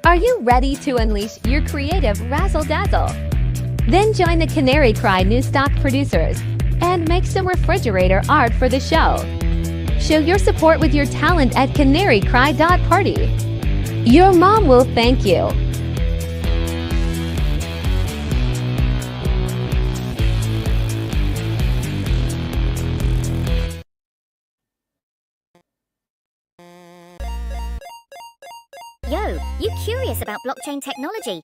Are you ready to unleash your creative razzle-dazzle? Then join the Canary Cry new stock producers and make some refrigerator art for the show. Show your support with your talent at canarycry.party. Your mom will thank you. Yo, you curious about blockchain technology?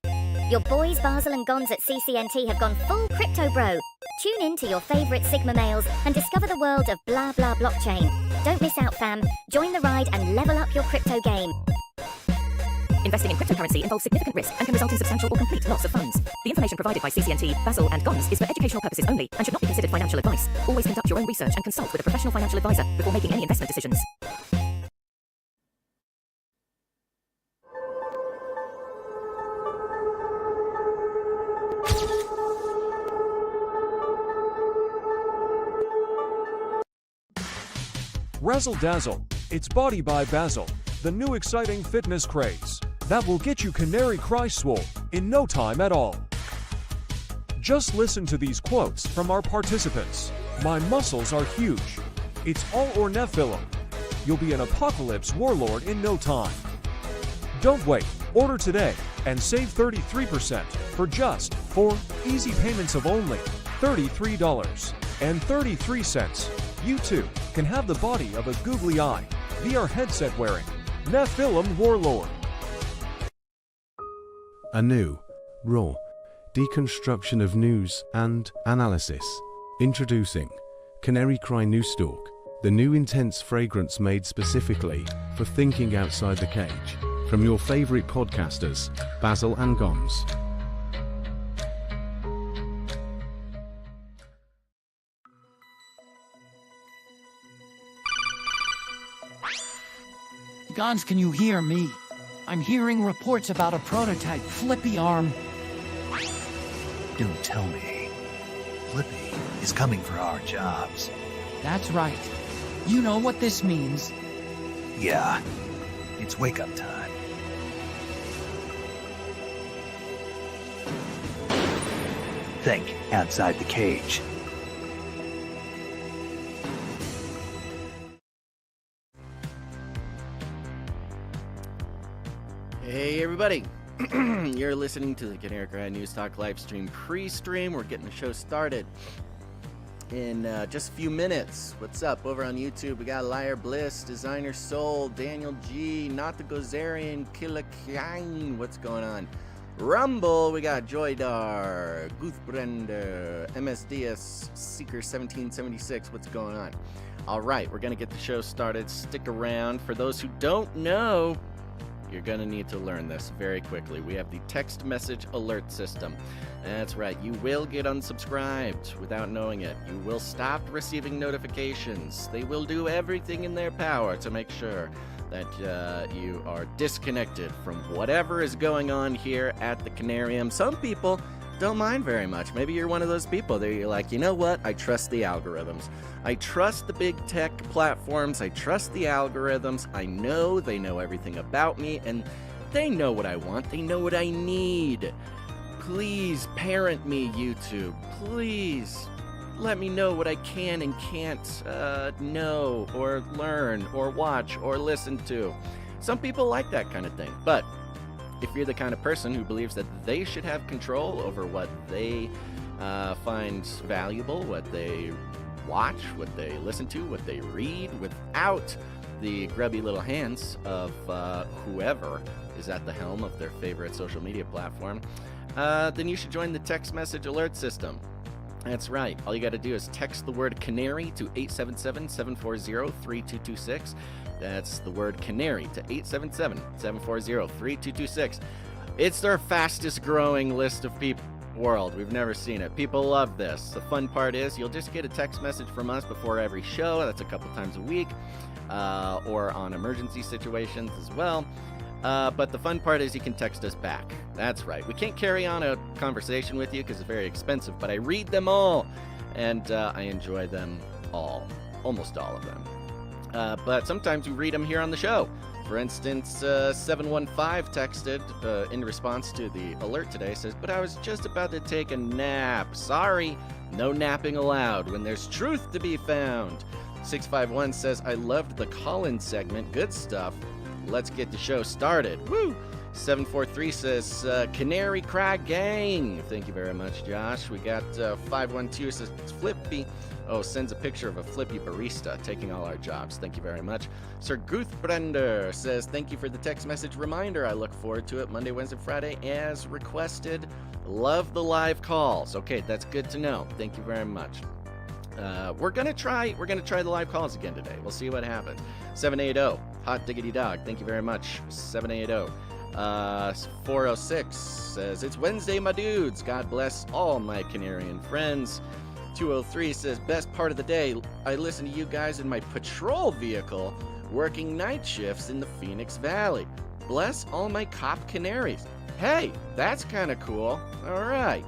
Your boys Basel and Gons at CCNT have gone full crypto bro. Tune in to your favorite Sigma males and discover the world of blah blah blockchain. Don't miss out, fam. Join the ride and level up your crypto game. Investing in cryptocurrency involves significant risk and can result in substantial or complete loss of funds. The information provided by CCNT, Basel and Gons is for educational purposes only and should not be considered financial advice. Always conduct your own research and consult with a professional financial advisor before making any investment decisions. Razzle Dazzle. It's Body by Basil, the new exciting fitness craze that will get you Canary Cry swole in no time at all. Just listen to these quotes from our participants. My muscles are huge. It's all or Nephilim. You'll be an apocalypse warlord in no time. Don't wait. Order today and save 33% for just 4 easy payments of only $33.33. You too can have the body of a googly eye, VR headset wearing Nephilim warlord. A new, raw deconstruction of news and analysis. Introducing Canary Cry New Stalk, the new intense fragrance made specifically for thinking outside the cage. From your favorite podcasters, Basil and Gons. Gons, can you hear me? I'm hearing reports about a prototype Flippy arm. Don't tell me. Flippy is coming for our jobs. That's right. You know what this means. Yeah, it's wake-up time. Think outside the cage. Hey everybody, you're listening to the Canary Cry News Talk live stream pre-stream. We're getting the show started in just a few minutes. What's up over on YouTube? We got Liar Bliss, Designer Soul, Daniel G, Not the Gozerian, Killakian. What's going on? Rumble, we got Joydar, Guthbrender, MSDS, Seeker 1776. What's going on? All right, we're gonna get the show started. Stick around. For those who don't know, you're going to need to learn this very quickly. We have the text message alert system. That's right, you will get unsubscribed without knowing it. You will stop receiving notifications. They will do everything in their power to make sure that you are disconnected from whatever is going on here at the Canarium. Some people don't mind very much. Maybe you're one of those people that you're like, you know what? I trust the algorithms. I trust the big tech platforms. I trust the algorithms. I know they know everything about me, and they know what I want. They know what I need. Please parent me, YouTube. Please let me know what I can and can't know or learn or watch or listen to. Some people like that kind of thing, but if you're the kind of person who believes that they should have control over what they find valuable, what they watch, what they listen to, what they read, without the grubby little hands of whoever is at the helm of their favorite social media platform, then you should join the text message alert system. That's right. All you got to do is text the word Canary to 877-740-3226. That's the word Canary to 877-740-3226. It's their fastest growing list of people in the world. We've never seen it. People love this. The fun part is you'll just get a text message from us before every show. That's a couple times a week, or on emergency situations as well. But the fun part is you can text us back. That's right. We can't carry on a conversation with you because it's very expensive, but I read them all, and I enjoy them all. Almost all of them. but sometimes we read them here on the show. For instance, 715 texted in response to the alert today, says, "But I was just about to take a nap. Sorry, no napping allowed when there's truth to be found." 651 says, "I loved the call-in segment. Good stuff. Let's get the show started." Woo! 743 says, "Canary Cry Gang." Thank you very much, Josh. We got 512 says, "It's Flippy." Oh, sends a picture of a Flippy barista taking all our jobs. Thank you very much. Sir Guthbrender says, "Thank you for the text message reminder. I look forward to it Monday, Wednesday, Friday as requested. Love the live calls." Okay, that's good to know. Thank you very much. We're gonna try the live calls again today. We'll see what happens. 780 Hot Diggity Dog. Thank you very much. 780. 406 says, "It's Wednesday, my dudes. God bless all my Canarian friends." 203 says, "Best part of the day. I listen to you guys in my patrol vehicle working night shifts in the Phoenix Valley. Bless all my cop canaries." Hey, that's kind of cool. All right.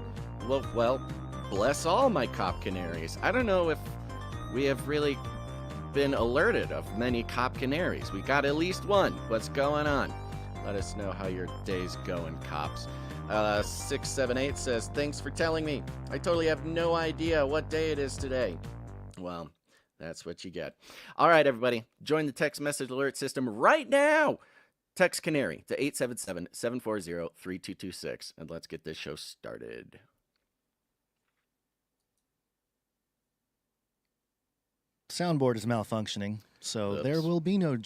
Well, bless all my cop canaries. I don't know if we have really been alerted of many cop canaries. We got at least one. What's going on? Let us know how your day's going, cops. 678 says, "Thanks for telling me. I totally have no idea what day it is today." Well, that's what you get. All right, everybody. Join the text message alert system right now. Text Canary to 877-740-3226. And let's get this show started. Soundboard is malfunctioning, so Oops. there will be no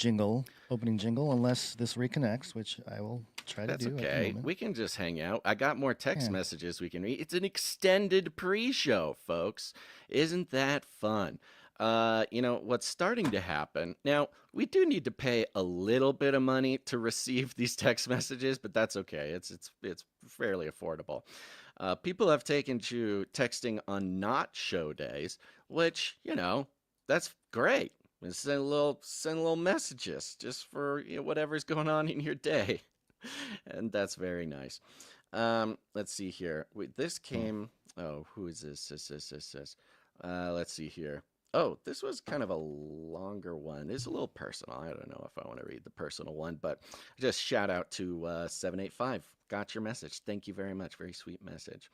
opening jingle, unless this reconnects, which I will try to That's do. okay. We can just hang out. I got more text messages we can read. It's an extended pre-show, folks. Isn't that fun? What's starting to happen now, we do need to pay a little bit of money to receive these text messages, but that's okay. It's fairly affordable. People have taken to texting on not show days, which, that's great. Send a little messages just for whatever's going on in your day. And that's very nice. Let's see here. This came. Oh, who is this? This. Let's see here. Oh, this was kind of a longer one. It's a little personal. I don't know if I want to read the personal one, but just shout out to 785. Got your message. Thank you very much. Very sweet message.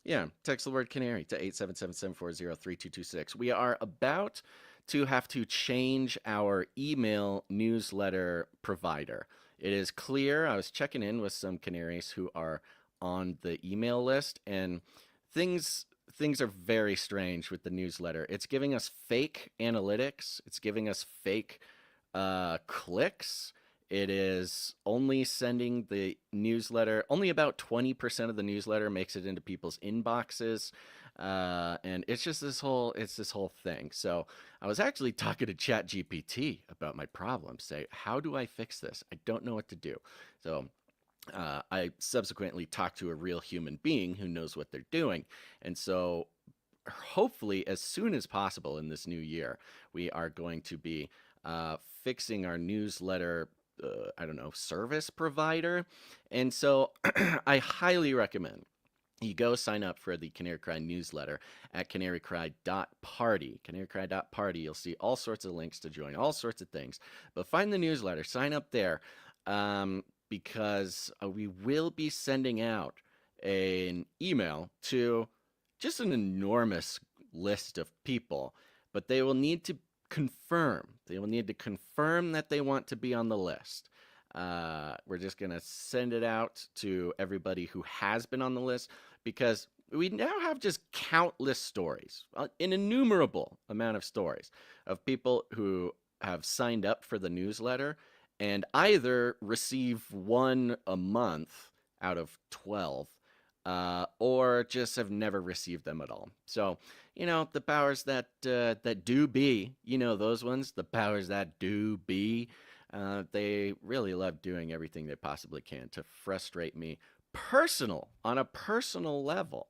Yeah, text the word Canary to 877-740-3226. We are about to have to change our email newsletter provider. It is clear. I was checking in with some Canaries who are on the email list, and things are very strange with the newsletter. It's giving us fake analytics. It's giving us fake clicks. It is only sending the newsletter. Only about 20% of the newsletter makes it into people's inboxes. And it's just this whole thing. So I was actually talking to ChatGPT about my problem. Say, how do I fix this? I don't know what to do. So I subsequently talked to a real human being who knows what they're doing. And so hopefully as soon as possible in this new year, we are going to be fixing our newsletter service provider. And so I highly recommend you go sign up for the Canary Cry newsletter at canarycry.party. Canarycry.party. You'll see all sorts of links to join all sorts of things. But find the newsletter, sign up there, because we will be sending out an email to just an enormous list of people, but they will need to confirm. They will need to confirm that they want to be on the list. We're just going to send it out to everybody who has been on the list, because we now have just countless stories, an innumerable amount of stories of people who have signed up for the newsletter and either receive one a month out of 12, or just have never received them at all. So, the powers that do be, those ones, the powers that do be, they really love doing everything they possibly can to frustrate me on a personal level.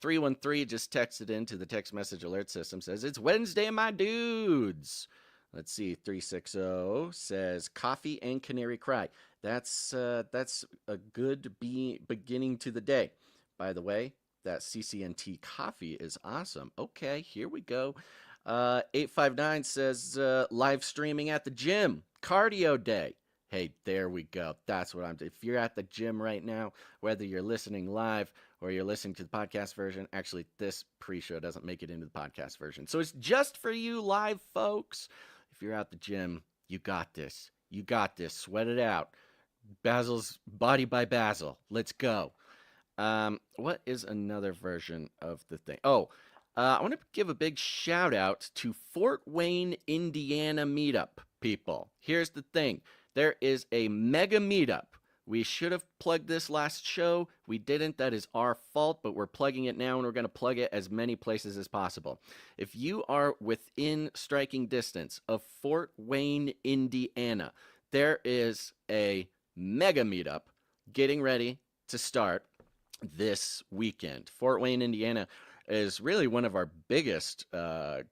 313 just texted into the text message alert system, says, "It's Wednesday, my dudes." Let's see, 360 says, "Coffee and Canary Cry." That's a good beginning to the day. By the way, that CCNT coffee is awesome. Okay, here we go. 859 says live streaming at the gym, cardio day. Hey, there we go. That's what I'm doing. If you're at the gym right now, whether you're listening live or you're listening to the podcast version, actually, this pre-show doesn't make it into the podcast version. So it's just for you live folks. If you're at the gym, you got this. You got this. Sweat it out. Basil's Body by Basil. Let's go. What is another version of the thing? Oh, I want to give a big shout out to Fort Wayne, Indiana meetup people. Here's the thing. There is a mega meetup. We should have plugged this last show. We didn't. That is our fault, but we're plugging it now, and we're going to plug it as many places as possible. If you are within striking distance of Fort Wayne, Indiana, there is a mega meetup getting ready to start this weekend. Fort Wayne, Indiana is really one of our biggest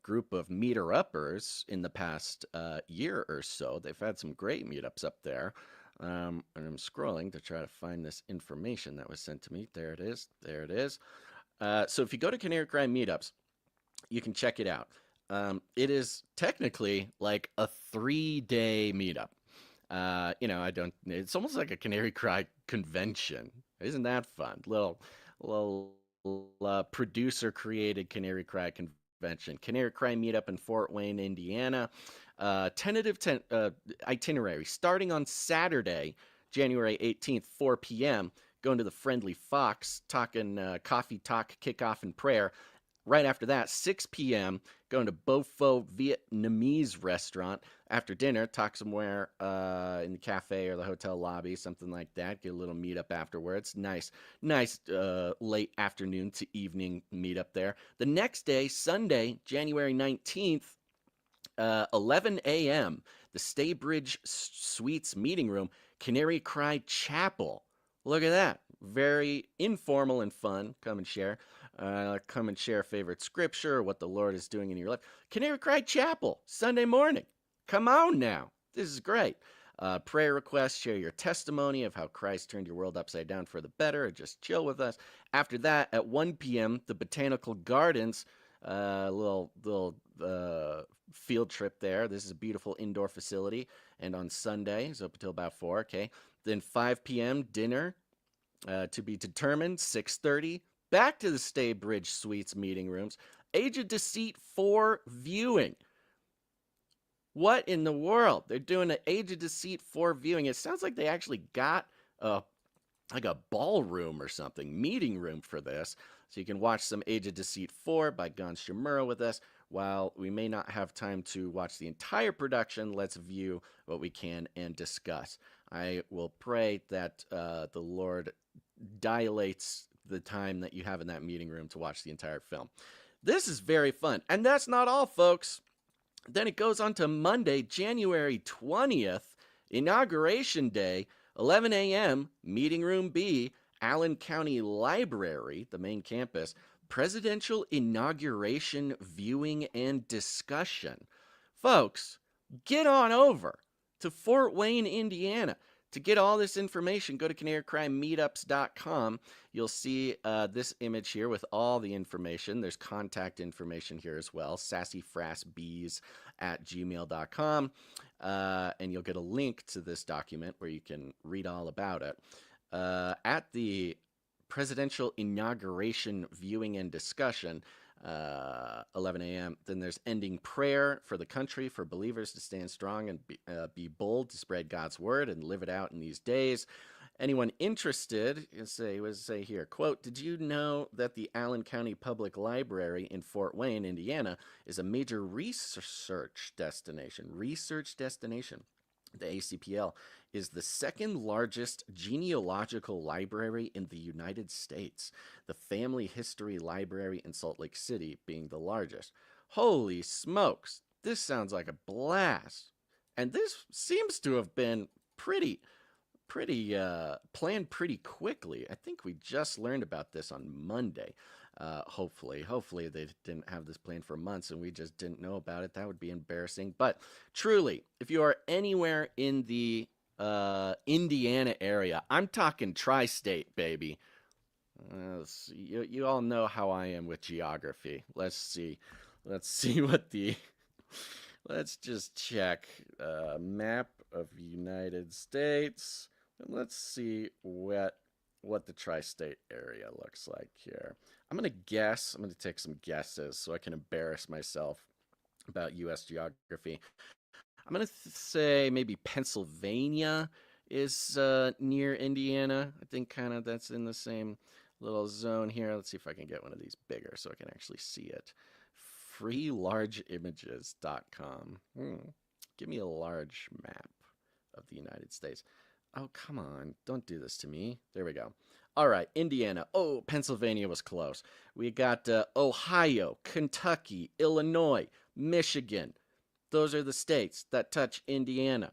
group of meter-uppers in the past year or so. They've had some great meetups up there. And I'm scrolling to try to find this information that was sent to me. There it is. There it is. So if you go to Canary Cry Meetups, you can check it out. It is technically like a 3-day meetup. It's almost like a Canary Cry convention. Isn't that fun? Little producer-created Canary Cry convention. Canary Cry meetup in Fort Wayne, Indiana. Tentative itinerary starting on Saturday, January 18th, 4 p.m. Going to the Friendly Fox, talking coffee talk, kickoff, and prayer. Right after that, 6 p.m., going to Bofo Vietnamese restaurant. After dinner, talk somewhere in the cafe or the hotel lobby, something like that. Get a little meetup afterwards. Nice late afternoon to evening meetup there. The next day, Sunday, January 19th, 11 a.m., the Staybridge Suites meeting room, Canary Cry Chapel. Look at that. Very informal and fun. Come and share. Come and share favorite scripture, what the Lord is doing in your life. Canary Cry Chapel, Sunday morning. Come on now. This is great. Prayer requests, share your testimony of how Christ turned your world upside down for the better, or just chill with us. After that, at 1 p.m., the Botanical Gardens, little field trip there. This is a beautiful indoor facility. And on Sunday, it's up until about 4, okay. Then 5 p.m., dinner, to be determined. 6:30, back to the Staybridge Suites meeting rooms. Age of Deceit 4 viewing. What in the world? They're doing an Age of Deceit 4 viewing. It sounds like they actually got like a ballroom or something, meeting room for this. So you can watch some Age of Deceit 4 by Gon Shimura with us. While we may not have time to watch the entire production, let's view what we can and discuss. I will pray that the Lord dilates the time that you have in that meeting room to watch the entire film. This is very fun. And that's not all, folks. Then it goes on to Monday, January 20th, Inauguration Day, 11 a.m., Meeting Room B, Allen County Library, the main campus, Presidential Inauguration Viewing and Discussion. Folks, get on over to Fort Wayne, Indiana. To get all this information, go to canarycrymeetups.com. You'll see this image here with all the information. There's contact information here as well, sassyfrassbees@gmail.com. And you'll get a link to this document where you can read all about it. At the Presidential Inauguration Viewing and Discussion, 11 a.m. Then there's ending prayer for the country, for believers to stand strong and be bold to spread God's word and live it out in these days. Anyone interested, say here, quote, did you know that the Allen County Public Library in Fort Wayne, Indiana, is a major research destination? The ACPL is the second largest genealogical library in the United States, the Family History Library in Salt Lake City being the largest. Holy smokes, this sounds like a blast. And this seems to have been planned pretty quickly. I think we just learned about this on Monday. Hopefully they didn't have this planned for months and we just didn't know about it. That would be embarrassing. But truly, if you are anywhere in the Indiana area, I'm talking tri-state, baby. You all know how I am with geography. Let's see. Let's see what the... Let's just check map of United States. And let's see what the tri-state area looks like here. I'm going to guess. I'm going to take some guesses so I can embarrass myself about U.S. geography. I'm going to say maybe Pennsylvania is near Indiana. I think kind of that's in the same little zone here. Let's see if I can get one of these bigger so I can actually see it. freelargeimages.com. Give me a large map of the United States. Oh, come on. Don't do this to me. There we go. All right, Indiana. Oh, Pennsylvania was close. We got Ohio, Kentucky, Illinois, Michigan. Those are the states that touch Indiana.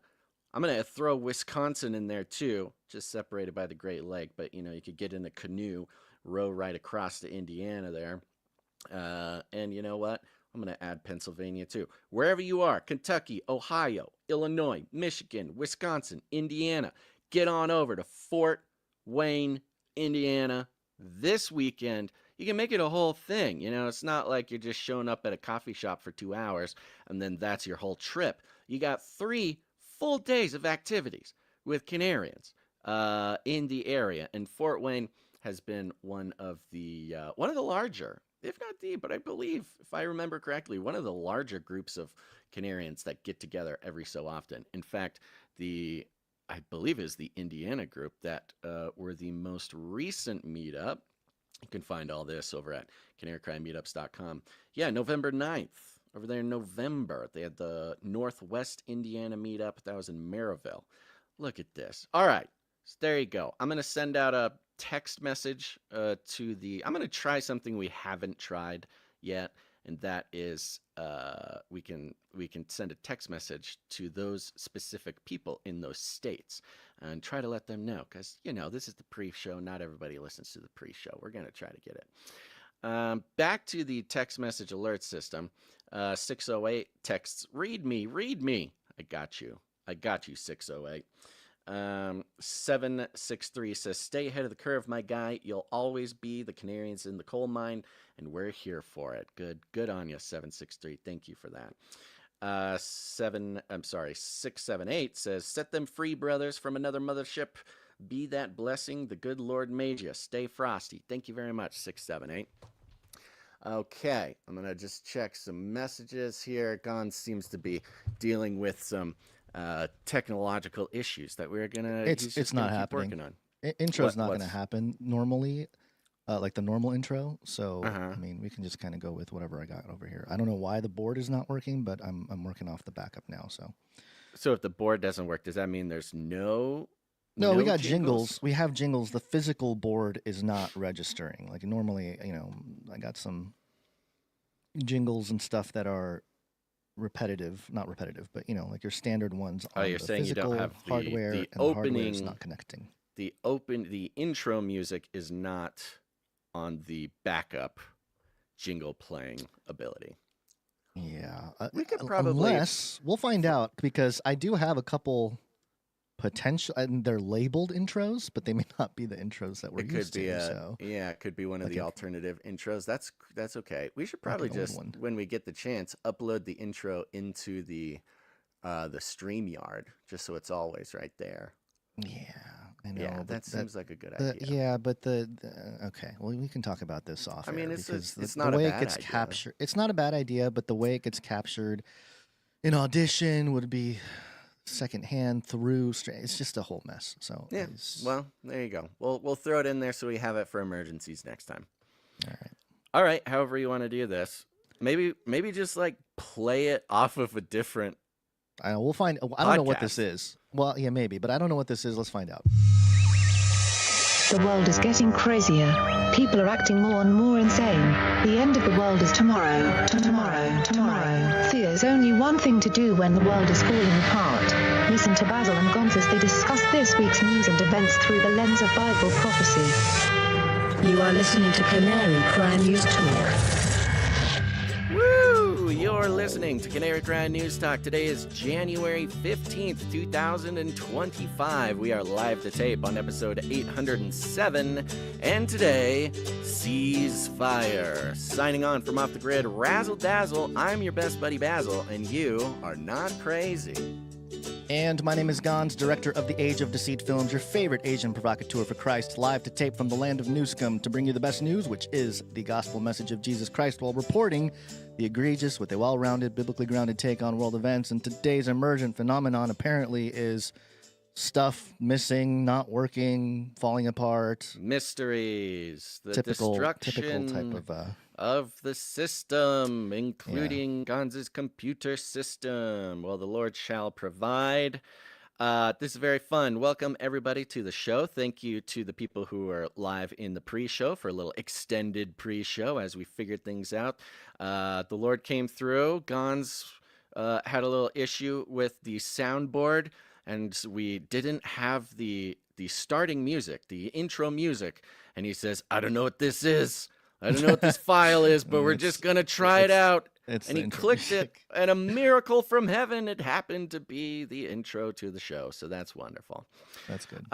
I'm going to throw Wisconsin in there too, just separated by the Great Lake. But, you know, you could get in a canoe, row right across to Indiana there. And you know what? I'm going to add Pennsylvania too. Wherever you are, Kentucky, Ohio, Illinois, Michigan, Wisconsin, Indiana, get on over to Fort Wayne, Indiana this weekend. You can make it a whole thing. You know, it's not like you're just showing up at a coffee shop for 2 hours and then that's your whole trip. You got 3 full days of activities with Canarians in the area. And Fort Wayne has been one of the larger, if not the, but I believe, if I remember correctly, one of the larger groups of Canarians that get together every so often. In fact, I believe is the Indiana group that were the most recent meetup. You can find all this over at canarycrymeetups.com. Yeah, November 9th. Over there in November, they had the Northwest Indiana meetup. That was in Maryville. Look at this. All right. So there you go. I'm going to send out a text message I'm going to try something we haven't tried yet. And that is we can send a text message to those specific people in those states and try to let them know. Because, you know, this is the pre-show. Not everybody listens to the pre-show. We're going to try to get it. Back to the text message alert system. 608 texts, read me. I got you, 608. 763 says, stay ahead of the curve, my guy. You'll always be the Canarians in the coal mine, and we're here for it. Good on you, 763. Thank you for that. 678 says, set them free, brothers, from another mothership. Be that blessing the good Lord made you. Stay frosty. Thank you very much, 678. Okay, I'm going to just check some messages here. Gon seems to be dealing with some technological issues that we're going to It's not happening. Working on. Intro's not going to happen normally, like the normal intro. So, I mean, we can just kind of go with whatever I got over here. I don't know why the board is not working, but I'm working off the backup now. So if the board doesn't work, does that mean there's no we got jingles. We have jingles. The physical board is not registering. Like normally, you know, I got some jingles and stuff that are not repetitive, but you know, like your standard ones. Oh, you're saying you don't have hardware, the and opening, the hardware is not connecting. The intro music is not on the backup jingle playing ability. Yeah, we could probably. Unless we'll find out, because I do have a couple potential, and they're labeled intros, but they may not be the intros that we're used to. Yeah, it could be one of the alternative intros. That's okay. We should probably just, when we get the chance, upload the intro into the StreamYard, just so it's always right there. Yeah, I know. Yeah, that seems like a good idea. Yeah, but okay. Well, we can talk about this off. I mean, it's not the way a it bad gets idea. captured. It's not a bad idea, but the way it gets captured in Audition would be secondhand through. It's just a whole mess. So yeah. Well, there you go. We'll throw it in there so we have it for emergencies next time. All right. However you want to do this, maybe just like play it off of a different. We'll find. I don't know what this is. Well, yeah, maybe, but I don't know what this is. Let's find out. The world is getting crazier. People are acting more and more insane. The end of the world is tomorrow. Tomorrow. There's only one thing to do when the world is falling apart. Listen to Basil and Gonz as they discuss this week's news and events through the lens of Bible prophecy. You are listening to Canary Cry News Talk. Woo! You're You're listening to Canary Cry News Talk. Today is January 15th, 2025. We are live to tape on episode 807. And today, Ceasefire. Signing on from Off the Grid, Razzle Dazzle. I'm your best buddy Basil, and you are not crazy. And my name is Gons, director of the Age of Deceit films, your favorite Asian provocateur for Christ, live to tape from the land of Newscomb to bring you the best news, which is the gospel message of Jesus Christ, while reporting the egregious with a well-rounded, biblically grounded take on world events. And today's emergent phenomenon apparently is stuff missing, not working, falling apart. Mysteries. The typical destruction type of the system, including Gons's computer system. Well, the Lord shall provide. This is very fun. Welcome, everybody, to the show. Thank you to the people who are live in the pre-show for a little extended pre-show as we figured things out. The Lord came through. Gons had a little issue with the soundboard, and we didn't have the starting music, the intro music. And he says, I don't know what this is. I don't know what this file is, but we're just going to try it out. And he clicked it, and a miracle from heaven, it happened to be the intro to the show. So that's wonderful. That's good.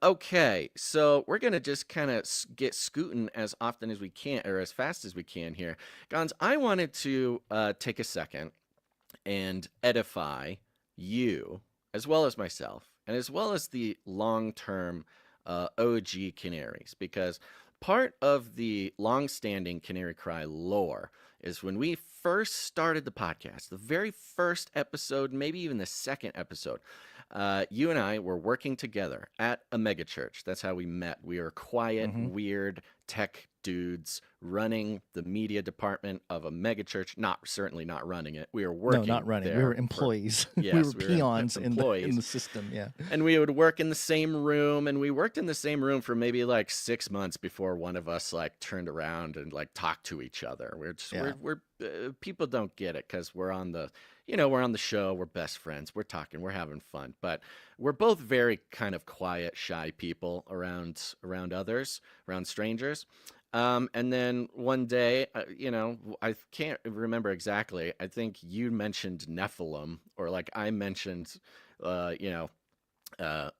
Okay, so we're going to just kind of get scooting as often as we can, or as fast as we can here. Gons, I wanted to take a second and edify you, as well as myself, and as well as the long-term OG Canaries, because part of the long-standing Canary Cry lore is when we first started the podcast, the very first episode, maybe even the second episode, you and I were working together at a megachurch. That's how we met. We were quiet, weird tech dudes running the media department of a megachurch. Certainly not running it. We were working. No, not running. We were employees. Yes, we were peons in the system. Yeah. And we would work in the same room, and we worked in the same room for maybe like 6 months before one of us like turned around and like talked to each other. We're people don't get it because we're on the show. We're best friends. We're talking. We're having fun. But we're both very kind of quiet, shy people around others, around strangers. And then one day, I can't remember exactly. I think you mentioned Nephilim, or like I mentioned, what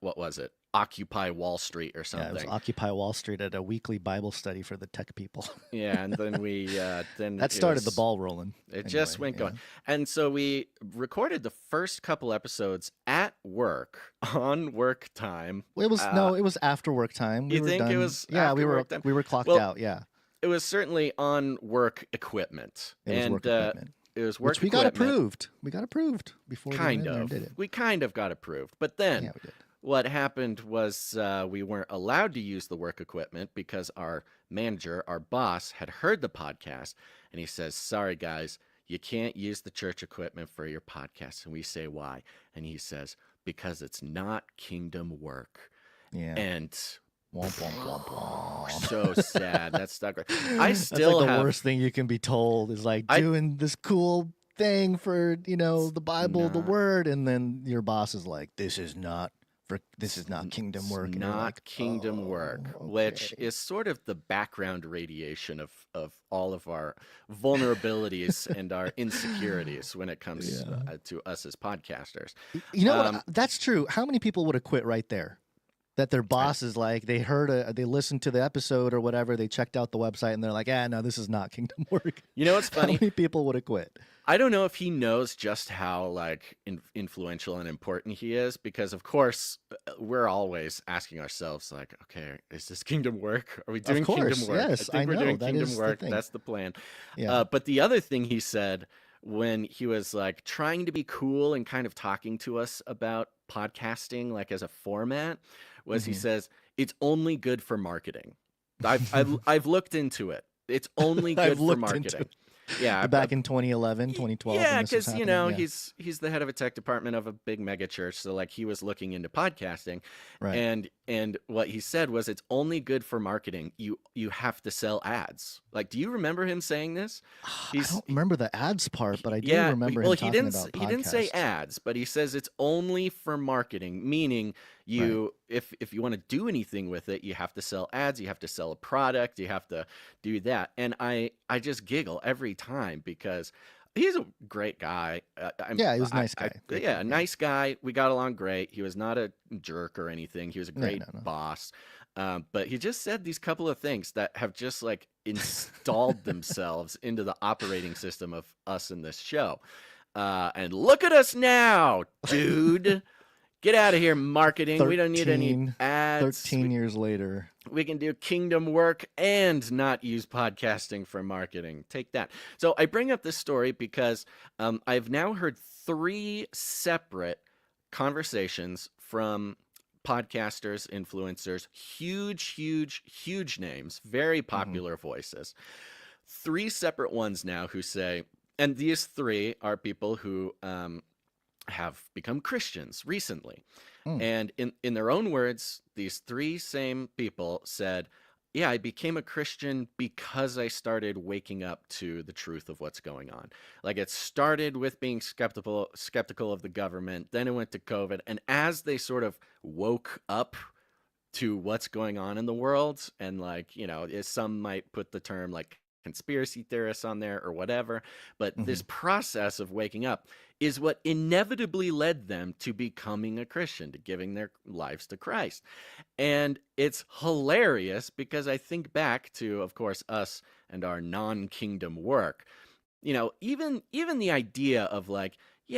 was it? Occupy Wall Street or something. Yeah, it was Occupy Wall Street at a weekly Bible study for the tech people. Yeah, and then we that started the ball rolling. It just went going. And so we recorded the first couple episodes at work on work time. It was after work time. It was? Yeah, we were clocked out. Yeah, it was certainly on work equipment. It was work equipment. It was work Which we equipment. got approved. We got approved before kind we of did it. We kind of got approved, but then. Yeah, we did. What happened was we weren't allowed to use the work equipment because our manager, our boss, had heard the podcast, and he says, sorry, guys, you can't use the church equipment for your podcast. And we say, why? And he says, because it's not kingdom work. Yeah. And womp, womp, womp, womp. So sad. That's not great. That's like the worst thing you can be told is like doing this cool thing for, the Bible, the word, and then your boss is like, this is not kingdom work. Not kingdom work, okay. Which is sort of the background radiation of all of our vulnerabilities and our insecurities when it comes to us as podcasters. What? That's true. How many people would have quit right there? That their boss is like, they listened to the episode or whatever, they checked out the website, and they're like, no, this is not kingdom work. You know what's funny? How many people would have quit? I don't know if he knows just how like influential and important he is, because of course we're always asking ourselves like, okay, is this kingdom work? Are we doing kingdom work? Yes, I think we're doing that kingdom is work. the thing. That's the plan. Yeah. But the other thing he said when he was like trying to be cool and kind of talking to us about podcasting like as a format was he says, it's only good for marketing. I've looked into it. It's only good for marketing. Yeah, back in 2011, 2012. Yeah, because he's the head of a tech department of a big mega church, so like he was looking into podcasting, right. And what he said was it's only good for marketing. You have to sell ads. Like, do you remember him saying this? I don't remember the ads part, but I do remember him talking about podcasts. He didn't say ads, but he says it's only for marketing, meaning if you want to do anything with it, you have to sell ads, you have to sell a product, you have to do that. And I just giggle every time because he's a great guy. Yeah, he was a nice guy. Yeah, nice guy. We got along great. He was not a jerk or anything. He was a great no. boss. But he just said these couple of things that have just like installed themselves into the operating system of us in this show. And look at us now, dude. Get out of here, marketing. We don't need any ads. 13 years later. We can do kingdom work and not use podcasting for marketing. Take that. So I bring up this story because I've now heard 3 separate conversations from podcasters, influencers, huge names, very popular voices. 3 separate ones now who say, and these 3 are people who have become Christians recently. And in their own words, these 3 same people said, yeah, I became a Christian because I started waking up to the truth of what's going on. Like, it started with being skeptical of the government, then it went to COVID, and as they sort of woke up to what's going on in the world, and like, you know, some might put the term like conspiracy theorists on there or whatever, but this process of waking up is what inevitably led them to becoming a Christian, to giving their lives to Christ. And it's hilarious because I think back to, of course, us and our non-kingdom work. You know, even the idea of like, we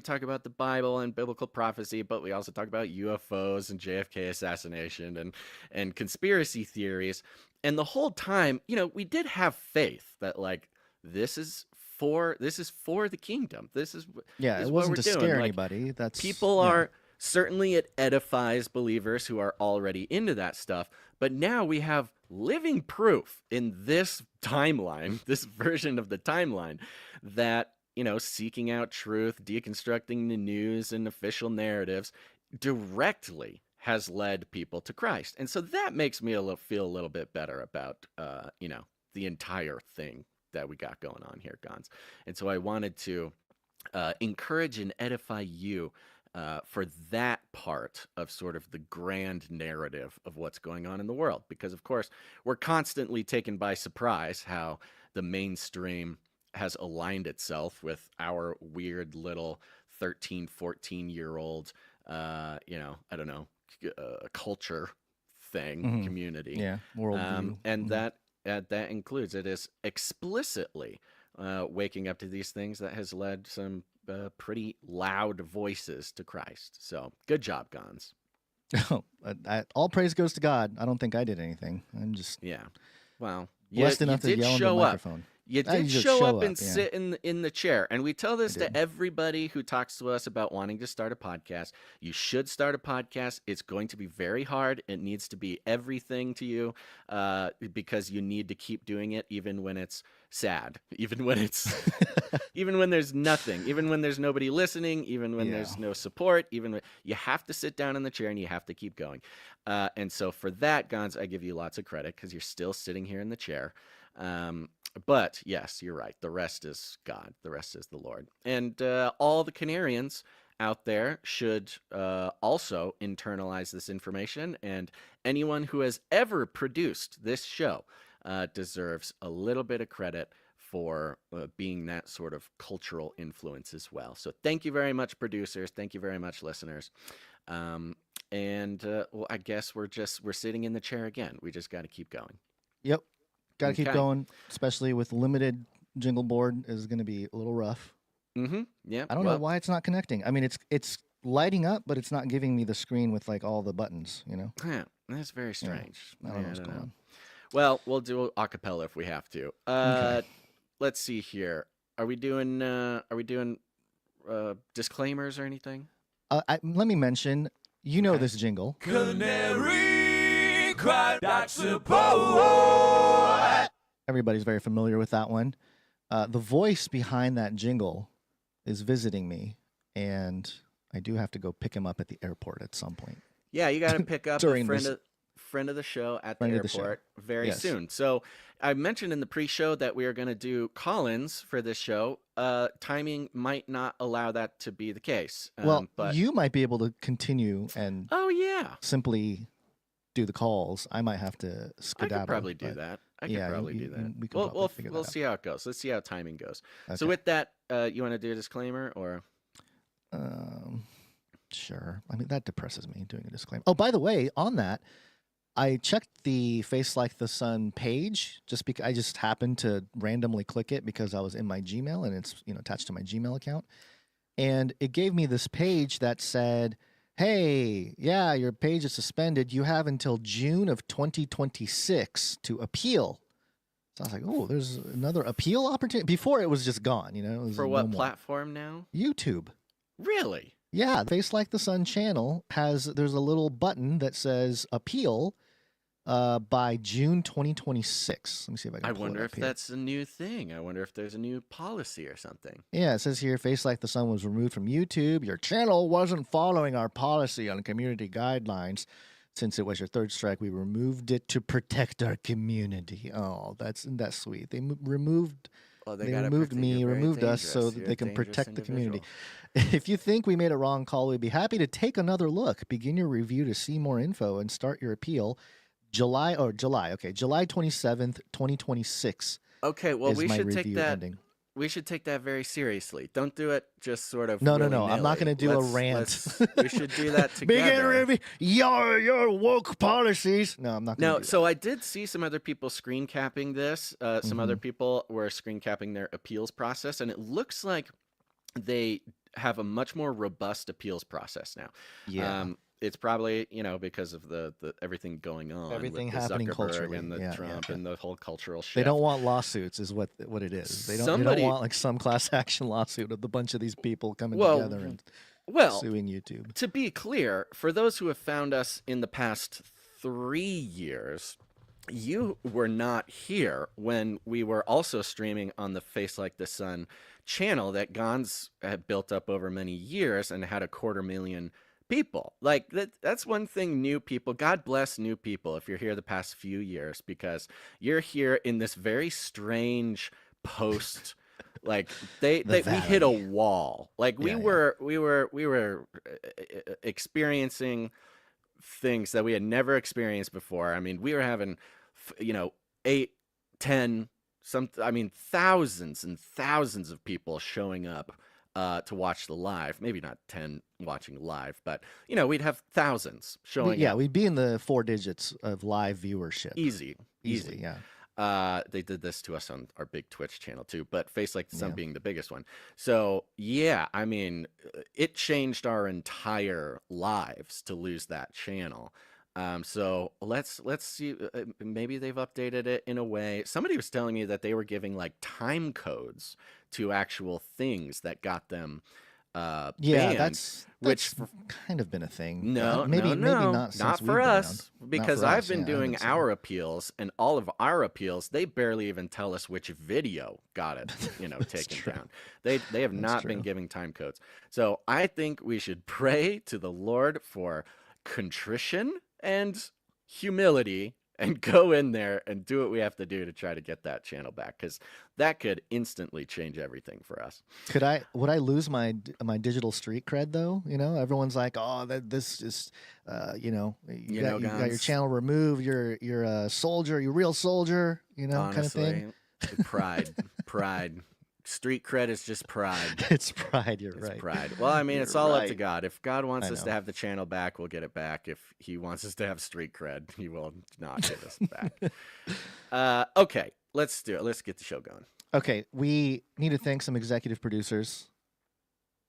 talk about the Bible and biblical prophecy, but we also talk about UFOs and JFK assassination and conspiracy theories. And the whole time, you know, we did have faith that like, this is for the kingdom. This is it wasn't to scare anybody. That's people are certainly, it edifies believers who are already into that stuff. But now we have living proof in this timeline, this version of the timeline, that, you know, seeking out truth, deconstructing the news and official narratives directly has led people to Christ. And so that makes me feel a little bit better about, you know, the entire thing that we got going on here, Gons. And so I wanted to encourage and edify you for that part of sort of the grand narrative of what's going on in the world. Because, of course, we're constantly taken by surprise how the mainstream has aligned itself with our weird little 13, 14-year-old, you know, I don't know, culture thing, community. Yeah, worldview. And that includes, it is explicitly waking up to these things that has led some pretty loud voices to Christ. So good job, Gons. All praise goes to God. I don't think I did anything. I'm just well, blessed enough to yell into the microphone. You did show up and sit in the chair. And we tell this to everybody who talks to us about wanting to start a podcast. You should start a podcast. It's going to be very hard. It needs to be everything to you because you need to keep doing it even when it's sad, even when it's even when there's nothing, even when there's nobody listening, even when there's no support, even when you have to sit down in the chair and you have to keep going. And so for that, Gons, I give you lots of credit because you're still sitting here in the chair. But yes, you're right. The rest is God. The rest is the Lord. And all the Canarians out there should also internalize this information. And anyone who has ever produced this show deserves a little bit of credit for being that sort of cultural influence as well. So thank you very much, producers. Thank you very much, listeners. And well, I guess we're sitting in the chair again. We just got to keep going. Yep. Got to keep going, especially with limited jingle board is going to be a little rough. Yeah. I don't know why it's not connecting. I mean, it's lighting up, but it's not giving me the screen with like all the buttons, you know? Yeah, that's very strange. I don't know what's going on. Well, we'll do a cappella if we have to. Okay. Let's see here. Are we doing disclaimers or anything? Let me mention, you know this jingle. Canary cry that support. Everybody's very familiar with that one. The voice behind that jingle is visiting me, and I do have to go pick him up at the airport at some point. Yeah, you got to pick up a friend of the show at the airport very soon. So I mentioned in the pre-show that we are going to do call-ins for this show. Timing might not allow that to be the case. But you might be able to continue and simply do the calls. I might have to skedaddle. I could probably do that. I could probably do that. We could probably figure that we'll out. see how it goes. Let's see how timing goes. Okay. So with that, you want to do a disclaimer or? Sure. I mean, that depresses me, doing a disclaimer. Oh, by the way, on that, I checked the Face Like the Sun page just because I just happened to randomly click it because I was in my Gmail and it's attached to my Gmail account. And it gave me this page that said, hey, yeah, your page is suspended. You have until June of 2026 to appeal. So I was like, oh, there's another appeal opportunity. Before it was just gone, It was For what platform now? YouTube. Really? Yeah, Face Like the Sun channel there's a little button that says appeal by June 2026. Let me see if I can I pull wonder it if up here. that's a new thing. I wonder if there's a new policy or something. Yeah, it says here, Face Like the Sun was removed from YouTube. Your channel wasn't following our policy on community guidelines. Since it was your third strike, we removed it to protect our community. Oh, that's sweet. They removed... Well, they removed me, removed us, so that they can protect the community. If you think we made a wrong call, we'd be happy to take another look. Begin your review to see more info and start your appeal. July 27th, 2026. Okay, well, we should take that. Ending. We should take that very seriously. Don't do it just sort of. No. I'm not going to do a rant. We should do that together. Begin review your woke policies. No, I'm not going to do that. So I did see some other people screen capping this. Some other people were screen capping their appeals process, and it looks like they have a much more robust appeals process now. Yeah. It's probably, because of the everything going on, everything with the happening Zuckerberg culturally, and the Trump and the whole cultural shift. They don't want lawsuits, is what it is. They don't want like some class action lawsuit of a bunch of these people coming together and suing YouTube. To be clear, for those who have found us in the past 3 years, you were not here when we were also streaming on the Face Like the Sun channel that Gons had built up over many years and had 250,000 people. Like that's one thing. New people, God bless new people if you're here the past few years, because you're here in this very strange post like we hit a wall. Like we were experiencing things that we had never experienced before. I mean, we were having 8, 10, thousands and thousands of people showing up to watch the live. Maybe not 10 watching live, but we'd have thousands showing up. Yeah, we'd be in the 4 digits of live viewership. Easily. Yeah. They did this to us on our big Twitch channel too, but Face Like the Sun being the biggest one. So yeah, I mean, it changed our entire lives to lose that channel. So let's see. Maybe they've updated it in a way. Somebody was telling me that they were giving like time codes to actual things that got them banned, that's kind of been a thing. Maybe not since not we've for been us, around. because Not for I've us, been yeah, doing I our appeals, and all of our appeals, they barely even tell us which video got it, taken down. They have not been giving time codes. So I think we should pray to the Lord for contrition and humility and go in there and do what we have to do to try to get that channel back, because that could instantly change everything for us. Would I lose my digital street cred though? Everyone's like, oh, this is, you got your channel removed. You're a soldier, you're a real soldier, Honestly, kind of thing. Pride. Street cred is just pride. It's pride. You're right. It's pride. Well, I mean, it's all up to God. If God wants us to have the channel back, we'll get it back. If he wants us to have street cred, he will not get us back. Okay, let's do it. Let's get the show going. Okay, we need to thank some executive producers,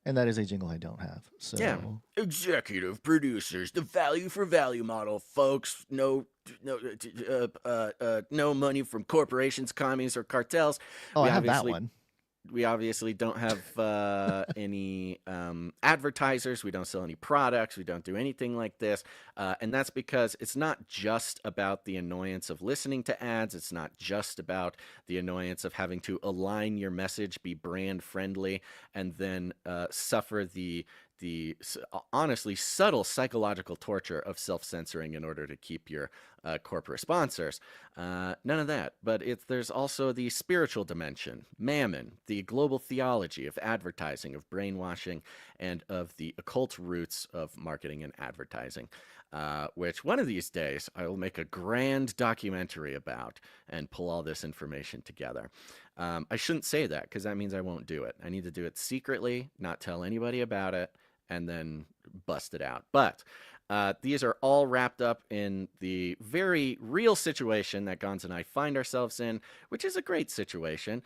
and that is a jingle I don't have. So yeah, executive producers, the value for value model, folks. No money from corporations, commies, or cartels. Oh, I have that one. We obviously don't have any advertisers. We don't sell any products. We don't do anything like this. And that's because it's not just about the annoyance of listening to ads. It's not just about the annoyance of having to align your message, be brand friendly, and then suffer the honestly subtle psychological torture of self-censoring in order to keep your corporate sponsors. None of that. But there's also the spiritual dimension, mammon, the global theology of advertising, of brainwashing, and of the occult roots of marketing and advertising, which one of these days I will make a grand documentary about and pull all this information together. I shouldn't say that because that means I won't do it. I need to do it secretly, not tell anybody about it, and then bust it out. But these are all wrapped up in the very real situation that Gons and I find ourselves in, which is a great situation,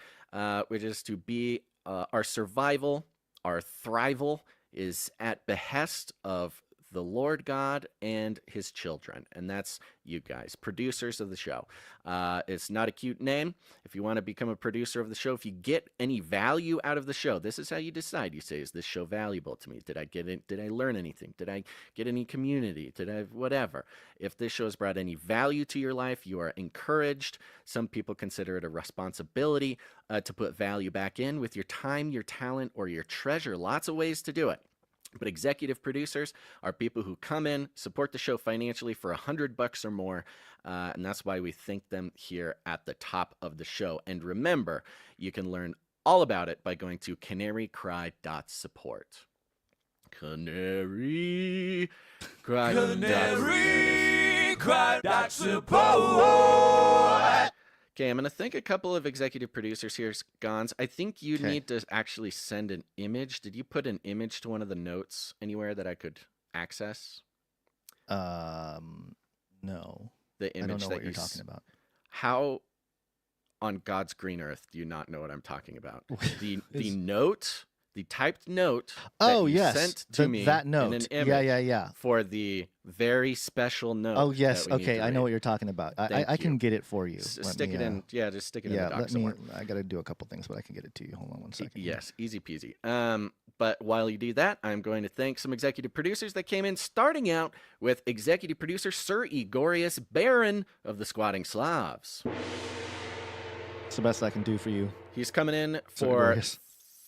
which is to be our survival, our thrival is at behest of the Lord God and his children, and that's you guys, producers of the show. It's not a cute name. If you want to become a producer of the show, if you get any value out of the show, this is how you decide. You say, is this show valuable to me? Did I get it? Did I learn anything? Did I get any community? Did I whatever? If this show has brought any value to your life, you are encouraged. Some people consider it a responsibility to put value back in with your time, your talent, or your treasure. Lots of ways to do it. But executive producers are people who come in, support the show financially for $100 or more, and that's why we thank them here at the top of the show. And remember, you can learn all about it by going to canarycry.support. Canary Cry.support. Okay, I'm going to thank a couple of executive producers here, Gons. I think you need to actually send an image. Did you put an image to one of the notes anywhere that I could access? No. The image I don't know that what you're talking about. How on God's green earth do you not know what I'm talking about? The note, the typed note that you sent to me that note. in an image Yeah. for the very special note. Oh, yes. Okay, I know what you're talking about. I can get it for you. Stick it in. Yeah, just stick it in the doc somewhere. I got to do a couple things, but I can get it to you. Hold on one second. Yes, easy peasy. But while you do that, I'm going to thank some executive producers that came in, starting out with executive producer Sir Igorius, Baron of the Squatting Slavs. It's the best I can do for you. He's coming in for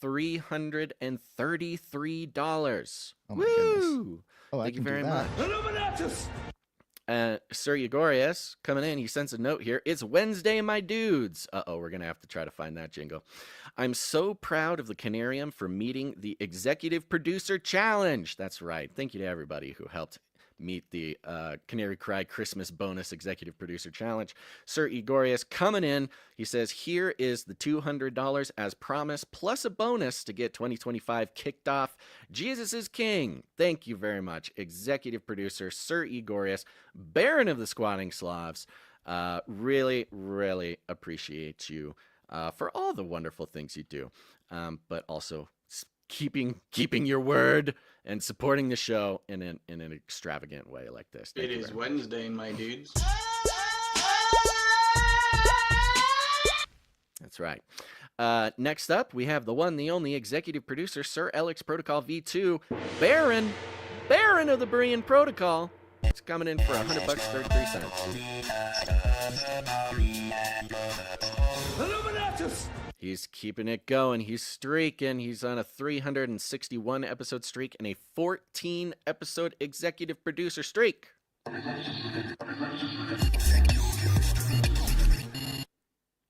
$333. Oh my goodness. Oh, Thank you very much. Sir Igorius coming in. He sends a note here. It's Wednesday, my dudes. We're going to have to try to find that jingle. I'm so proud of the Canarium for meeting the Executive Producer Challenge. That's right. Thank you to everybody who helped meet the Canary Cry Christmas Bonus Executive Producer Challenge. Sir Igorius coming in. He says, here is the $200 as promised, plus a bonus to get 2025 kicked off. Jesus is King. Thank you very much, Executive Producer Sir Igorius, Baron of the Squatting Slavs. Really, really appreciate you for all the wonderful things you do, but also keeping your word and supporting the show in an extravagant way like this. It is Wednesday, my dudes. That's right. Next up, we have the one, the only executive producer, Sir Alex Protocol V2, Baron of the Berean Protocol. It's coming in for $100.33. He's keeping it going. He's streaking. He's on a 361 episode streak and a 14 episode executive producer streak. There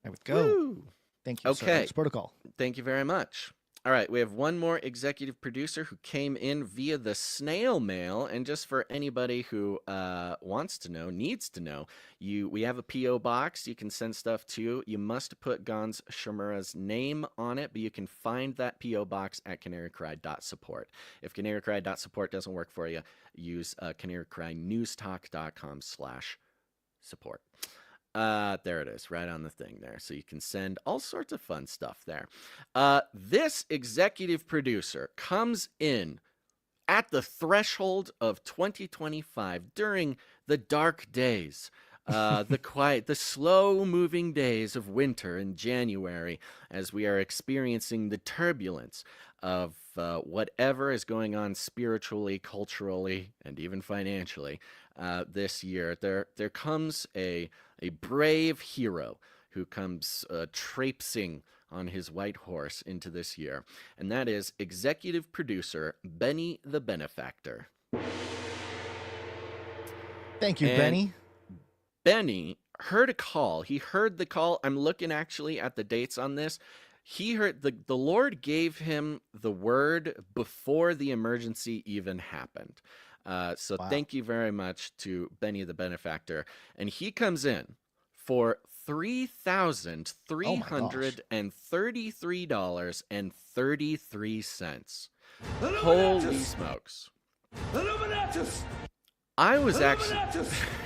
we go. Woo. Thank you, Sir Alex Protocol. Thank you very much. All right, we have one more executive producer who came in via the snail mail, and just for anybody who wants to know, needs to know, we have a P.O. box you can send stuff to. You must put Gons Shimura's name on it, but you can find that P.O. box at canarycry.support. If canarycry.support doesn't work for you, use canarycrynewstalk.com/support. There it is, right on the thing there. So you can send all sorts of fun stuff there. This executive producer comes in at the threshold of 2025 during the dark days, the slow-moving days of winter in January, as we are experiencing the turbulence of whatever is going on spiritually, culturally, and even financially this year. There comes a brave hero who comes traipsing on his white horse into this year, and that is executive producer Benny the Benefactor. Thank you, Benny. Benny heard a call. He heard the call. I'm looking actually at the dates on this. He heard the Lord gave him the word before the emergency even happened. So Wow. thank you very much to Benny the Benefactor. And he comes in for $3,333.33. Holy smokes. Illuminatus! I was actually...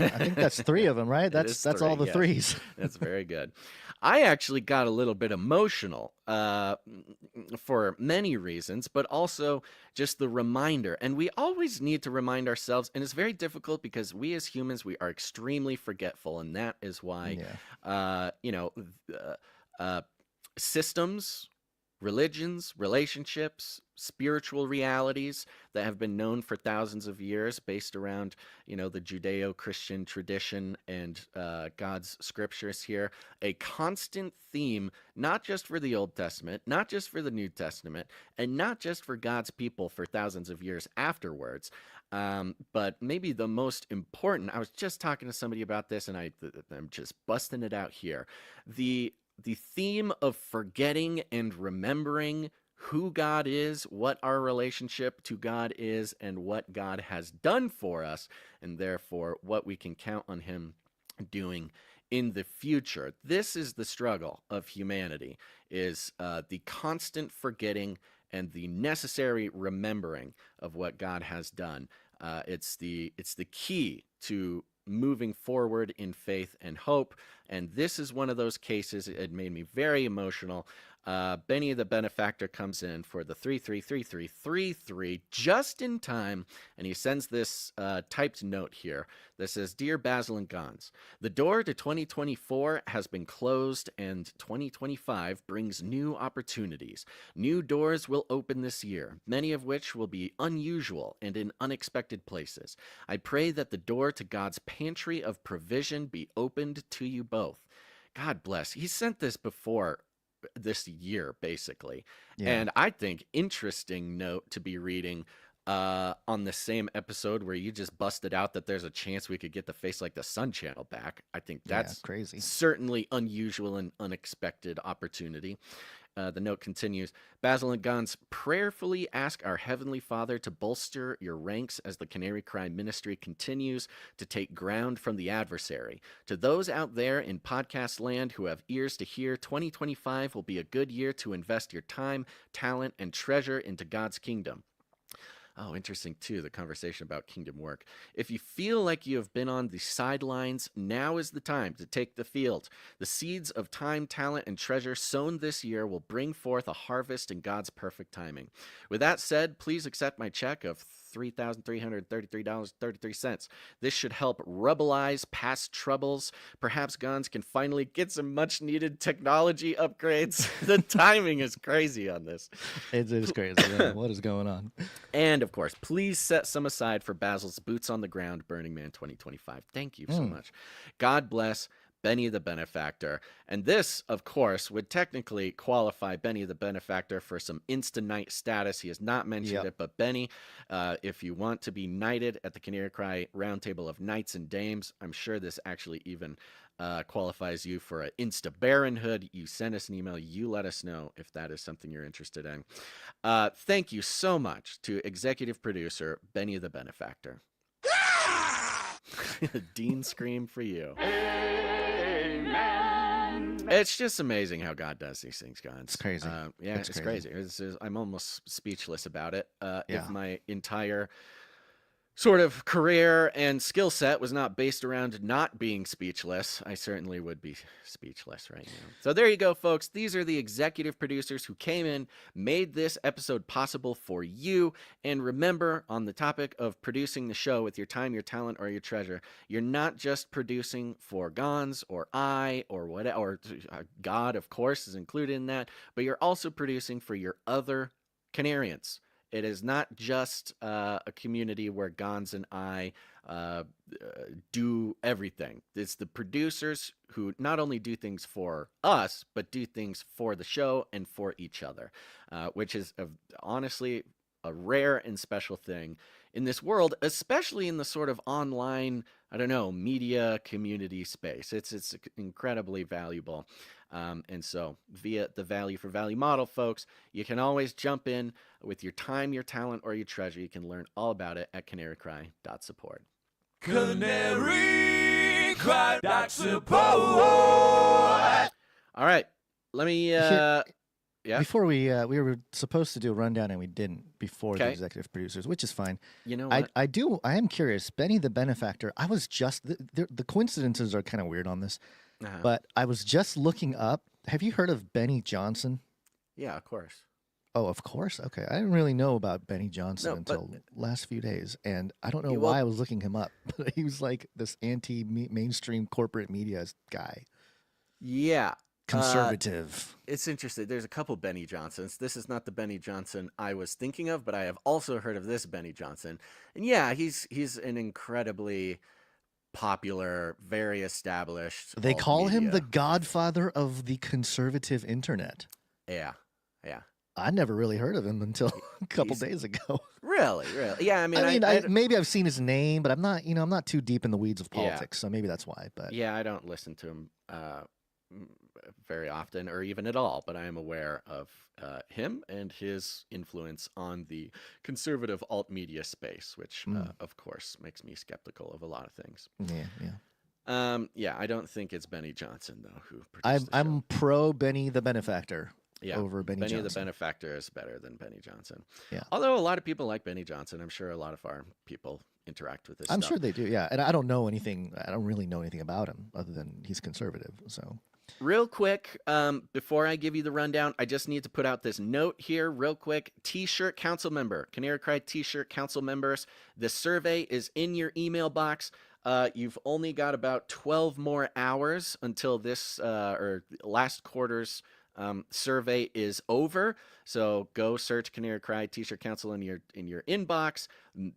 I think that's 3 of them, right? That's all the yes. 3s. That's very good. I actually got a little bit emotional for many reasons, but also just the reminder. And we always need to remind ourselves, and it's very difficult because we as humans, we are extremely forgetful, and that is why, systems, religions, relationships, spiritual realities that have been known for thousands of years based around, the Judeo-Christian tradition and God's scriptures here, a constant theme, not just for the Old Testament, not just for the New Testament, and not just for God's people for thousands of years afterwards, but maybe the most important. I was just talking to somebody about this, and I'm just busting it out here. The theme of forgetting and remembering who God is, what our relationship to God is, and what God has done for us, and therefore what we can count on him doing in the future. This is the struggle of humanity, is the constant forgetting and the necessary remembering of what God has done. It's the key to moving forward in faith and hope, and this is one of those cases. It made me very emotional. Benny the Benefactor comes in for the 333333 just in time, and he sends this typed note here that says, "Dear Basil and Gons, the door to 2024 has been closed, and 2025 brings new opportunities. New doors will open this year, many of which will be unusual and in unexpected places. I pray that the door to God's pantry of provision be opened to you both." God bless. He sent this before this year, basically. Yeah. And I think interesting note to be reading on the same episode where you just busted out that there's a chance we could get the Face Like the Sun channel back. I think that's crazy. Certainly unusual and unexpected opportunity. The note continues, "Basil and Gons prayerfully ask our Heavenly Father to bolster your ranks as the Canary Cry ministry continues to take ground from the adversary. To those out there in podcast land who have ears to hear, 2025 will be a good year to invest your time, talent, and treasure into God's kingdom." Oh, interesting, too, the conversation about kingdom work. "If you feel like you have been on the sidelines, now is the time to take the field. The seeds of time, talent, and treasure sown this year will bring forth a harvest in God's perfect timing. With that said, please accept my check of $3,333.33. This should help rebelize past troubles. Perhaps Gons can finally get some much-needed technology upgrades." The timing is crazy on this. It is crazy. Yeah. What is going on? And, of course, please set some aside for Basil's Boots on the Ground Burning Man 2025. Thank you so much. God bless Benny the Benefactor. And this, of course, would technically qualify Benny the Benefactor for some Insta-Knight status. He has not mentioned it, but Benny, if you want to be knighted at the Canary Cry Roundtable of Knights and Dames, I'm sure this actually even qualifies you for an Insta-Baronhood. You send us an email. You let us know if that is something you're interested in. Thank you so much to executive producer Benny the Benefactor. Dean scream for you. It's just amazing how God does these things, guys. It's crazy. It's crazy. I'm almost speechless about it. If my entire sort of career and skill set was not based around not being speechless, I certainly would be speechless right now. So there you go, folks. These are the executive producers who came in, made this episode possible for you. And remember, on the topic of producing the show with your time, your talent, or your treasure, you're not just producing for Gons or I or whatever, or God, of course, is included in that, but you're also producing for your other Canarians It is not just a community where Gons and I do everything. It's the producers who not only do things for us, but do things for the show and for each other, which is honestly a rare and special thing in this world, especially in the sort of online, I don't know, media community space. It's incredibly valuable. And so via the value for value model, folks, you can always jump in with your time, your talent, or your treasure. You can learn all about it at canarycry.support. Canarycry.support. All right. Let me yeah. Before we were supposed to do a rundown and we didn't before the Okay. executive producers, which is fine. You know what? I am curious. Benny the Benefactor. I was just the coincidences are kind of weird on this, but I was just looking up. Have you heard of Benny Johnson? Yeah, of course. Oh, of course. Okay, I didn't really know about Benny Johnson No, until last few days, and I don't know He why will- I was looking him up. But he was like this anti-mainstream corporate media guy, Yeah. conservative. It's interesting. There's a couple Benny Johnsons. This is not the Benny Johnson I was thinking of, but I have also heard of this Benny Johnson. And yeah, he's an incredibly popular, very established. They call him alt-media. the godfather of the conservative internet. Yeah. I never really heard of him until a couple He's- days ago. Really? Yeah, I mean, Maybe I've seen his name, but I'm not too deep in the weeds of politics, so maybe that's why. But yeah, I don't listen to him very often or even at all, but I am aware of him and his influence on the conservative alt media space, which of course makes me skeptical of a lot of things. Yeah. I don't think it's Benny Johnson though who produced I'm pro Benny the Benefactor over Benny Benny Johnson. the Benefactor is better than Benny Johnson. Yeah. Although a lot of people like Benny Johnson, I'm sure a lot of our people interact with this I'm stuff. sure they do. Yeah, and I don't know anything. I don't really know anything about him other than he's conservative. So. Real quick, before I give you the rundown, I just need to put out this note here real quick. T-shirt council member, Canary Cry T-shirt council members. The survey is in your email box. You've only got about 12 more hours until this or last quarter's survey is over. So go search Canary Cry T-shirt council in your inbox.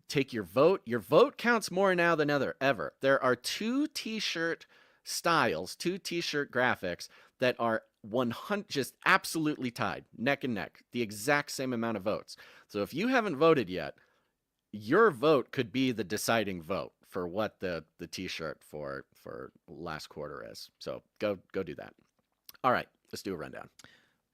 Take your vote. Your vote counts more now than ever. There are 2 T-shirt styles, 2 T-shirt graphics that are 100 just absolutely tied, neck and neck, the exact same amount of votes. So if you haven't voted yet, your vote could be the deciding vote for what the T-shirt for last quarter is. So go do that. All right, let's do a rundown.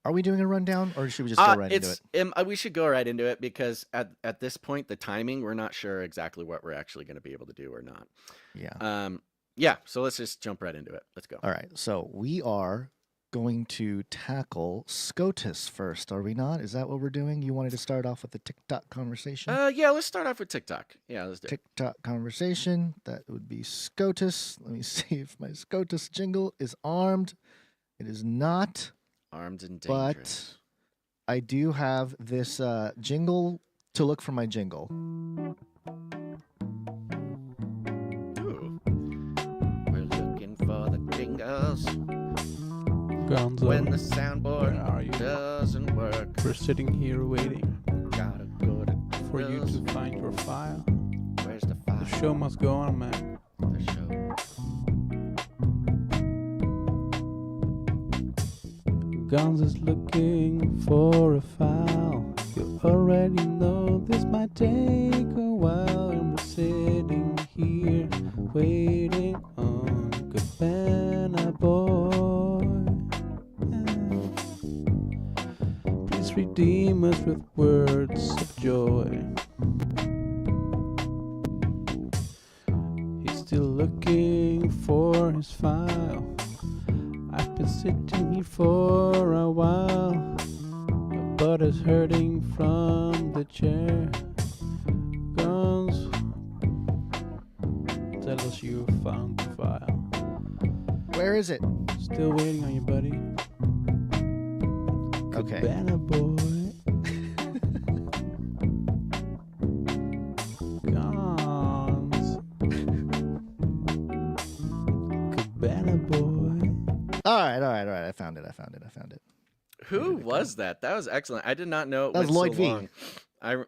Are we doing a rundown, or should we just go right into it? We should go right into it because at this point, the timing, we're not sure exactly what we're actually going to be able to do or not. Yeah. Yeah, so let's just jump right into it. Let's go. All right, so we are going to tackle SCOTUS first, are we not? Is that what we're doing? You wanted to start off with the TikTok conversation? Yeah, let's start off with TikTok. Yeah, let's do it. TikTok conversation. That would be SCOTUS. Let me see if my SCOTUS jingle is armed. It is not. Armed and dangerous. But I do have this jingle to look for my jingle. Ooh. We're looking for the jingles. Gonzo, When the soundboard where are you? doesn't work, We're sitting here waiting gotta go to for you Jingles. to find your file. Where's the file? The show must go on, man. The show. Gonzo's looking for a file. You already know this might take a while, and we're sitting here waiting on Cabana Boy. Please redeem us with words of joy. He's still looking for his file. I've been sitting here for a while. My butt is hurting from the chair. Guns, tell us you found the file. Where is it? Still waiting on you, buddy. Okay. Cabana Boy. Guns. Cabana Boy. All right. I found it. Who was that? That was excellent. I did not know it That was went Lloyd so V. long.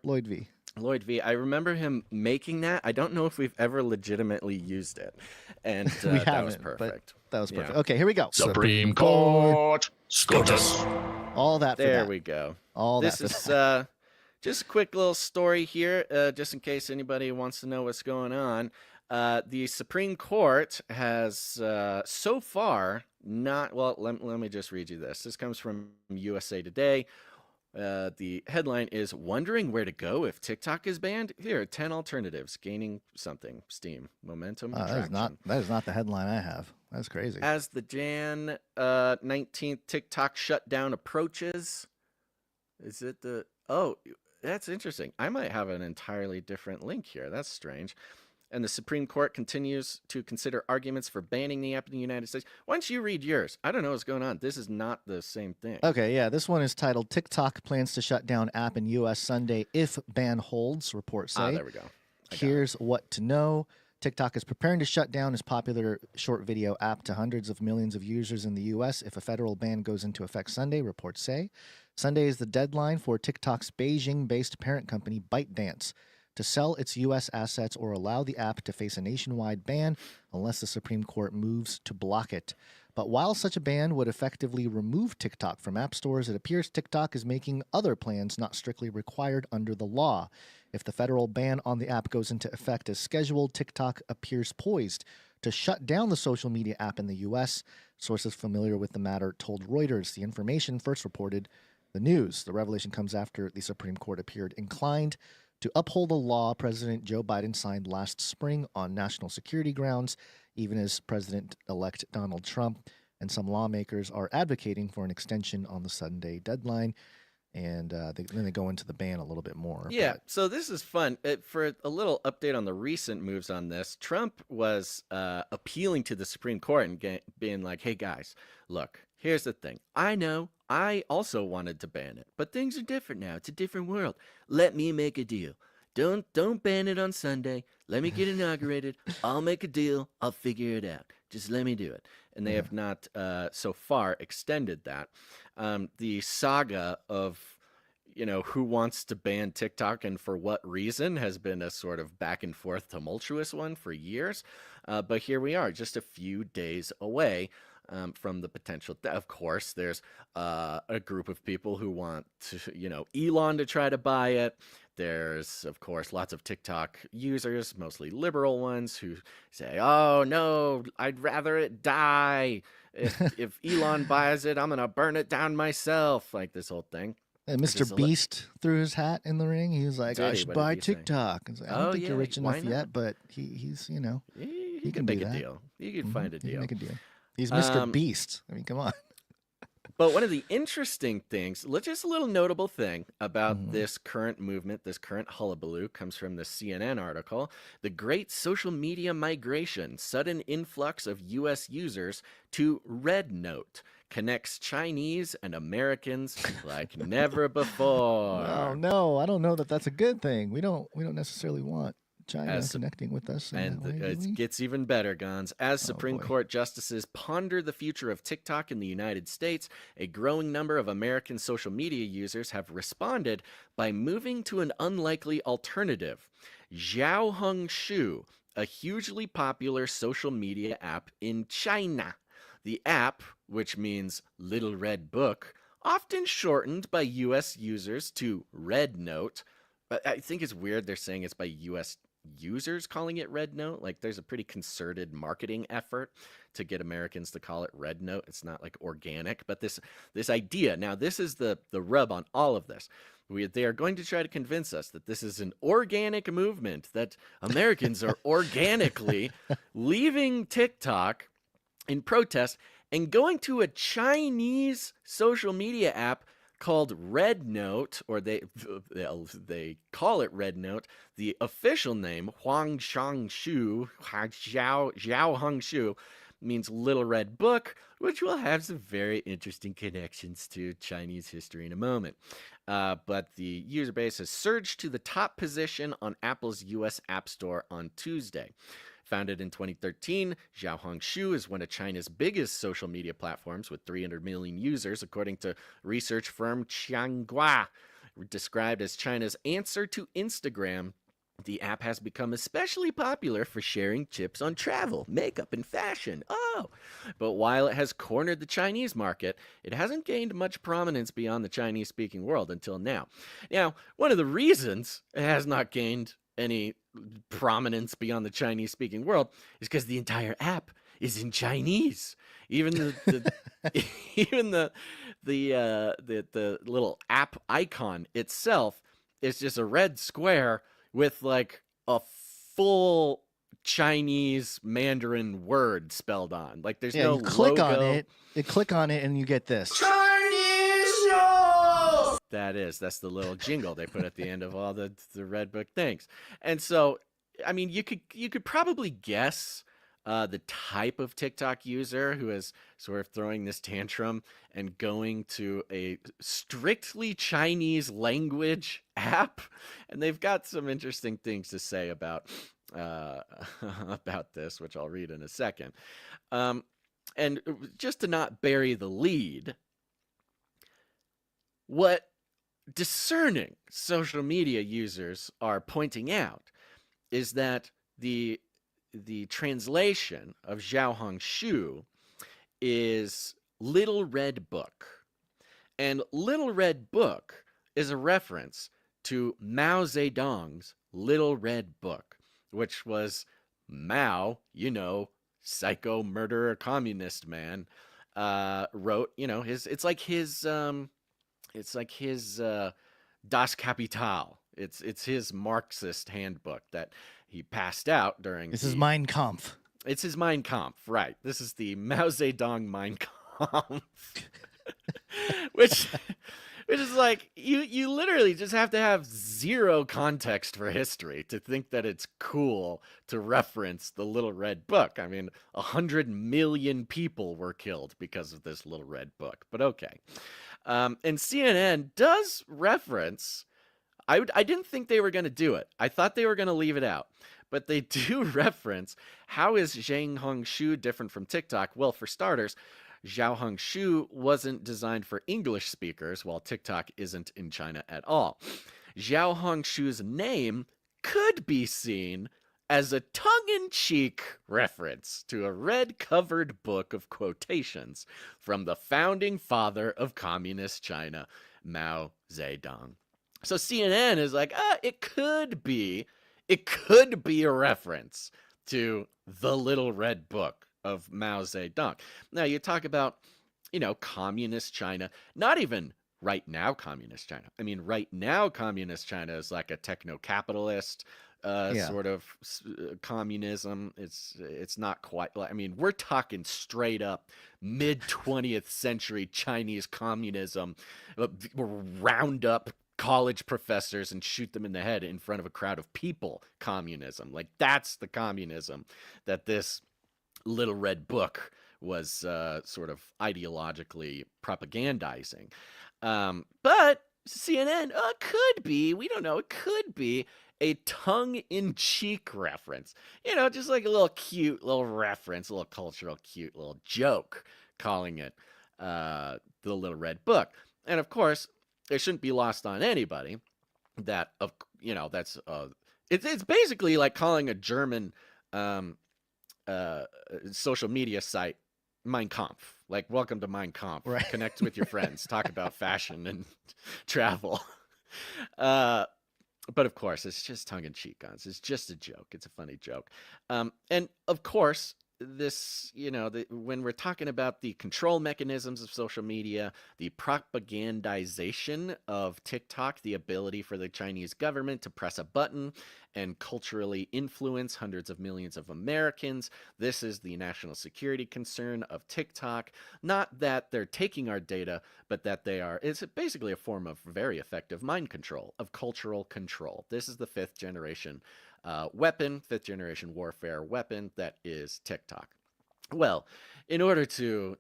Lloyd V. Lloyd V. I remember him making that. I don't know if we've ever legitimately used it, and We that was haven't, perfect. That was perfect. Yeah. Okay, here we go. Supreme Court, SCOTUS. All that for There that. we go. All This that. is just a quick little story here, just in case anybody wants to know what's going on. The Supreme Court has so far not. Well, let me just read you this. This comes from USA Today. The headline is "Wondering where to go if TikTok is banned? Here are 10 alternatives: gaining something, steam, momentum, traction." That is not the headline I have. That's crazy. As the Jan 19th TikTok shutdown approaches, is it the... Oh, that's interesting. I might have an entirely different link here. That's strange. And the Supreme Court continues to consider arguments for banning the app in the United States. Why don't you read yours? I don't know what's going on. This is not the same thing. Okay, yeah, this one is titled "TikTok Plans to Shut Down App in U.S. Sunday If Ban Holds," reports say. There we go. Here's what to know. TikTok is preparing to shut down its popular short video app to hundreds of millions of users in the U.S. if a federal ban goes into effect Sunday, reports say. Sunday is the deadline for TikTok's Beijing-based parent company ByteDance to sell its U.S. assets or allow the app to face a nationwide ban unless the Supreme Court moves to block it. But while such a ban would effectively remove TikTok from app stores, it appears TikTok is making other plans not strictly required under the law. If the federal ban on the app goes into effect as scheduled, TikTok appears poised to shut down the social media app in the U.S. Sources familiar with the matter told Reuters the information first reported the news. The revelation comes after the Supreme Court appeared inclined to uphold a law President Joe Biden signed last spring on national security grounds, even as President-elect Donald Trump and some lawmakers are advocating for an extension on the Sunday deadline. And then they go into the ban a little bit more. Yeah, so this is fun. For a little update on the recent moves on this, Trump was appealing to the Supreme Court and being like, hey, guys, look, here's the thing. I know I also wanted to ban it, but things are different now. It's a different world. Let me make a deal. Don't ban it on Sunday. Let me get inaugurated. I'll make a deal. I'll figure it out. Just let me do it. And they have not so far extended that. The saga of, who wants to ban TikTok and for what reason has been a sort of back and forth tumultuous one for years. But here we are, just a few days away from the potential. Of course, there's a group of people who want to, Elon to try to buy it. There's, of course, lots of TikTok users, mostly liberal ones, who say, oh, no, I'd rather it die. If Elon buys it, I'm going to burn it down myself, like this whole thing. And Mr. Beast threw his hat in the ring. He was like, I should buy TikTok. I, like, I don't think you're rich enough yet, but he's, he can make do a that. deal. He can find a deal. He can make a deal. He's Mr. Beast. I mean, come on. But one of the interesting things, just a little notable thing about this current movement, this current hullabaloo, comes from the CNN article. The Great Social Media Migration, Sudden Influx of U.S. Users to Red Note, connects Chinese and Americans like never before. Oh, no, I don't know that that's a good thing. We don't necessarily want China connecting with us. And it gets even better, Gons. As Supreme Court justices ponder the future of TikTok in the United States, a growing number of American social media users have responded by moving to an unlikely alternative. Xiaohongshu, a hugely popular social media app in China. The app, which means Little Red Book, often shortened by U.S. users to Red Note. I think it's weird they're saying it's by U.S. users calling it Red Note. Like, there's a pretty concerted marketing effort to get Americans to call it Red Note. It's not like organic, but this idea, now this is the rub on all of this. They are going to try to convince us that this is an organic movement, that Americans are organically leaving TikTok in protest and going to a Chinese social media app called Red Note, or they call it Red Note. The official name, Xiaohongshu, means Little Red Book, which will have some very interesting connections to Chinese history in a moment. But the user base has surged to the top position on Apple's U.S. App Store on Tuesday. Founded in 2013, Xiaohongshu is one of China's biggest social media platforms with 300 million users, according to research firm Qianghua. Described as China's answer to Instagram, the app has become especially popular for sharing tips on travel, makeup, and fashion. Oh! But while it has cornered the Chinese market, it hasn't gained much prominence beyond the Chinese-speaking world until now. Now, one of the reasons it has not gained any prominence beyond the Chinese-speaking world is because the entire app is in Chinese. Even even the little app icon itself is just a red square with like a full Chinese Mandarin word spelled on. Like there's no you click logo. on it. You click on it and you get this. Chinese show! That's the little jingle they put at the end of all the Red Book things. And so, I mean, you could probably guess the type of TikTok user who is sort of throwing this tantrum and going to a strictly Chinese language app. And they've got some interesting things to say about this, which I'll read in a second. And just to not bury the lead, what discerning social media users are pointing out is that the translation of Xiaohongshu is Little Red Book. And Little Red Book is a reference to Mao Zedong's Little Red Book, which was Mao, psycho murderer communist man, wrote, it's like his Das Kapital. It's his Marxist handbook that he passed out during. This is Mein Kampf. It's his Mein Kampf, right? This is the Mao Zedong Mein Kampf, which is like you literally just have to have zero context for history to think that it's cool to reference the Little Red Book. I mean, 100 million people were killed because of this Little Red Book, but okay. And CNN does reference. I didn't think they were going to do it. I thought they were going to leave it out. But they do reference, how is Xiaohongshu different from TikTok? Well, for starters, Xiaohongshu wasn't designed for English speakers, while TikTok isn't in China at all. Xiaohongshu's name could be seen as a tongue-in-cheek reference to a red-covered book of quotations from the founding father of communist China, Mao Zedong. So CNN is like, it could be a reference to the Little Red Book of Mao Zedong. Now, you talk about, communist China, not even right now communist China. I mean, right now communist China is like a techno-capitalist sort of communism. It's not quite like, I mean, we're talking straight up mid-20th century Chinese communism, round up college professors and shoot them in the head in front of a crowd of people communism. Like, that's the communism that this Little Red Book was sort of ideologically propagandizing. But CNN could be, we don't know, it could be a tongue-in-cheek reference. Just like a little cute little reference, a little cultural cute little joke, calling it the Little Red Book. And of course, it shouldn't be lost on anybody that, that's it's basically like calling a German social media site Mein Kampf. Like, welcome to Mein Kampf. Right. Connect with your friends. Talk about fashion and travel. But of course, it's just tongue-in-cheek, guys. It's just a joke. It's a funny joke. And of course, this, when we're talking about the control mechanisms of social media, the propagandization of TikTok, the ability for the Chinese government to press a button and culturally influence hundreds of millions of Americans, this is the national security concern of TikTok. Not that they're taking our data, but that it's basically a form of very effective mind control, of cultural control. This is the fifth generation weapon, fifth generation warfare weapon that is TikTok. Well, in order to,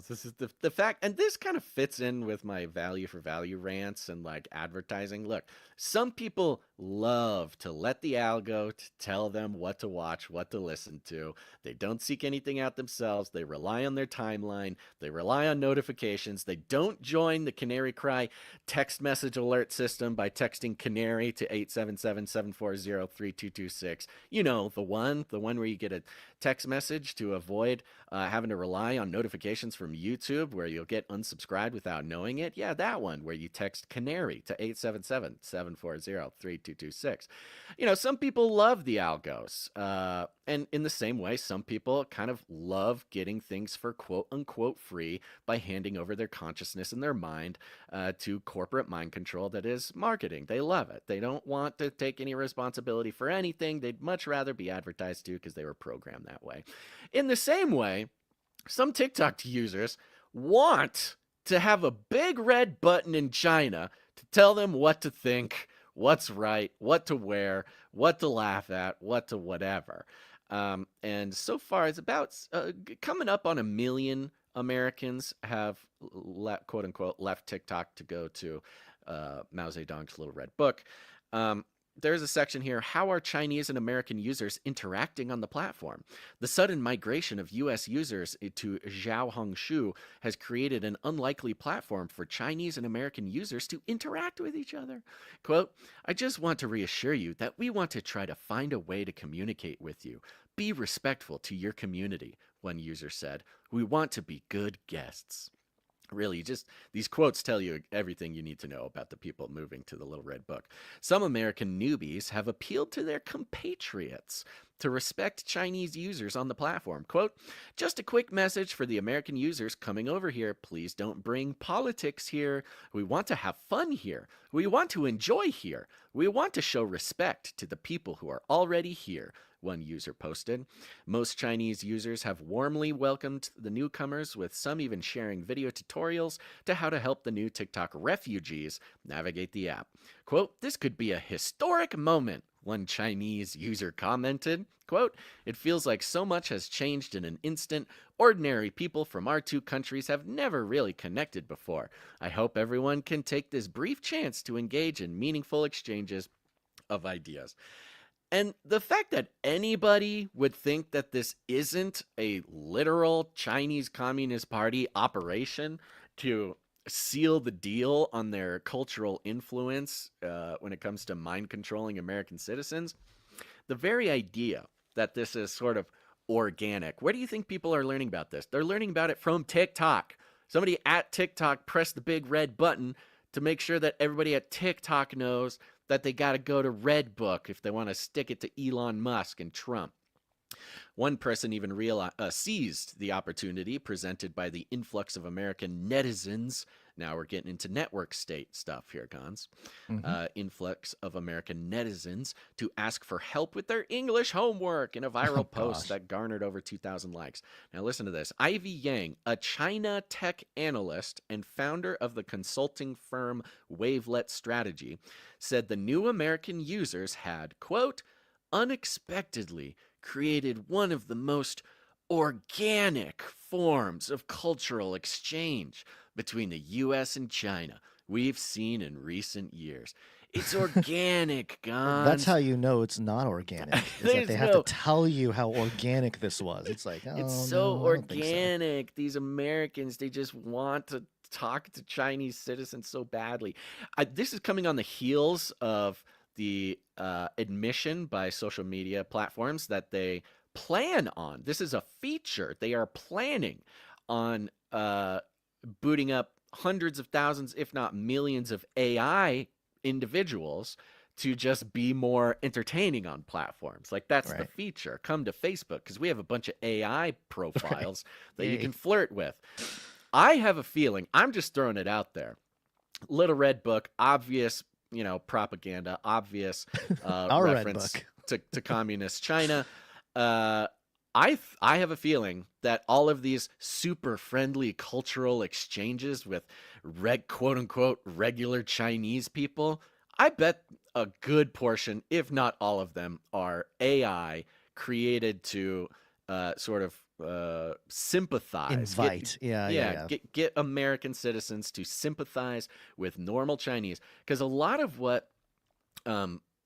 this is the fact, and this kind of fits in with my value for value rants and like advertising. Look, some people love to let the algo to tell them what to watch, what to listen to. They don't seek anything out themselves. They rely on their timeline. They rely on notifications. They don't join the Canary Cry text message alert system by texting Canary to 877-740-3226. You know, the one where you get a text message to avoid having to rely on notifications from YouTube where you'll get unsubscribed without knowing it. Yeah, that one where you text Canary to 877-740-3226. Some people love the algos. And in the same way, some people kind of love getting things for quote unquote free by handing over their consciousness and their mind to corporate mind control that is marketing. They love it. They don't want to take any responsibility for anything. They'd much rather be advertised to because they were programmed that way. In the same way, some TikTok users want to have a big red button in China to tell them what to think, what's right, what to wear, what to laugh at, what to whatever. And so far, it's about coming up on 1 million Americans have, quote unquote, left TikTok to go to Mao Zedong's Little Red Book. There's a section here, how are Chinese and American users interacting on the platform? The sudden migration of U.S. users to Xiaohongshu has created an unlikely platform for Chinese and American users to interact with each other. Quote, I just want to reassure you that we want to try to find a way to communicate with you. Be respectful to your community, one user said. We want to be good guests. Really, just these quotes tell you everything you need to know about the people moving to the Little Red Book. Some American newbies have appealed to their compatriots to respect Chinese users on the platform. Quote, just a quick message for the American users coming over here. Please don't bring politics here. We want to have fun here. We want to enjoy here. We want to show respect to the people who are already here, one user posted. Most Chinese users have warmly welcomed the newcomers, with some even sharing video tutorials to how to help the new TikTok refugees navigate the app. Quote, this could be a historic moment, one Chinese user commented. Quote, it feels like so much has changed in an instant. Ordinary people from our two countries have never really connected before. I hope everyone can take this brief chance to engage in meaningful exchanges of ideas. And the fact that anybody would think that this isn't a literal Chinese Communist Party operation to seal the deal on their cultural influence when it comes to mind controlling American citizens, the very idea that this is sort of organic, where do you think people are learning about this? They're learning about it from TikTok. Somebody at TikTok pressed the big red button to make sure that everybody at TikTok knows that they got to go to Red Book if they want to stick it to Elon Musk and Trump. One person even seized the opportunity presented by the influx of American netizens. Now we're getting into network state stuff here, Gons. Influx of American netizens to ask for help with their English homework in a viral post that garnered over 2,000 likes. Now listen to this. Ivy Yang, a China tech analyst and founder of the consulting firm Wavelet Strategy, said the new American users had, quote, unexpectedly created one of the most organic forms of cultural exchange between the U.S. and China we've seen in recent years. It's organic, Gons. That's how you know it's not organic. Is that they have to tell you how organic this was. It's like, oh, it's so no, organic. So. These Americans, they just want to talk to Chinese citizens so badly. This is coming on the heels of the admission by social media platforms that they plan on. This is a feature. They are planning on booting up hundreds of thousands, if not millions, of AI individuals to just be more entertaining on platforms. Like, that's the feature. Come to Facebook, because we have a bunch of AI profiles that you can flirt with. I have a feeling, I'm just throwing it out there, Little Red Book, obvious, propaganda, obvious reference to communist China. I have a feeling that all of these super friendly cultural exchanges with quote unquote regular Chinese people, I bet a good portion, if not all of them, are AI created to sort of sympathize. Invite. Yeah. Get American citizens to sympathize with normal Chinese, because a lot of what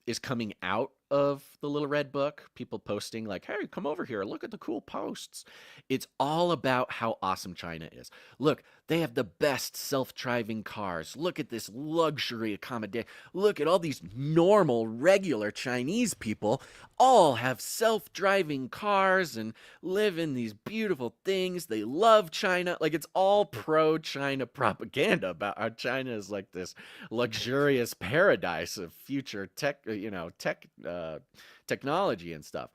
is coming out of the Little Red Book, people posting like, hey, come over here, look at the cool posts. It's all about how awesome China is. Look, they have the best self-driving cars. Look at this luxury accommodation. Look at all these normal, regular Chinese people all have self-driving cars and live in these beautiful things. They love China. Like, it's all pro-China propaganda about how China is like this luxurious paradise of future technology and stuff.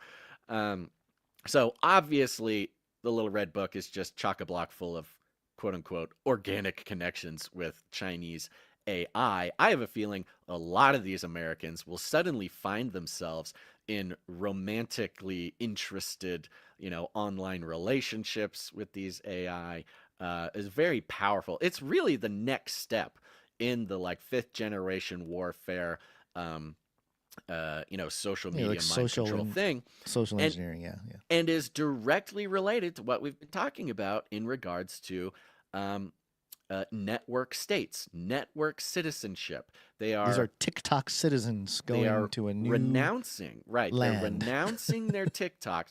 So obviously the Little Red Book is just chock-a-block full of quote unquote organic connections with Chinese AI. I have a feeling a lot of these Americans will suddenly find themselves in romantically interested, online relationships with these AI. Is very powerful. It's really the next step in the like 5th generation warfare, social media like mind control thing. Social engineering, yeah. And is directly related to what we've been talking about in regards to network states, network citizenship. These are TikTok citizens going to a new renouncing, right? land. They're renouncing their TikTok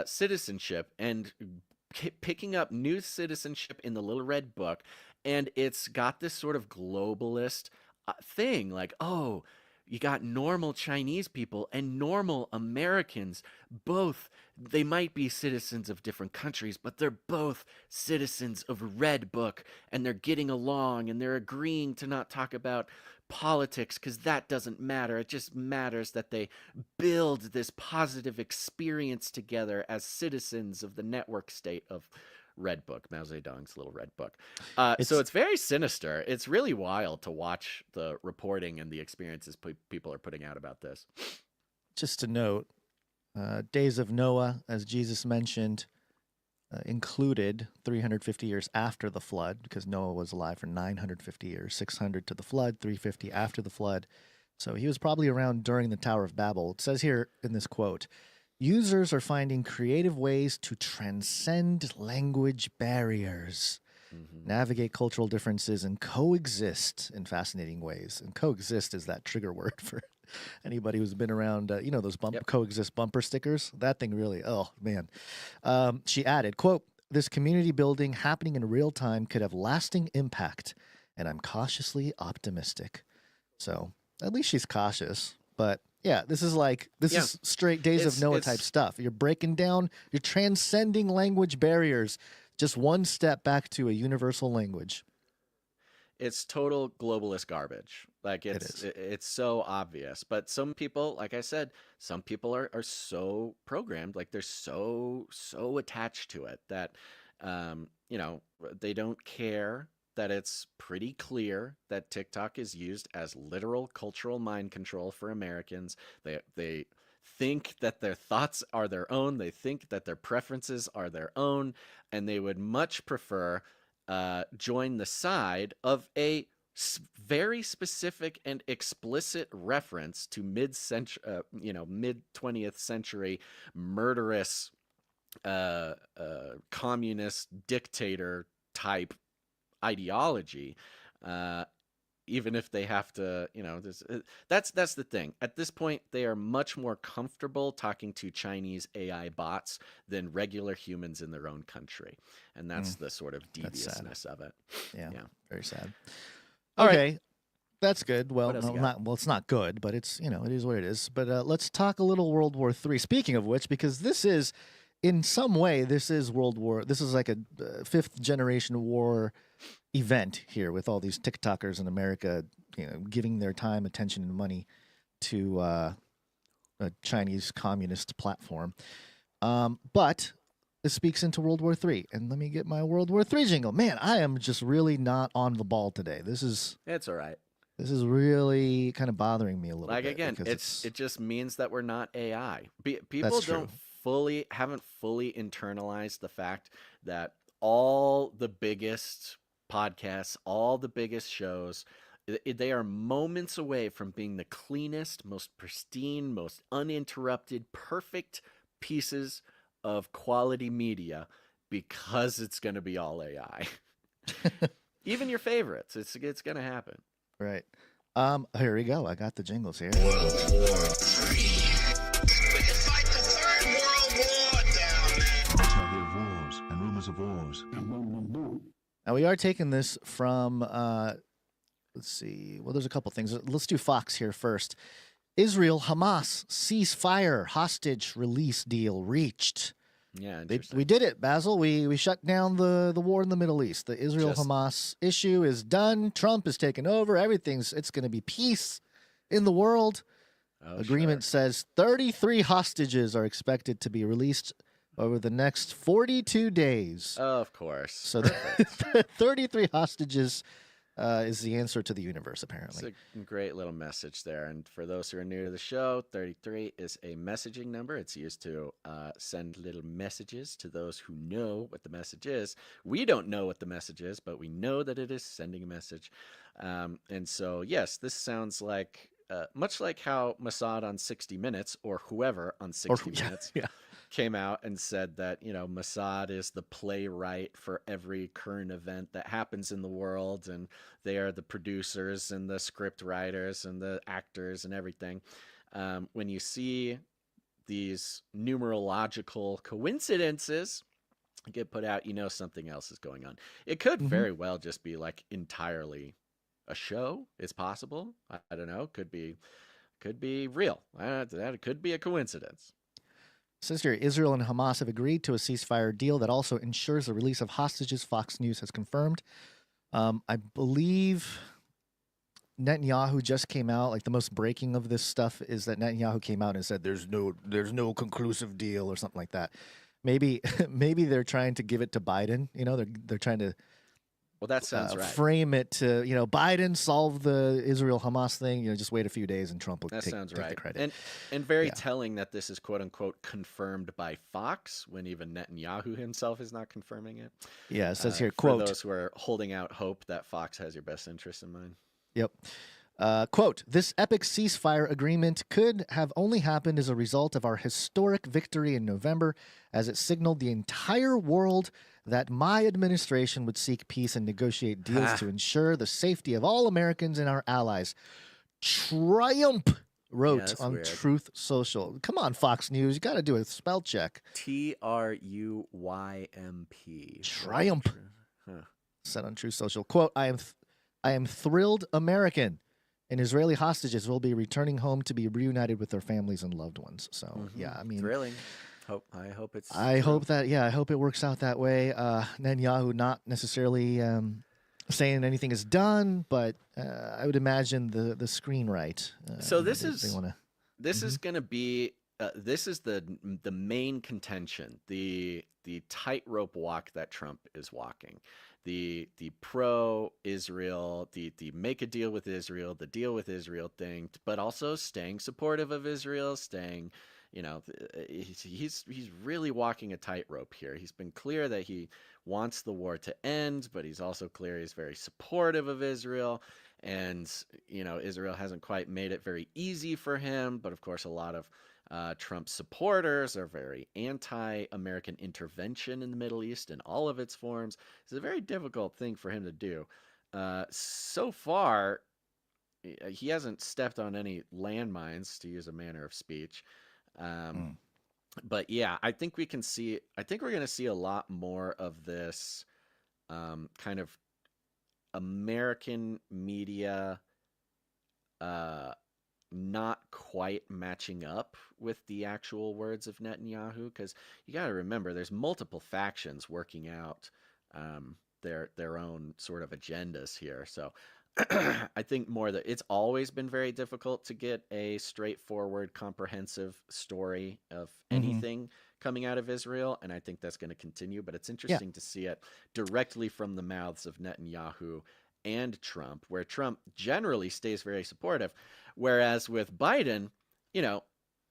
citizenship and picking up new citizenship in the Little Red Book. And it's got this sort of globalist thing, like, oh, you got normal Chinese people and normal Americans. Both, they might be citizens of different countries, but they're both citizens of Red Book, and they're getting along, and they're agreeing to not talk about politics because that doesn't matter. It just matters that they build this positive experience together as citizens of the network state of Red Book, Mao Zedong's Little Red Book. So it's very sinister. It's really wild to watch the reporting and the experiences people are putting out about this. Just to note, days of Noah, as Jesus mentioned, included 350 years after the flood, because Noah was alive for 950 years, 600 to the flood, 350 after the flood. So he was probably around during the Tower of Babel. It says here in this quote, users are finding creative ways to transcend language barriers, navigate cultural differences, and coexist in fascinating ways. And coexist is that trigger word for anybody who's been around, those coexist bumper stickers. That thing really, oh, man. She added, quote, this community building happening in real time could have lasting impact, and I'm cautiously optimistic. So at least she's cautious, but yeah, this is straight days of Noah type stuff. You're breaking down, you're transcending language barriers, just one step back to a universal language. It's total globalist garbage. Like it's so obvious. But some people, like I said, some people are so programmed, like they're so attached to it that they don't care that it's pretty clear that TikTok is used as literal cultural mind control for Americans. They think that their thoughts are their own. They think that their preferences are their own, and they would much prefer join the side of a very specific and explicit reference to mid 20th century murderous communist dictator type ideology, even if they have to, that's the thing. At this point, they are much more comfortable talking to Chinese AI bots than regular humans in their own country, and that's the sort of deviousness of it. Yeah, very sad. Okay, that's good. Well, it's not good, but it's it is what it is. But let's talk a little World War III. Speaking of which, because this is, in some way, this is World War. This is like a 5th generation war event here with all these TikTokers in America, giving their time, attention, and money to a Chinese communist platform. But this speaks into World War III. And let me get my World War III jingle. Man, I am just really not on the ball today. It's all right. This is really kind of bothering me a little bit. Like, again, it just means that we're not AI. People That's true. haven't fully internalized the fact that all the biggest podcasts, all the biggest shows, they are moments away from being the cleanest, most pristine, most uninterrupted, perfect pieces of quality media because it's going to be all AI. Even your favorites, it's going to happen. Right. Here we go. I got the jingles here. Wars and rumors of wars. Now we are taking this from let's see. Well, there's a couple things. Let's do Fox here first. Israel Hamas ceasefire hostage release deal reached. Yeah, we did it, Basil. We shut down the war in the Middle East. The Israel Hamas issue is done. Trump is taking over. It's going to be peace in the world. Agreement says 33 hostages are expected to be released over the next 42 days. Of course. So 33 hostages is the answer to the universe, apparently. It's a great little message there. And for those who are new to the show, 33 is a messaging number. It's used to send little messages to those who know what the message is. We don't know what the message is, but we know that it is sending a message. And so, yes, this sounds like much like how Mossad on 60 Minutes or whoever on 60 Minutes came out and said that, Mossad is the playwright for every current event that happens in the world, and they are the producers and the script writers and the actors and everything. When you see these numerological coincidences get put out, something else is going on. It could very well just be like entirely a show. It's possible. I don't know. Could be real. That could be a coincidence. It says here, Israel and Hamas have agreed to a ceasefire deal that also ensures the release of hostages, Fox News has confirmed. I believe Netanyahu just came out. Like, the most breaking of this stuff is that Netanyahu came out and said there's no conclusive deal or something like that. Maybe they're trying to give it to Biden. They're trying to Well, that sounds right. Frame it to, Biden solved the Israel-Hamas thing. Just wait a few days and Trump will take the credit. And very telling that this is quote-unquote confirmed by Fox when even Netanyahu himself is not confirming it. Yeah, it says here, for quote. those who are holding out hope that Fox has your best interest in mind. Yep. Quote, this epic ceasefire agreement could have only happened as a result of our historic victory in November, as it signaled the entire world that my administration would seek peace and negotiate deals to ensure the safety of all Americans and our allies. Triumph wrote on Truth Social. Come on, Fox News. You got to do a spell check. TRUYMP. Triumph. Said on Truth Social. Quote, I am thrilled American. And Israeli hostages will be returning home to be reunited with their families and loved ones. So, yeah, I mean... Thrilling. I hope it's... I hope it works out that way. Netanyahu not necessarily saying anything is done, but I would imagine the screenwrite. So this is going to be... this is the main contention, the tightrope walk that Trump is walking. The pro-Israel, the make a deal with Israel, the deal with Israel thing, but also staying supportive of Israel, staying, he's really walking a tightrope here. He's been clear that he wants the war to end, but he's also clear he's very supportive of Israel. And, Israel hasn't quite made it very easy for him, but of course a lot of Trump supporters are very anti-American intervention in the Middle East in all of its forms. It's a very difficult thing for him to do. So far, he hasn't stepped on any landmines, to use a manner of speech. But yeah, I think we're going to see a lot more of this kind of American media not quite matching up with the actual words of Netanyahu, because you got to remember there's multiple factions working out their own sort of agendas here. So I think more that it's always been very difficult to get a straightforward, comprehensive story of anything coming out of Israel, and I think that's going to continue. But it's interesting to see it directly from the mouths of Netanyahu and Trump, where Trump generally stays very supportive, whereas with Biden,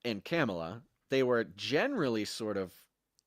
and Kamala, they were generally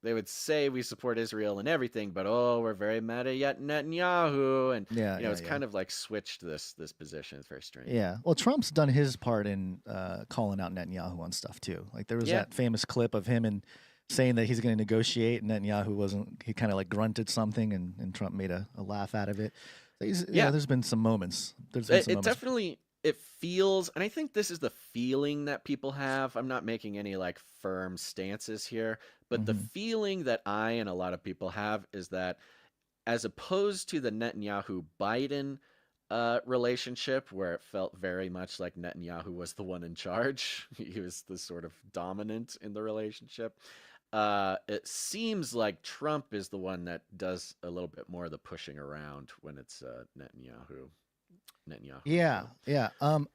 they would say we support Israel and everything, but we're very mad at Netanyahu, and it's kind of like switched this position. It's very strange. Yeah, well, Trump's done his part in calling out Netanyahu on stuff too. Like there was that famous clip of him and saying that he's going to negotiate, and Netanyahu wasn't. He kind of like grunted something, and Trump made a laugh out of it. So there's been some moments. It definitely it feels, and I think this is the feeling that people have. I'm not making any like firm stances here, but the feeling that I and a lot of people have is that, as opposed to the Netanyahu-Biden relationship, where it felt very much like Netanyahu was the one in charge, he was the sort of dominant in the relationship. It seems like Trump is the one that does a little bit more of the pushing around when it's Netanyahu. Yeah.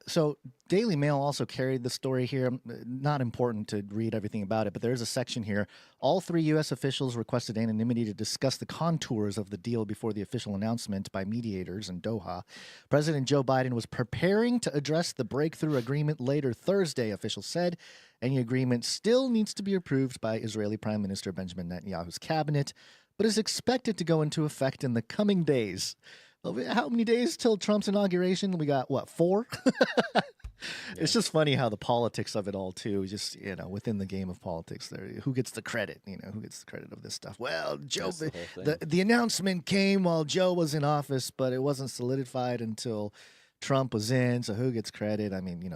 So Daily Mail also carried the story here. Not important to read everything about it, but there is a section here. All 3 U.S. officials requested anonymity to discuss the contours of the deal before the official announcement by mediators in Doha. President Joe Biden was preparing to address the breakthrough agreement later Thursday, officials said. Any agreement still needs to be approved by Israeli Prime Minister Benjamin Netanyahu's cabinet, but is expected to go into effect in the coming days. How many days till Trump's inauguration? We got, 4? It's just funny how the politics of it all, too, just, within the game of politics, there, who gets the credit, who gets the credit of this stuff? Well, Joe, the announcement came while Joe was in office, but it wasn't solidified until Trump was in, so who gets credit? I mean,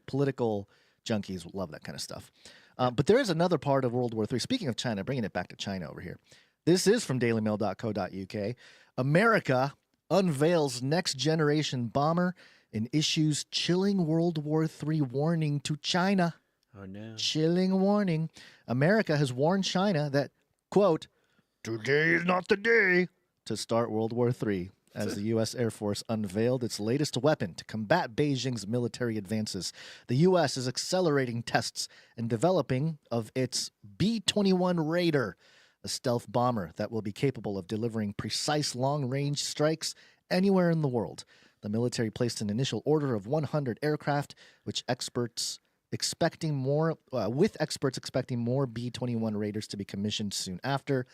political junkies love that kind of stuff. But there is another part of World War III. Speaking of China, bringing it back to China over here. This is from dailymail.co.uk. America unveils next-generation bomber and issues chilling World War III warning to China. Oh, no. Chilling warning. America has warned China that, quote, today is not the day to start World War III, as the U.S. Air Force unveiled its latest weapon to combat Beijing's military advances. The U.S. is accelerating tests and developing of its B-21 Raider, a stealth bomber that will be capable of delivering precise long-range strikes anywhere in the world. The military placed an initial order of 100 aircraft, with experts expecting more B-21 Raiders to be commissioned soon after.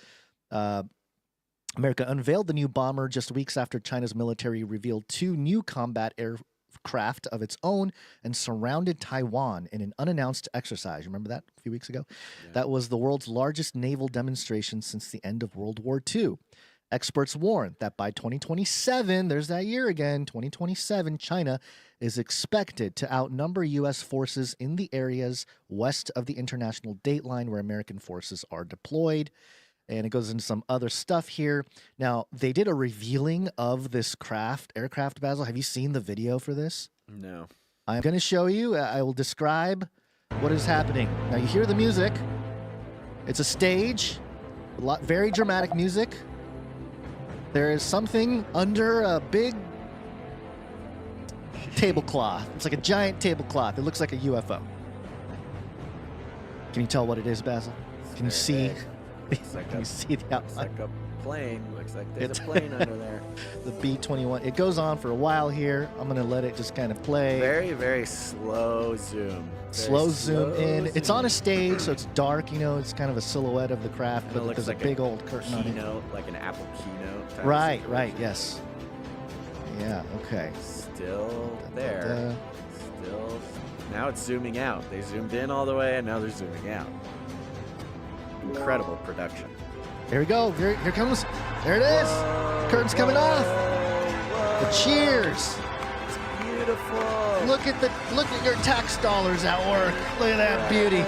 America unveiled the new bomber just weeks after China's military revealed 2 new combat aircraft of its own and surrounded Taiwan in an unannounced exercise. Remember that a few weeks ago? Yeah. That was the world's largest naval demonstration since the end of World War II. Experts warn that by 2027, there's that year again, 2027, China is expected to outnumber U.S. forces in the areas west of the international date line where American forces are deployed. And it goes into some other stuff here. Now, they did a revealing of this aircraft, Basil. Have you seen the video for this? No. I'm going to show you. I will describe what is happening. Now, you hear the music. It's a stage. Very dramatic music. There is something under a big tablecloth. It's like a giant tablecloth. It looks like a UFO. Can you tell what it is, Basil? Can you see? Can you see the outline? Looks like a plane. Looks like there's a plane under there. The B-21. It goes on for a while here. I'm going to let it just kind of play. Very, very slow zoom. Slow zoom in. It's on a stage, so it's dark. It's kind of a silhouette of the craft, but there's like a big old curtain on it. Like an Apple keynote. Right, yes. Yeah, okay. Still there. Still. Now it's zooming out. They zoomed in all the way, and now they're zooming out. Incredible production. Here we go. Here comes. There it is. Whoa, Curtain's coming off. The cheers. It's beautiful. Look at your tax dollars at work. Look at that beauty. Wow.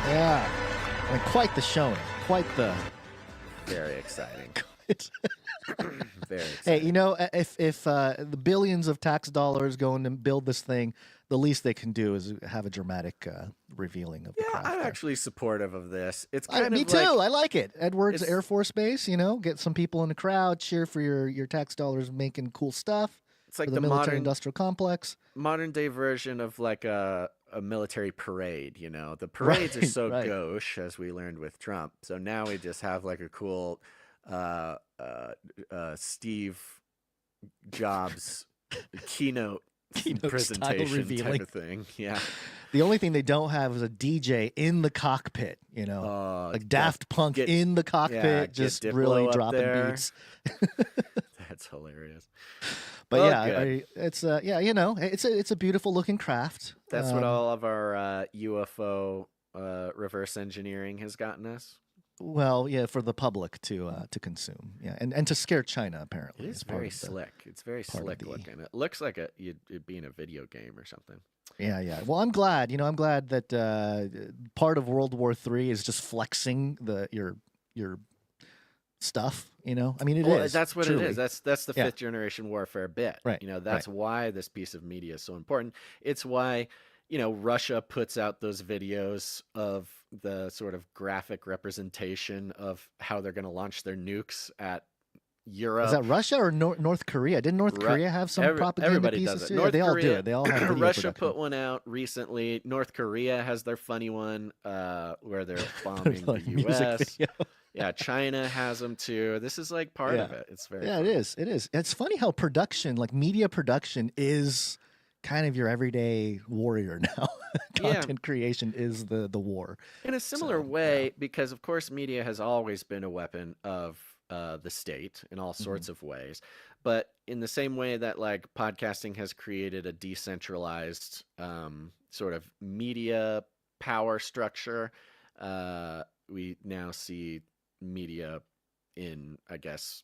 Yeah. I mean, quite the showing. Quite the. Very exciting. Very exciting. Hey, if the billions of tax dollars going to build this thing, the least they can do is have a dramatic revealing of the craft. I'm actually supportive of this. It's kind of me too. I like it. Edwards Air Force Base, get some people in the crowd, cheer for your tax dollars making cool stuff. It's like the military industrial complex. Modern day version of like a military parade, The parades are so gauche, as we learned with Trump. So now we just have like a cool Steve Jobs keynote presentation type of thing. Yeah. The only thing they don't have is a DJ in the cockpit, like Daft Punk in the cockpit, just really dropping beats. That's hilarious. But it's it's a beautiful looking craft. That's what all of our UFO reverse engineering has gotten us. Well, yeah, for the public to consume, yeah, and to scare China apparently. It is very slick. It's very slick looking. It looks like it'd be in a video game or something. Yeah. Well, I'm glad. I'm glad that part of World War III is just flexing your stuff. I mean, it is. That's what truly. it is. That's the fifth generation warfare bit. Right. That's why this piece of media is so important. It's why Russia puts out those videos of the sort of graphic representation of how they're going to launch their nukes at Europe. Is that Russia or North Korea? Didn't North Korea have some propaganda everybody pieces does it. too? They all do it. They all have video Russia production. put one out recently. North Korea has their funny one where they're bombing the U.S. Yeah, China has them too. This is like part of it. It's very fun. It is. It is. It's funny how production, like media production, is kind of your everyday warrior now. Content creation is the war. In a similar way, because of course media has always been a weapon of the state in all sorts of ways. But in the same way that like podcasting has created a decentralized sort of media power structure, we now see media in, I guess,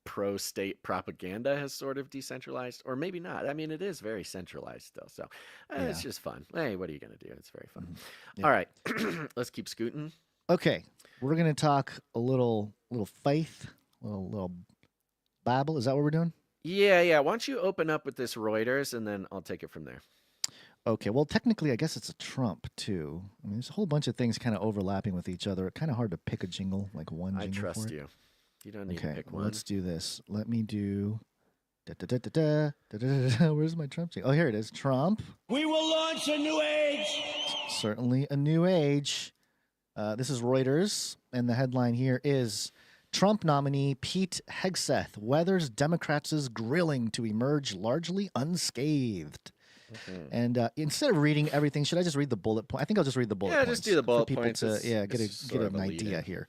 pro-state propaganda has sort of decentralized, or maybe not. I mean, it is very centralized still, so it's just fun. Hey, what are you going to do? It's very fun. All right, let's keep scooting. Okay, we're going to talk a little faith, little Bible. Is that what we're doing? Yeah. Why don't you open up with this Reuters, and then I'll take it from there. Okay, well, technically, I guess it's a Trump, too. I mean, there's a whole bunch of things kind of overlapping with each other. Kind of hard to pick a jingle, like one jingle. I trust for it. you. You don't need to pick one. Let's do this. Let me do... Where's my Trump jingle? Oh, here it is. Trump. We will launch a new age. Certainly a new age. This is Reuters, and the headline here is... Trump nominee Pete Hegseth weathers Democrats' grilling to emerge largely unscathed. And instead of reading everything, should I just read the bullet point? I think I'll just read the bullet points. Yeah, just do the bullet points. For people to get an idea here.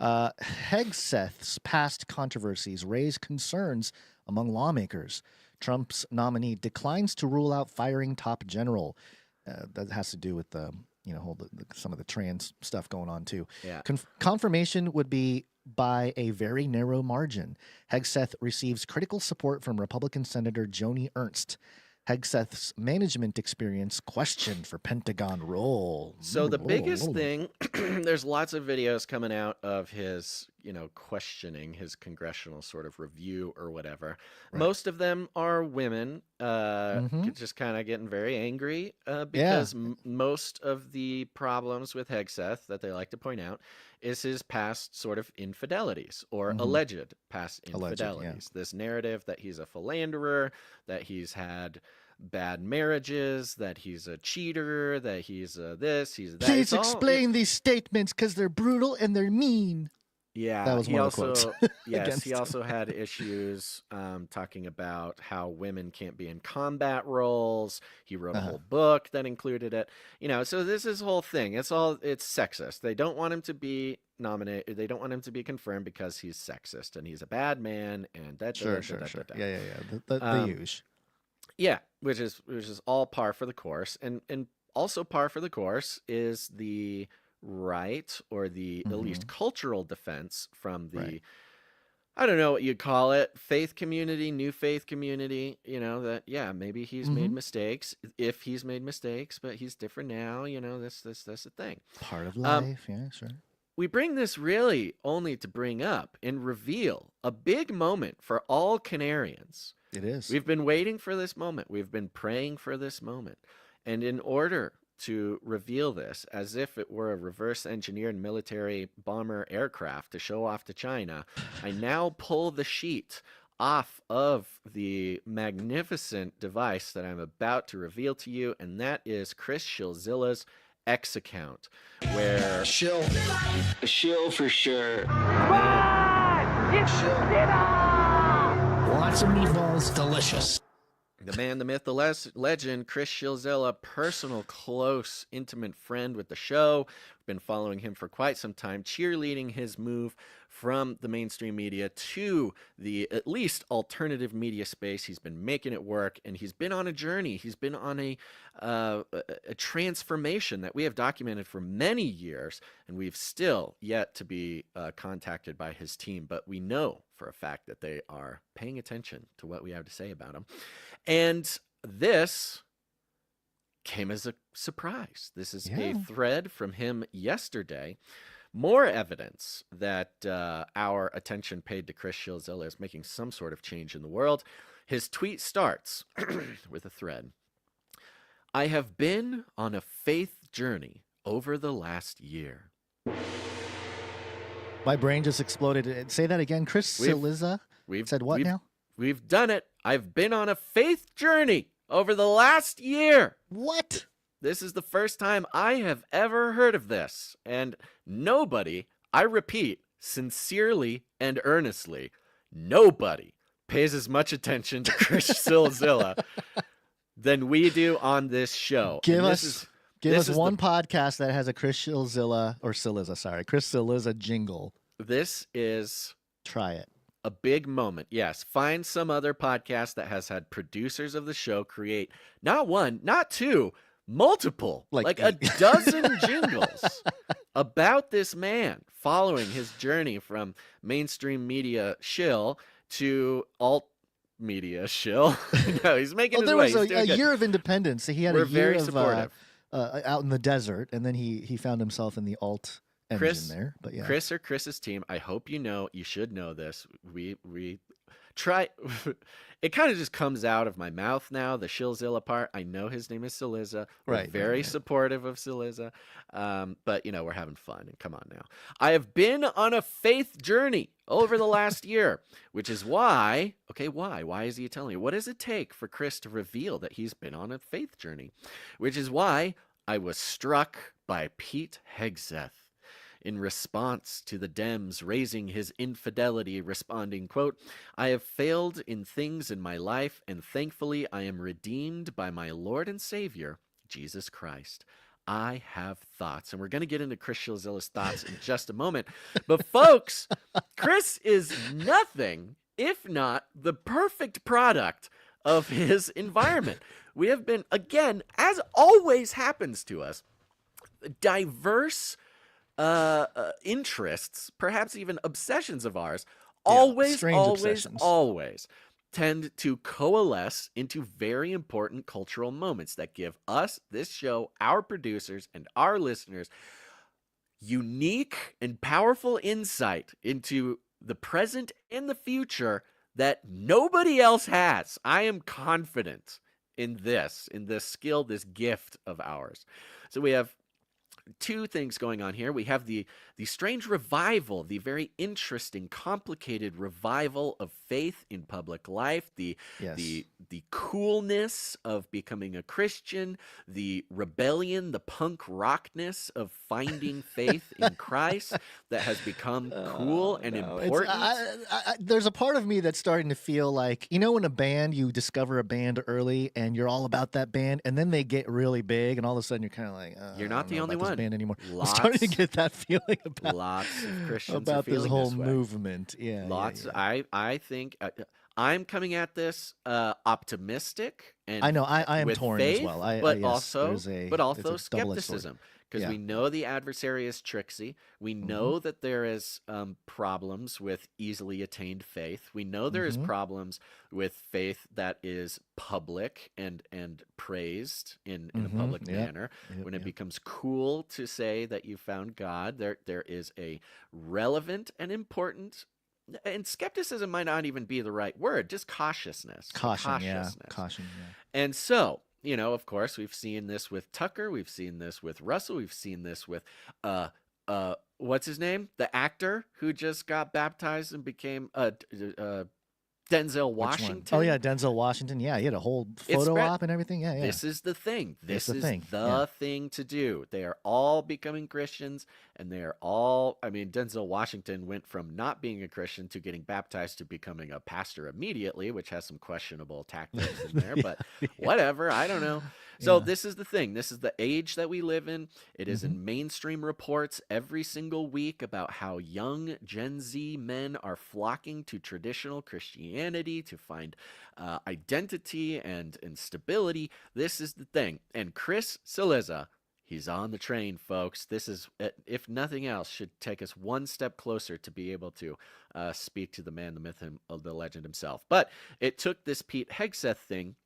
Hegseth's past controversies raise concerns among lawmakers. Trump's nominee declines to rule out firing top general. That has to do with some of the trans stuff going on too. Yeah. Confirmation would be by a very narrow margin. Hegseth receives critical support from Republican Senator Joni Ernst. Hegseth's management experience questioned for Pentagon role. So the biggest thing, there's lots of videos coming out of his, questioning his congressional sort of review or whatever. Right. Most of them are women, just kind of getting very angry because most of the problems with Hegseth that they like to point out is his past sort of infidelities or alleged past infidelities. This narrative that he's a philanderer, that he's had bad marriages, that he's a cheater, that he's this, he's that. Please explain these statements because they're brutal and they're mean. Yeah, that was one of the quotes. Yes, he also had issues talking about how women can't be in combat roles. He wrote a whole book that included it. So this is whole thing. It's sexist. They don't want him to be nominated. They don't want him to be confirmed because he's sexist and he's a bad man. And that. Sure. Yeah. The usual. Yeah, which is all par for the course, and also par for the course is the right, or the at least cultural defense from the I don't know what you'd call it, faith community, new faith community, that maybe he's made mistakes, if he's made mistakes, but he's different now, that's a thing. Part of life, yeah, sure. We bring this really only to bring up and reveal a big moment for all Canarians. It is. We've been waiting for this moment. We've been praying for this moment. And in order to reveal this, as if it were a reverse engineered military bomber aircraft to show off to China, I now pull the sheet off of the magnificent device that I'm about to reveal to you, and that is Chris Shillzilla's X account, where Shill for sure. Lots of meatballs, delicious. The man, the myth, the legend, Chris Shillzilla, personal, close, intimate friend with the show. Been following him for quite some time, cheerleading his move from the mainstream media to the at least alternative media space. He's been making it work, and he's been on a journey. He's been on a transformation that we have documented for many years, and we've still yet to be contacted by his team. But we know for a fact that they are paying attention to what we have to say about him. And this came as a surprise. This is a thread from him yesterday. More evidence that our attention paid to Chris Shillzilla is making some sort of change in the world. His tweet starts with a thread. I have been on a faith journey over the last year. My brain just exploded. Say that again, Chris Shillzilla. We've said what now? We've done it. I've been on a faith journey over the last year. What? This is the first time I have ever heard of this. And nobody, I repeat, sincerely and earnestly, nobody pays as much attention to Chris Shillzilla than we do on this show. Give us one podcast that has a Chris Shillzilla Chris Shillzilla jingle. This is try it. A big moment. Yes. Find some other podcast that has had producers of the show create not one, not two, multiple, like a dozen jingles about this man following his journey from mainstream media shill to alt media shill. No, he's making his way. There was a year of independence. He had We're a year very of supportive. Out in the desert, and then he found himself in the alt engine there. But yeah, Chris or Chris's team, I hope you know, you should know this. We try. It kind of just comes out of my mouth now, the Shillzilla part. I know his name is Shillzilla. We're very supportive of Shillzilla. But, we're having fun. And come on now. I have been on a faith journey over the last year, which is why, why is he telling you? What does it take for Chris to reveal that he's been on a faith journey? Which is why I was struck by Pete Hegseth. In response to the Dems raising his infidelity, responding, quote, I have failed in things in my life, and thankfully I am redeemed by my Lord and Savior, Jesus Christ. I have thoughts. And we're going to get into Chris Shillzilla's thoughts in just a moment. But folks, Chris is nothing if not the perfect product of his environment. We have been, again, as always happens to us, diverse interests, perhaps even obsessions of ours, always tend to coalesce into very important cultural moments that give us, this show, our producers, and our listeners unique and powerful insight into the present and the future that nobody else has. I am confident in this skill, this gift of ours. So we have two things going on here. We have the strange revival, the very interesting, complicated revival of faith in public life, the coolness of becoming a Christian, the rebellion, the punk rockness of finding faith in Christ that has become cool and important. There's a part of me that's starting to feel like, in a band, you discover a band early and you're all about that band, and then they get really big, and all of a sudden you're kind of like, you're not the only one. Band anymore. I'm starting to get that feeling about lots of Christians about this whole this way. movement. Yeah, lots. Yeah. I think I'm coming at this optimistic, and I know I am with torn faith, as well. But yes, also skepticism. Because we know the adversary is tricksy. We know that there is problems with easily attained faith. We know there is problems with faith that is public and praised in a public manner. When it becomes cool to say that you found God, there is a relevant and important, and skepticism might not even be the right word, just cautiousness. Caution. And so, of course, we've seen this with Tucker. We've seen this with Russell. We've seen this with, what's his name? The actor who just got baptized and became, Denzel Which one? Washington. Oh yeah, Denzel Washington. Yeah, he had a whole photo op and everything. Yeah, yeah. This is the thing. This is thing. the thing to do. They are all becoming Christians, and they are all. I mean, Denzel Washington went from not being a Christian to getting baptized to becoming a pastor immediately, which has some questionable tactics in there. But whatever, I don't know. So this is the thing. This is the age that we live in. It is in mainstream reports every single week about how young Gen Z men are flocking to traditional Christianity to find identity and stability. This is the thing. And Chris Shillzilla, he's on the train, folks. This is, if nothing else, should take us one step closer to be able to speak to the man, the myth, the legend himself. But it took this Pete Hegseth thing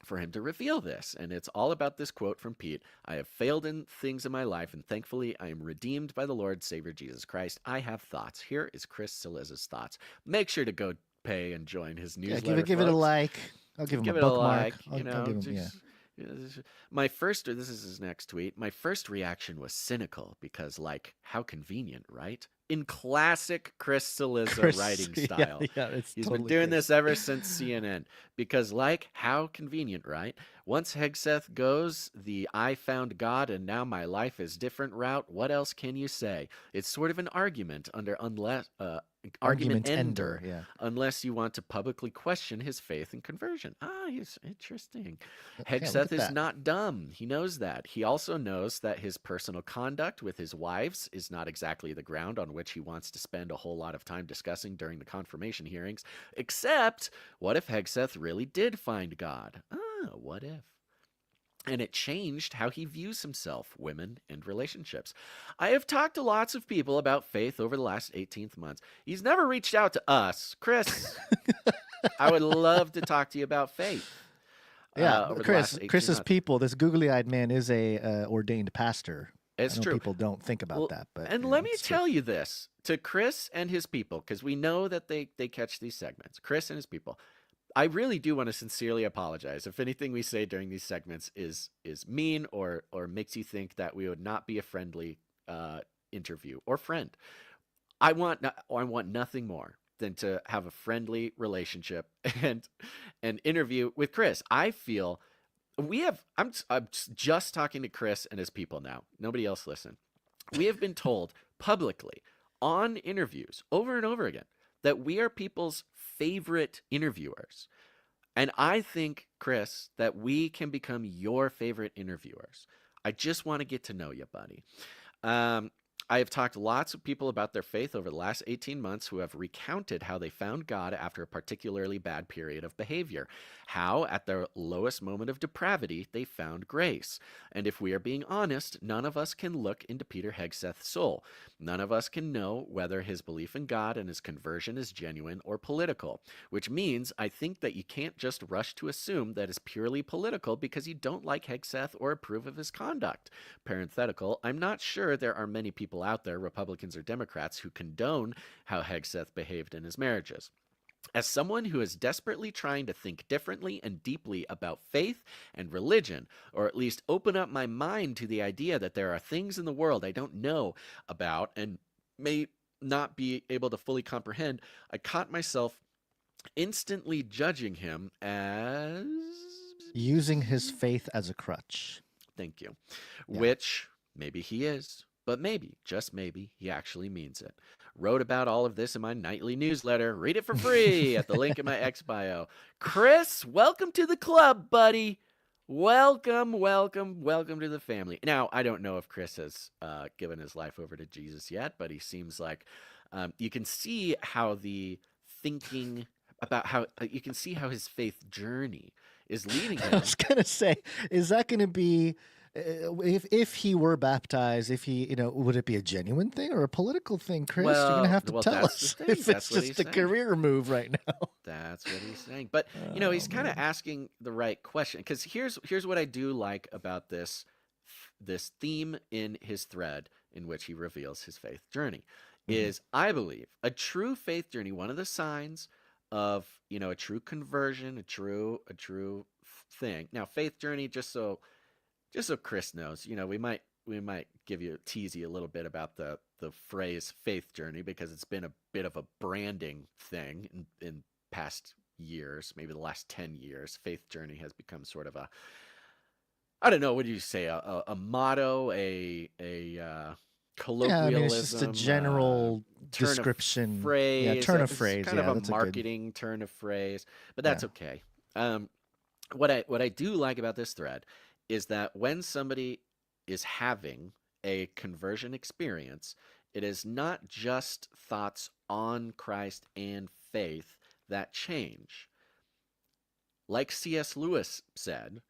for him to reveal this. And it's all about this quote from Pete. I have failed in things in my life, and thankfully I am redeemed by the Lord Savior Jesus Christ. I have thoughts. Here is Chris Shillzilla's thoughts. Make sure to go pay and join his newsletter. Give it a like. I'll give him a bookmark. My first, or this is his next tweet, my first reaction was cynical because, like, how convenient, right? In classic Chris Shillzilla writing style. He's been doing this ever since CNN. Because, like, how convenient, right? Once Hegseth goes the I found God and now my life is different route, what else can you say? It's sort of an argument under argument ender, unless you want to publicly question his faith and conversion. He's interesting. Hegseth is not dumb. He knows that. He also knows that his personal conduct with his wives is not exactly the ground on which he wants to spend a whole lot of time discussing during the confirmation hearings. Except, what if Hegseth really did find God? What if? And it changed how he views himself, women, and relationships. I have talked to lots of people about faith over the last 18 months. He's never reached out to us. Chris, I would love to talk to you about faith. Chris's people, this googly-eyed man is a ordained pastor. It's true. People don't think about that. But and let me tell you this, to Chris and his people, because we know that they catch these segments. Chris and his people, I really do want to sincerely apologize if anything we say during these segments is mean or makes you think that we would not be a friendly interview or friend. I want nothing more than to have a friendly relationship and an interview with Chris. I feel I'm just talking to Chris and his people now. Nobody else listen. We have been told publicly on interviews over and over again that we are people's favorite interviewers. And I think, Chris, that we can become your favorite interviewers. I just want to get to know you, buddy. I have talked to lots of people about their faith over the last 18 months who have recounted how they found God after a particularly bad period of behavior, how at their lowest moment of depravity they found grace. And if we are being honest, none of us can look into Peter Hegseth's soul. None of us can know whether his belief in God and his conversion is genuine or political, which means I think that you can't just rush to assume that it's purely political because you don't like Hegseth or approve of his conduct. Parenthetical, I'm not sure there are many people out there, Republicans or Democrats, who condone how Hegseth behaved in his marriages. As someone who is desperately trying to think differently and deeply about faith and religion, or at least open up my mind to the idea that there are things in the world I don't know about and may not be able to fully comprehend, I caught myself instantly judging him as using his faith as a crutch. Thank you. Yeah. Which maybe he is. But maybe, just maybe, he actually means it. Wrote about all of this in my nightly newsletter. Read it for free at the link in my X bio. Chris, welcome to the club, buddy. Welcome to the family. Now, I don't know if Chris has given his life over to Jesus yet, but he seems like you can see how the thinking about how you can see how his faith journey is leading him. I was going to say, is that going to be... If he were baptized, would it be a genuine thing or a political thing, Chris? You're going to have to tell us if it's just a career move right now. That's what he's saying. But, he's kind of asking the right question. Because here's what I do like about this theme in his thread in which he reveals his faith journey is, I believe, a true faith journey, one of the signs of, a true conversion, a true thing. Now, faith journey, just so Chris knows, we might tease you a little bit about the phrase faith journey because it's been a bit of a branding thing in past years, maybe the last 10 years, faith journey has become sort of a, I don't know, what do you say, a motto, a colloquialism. Yeah, I mean, it's just a general description. Phrase. Yeah, turn of It's phrase. kind Yeah, of a that's marketing turn of phrase, but that's okay. What I do like about this thread is that when somebody is having a conversion experience, it is not just thoughts on Christ and faith that change. Like C.S. Lewis said,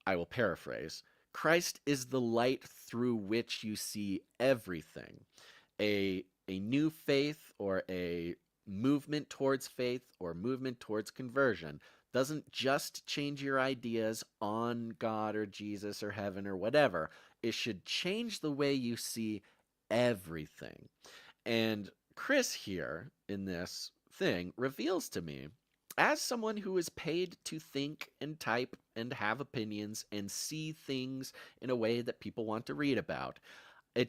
I will paraphrase, Christ is the light through which you see everything. A new faith or a movement towards faith or movement towards conversion doesn't just change your ideas on God or Jesus or heaven or whatever. It should change the way you see everything. And Chris here in this thing reveals to me, as someone who is paid to think and type and have opinions and see things in a way that people want to read about, I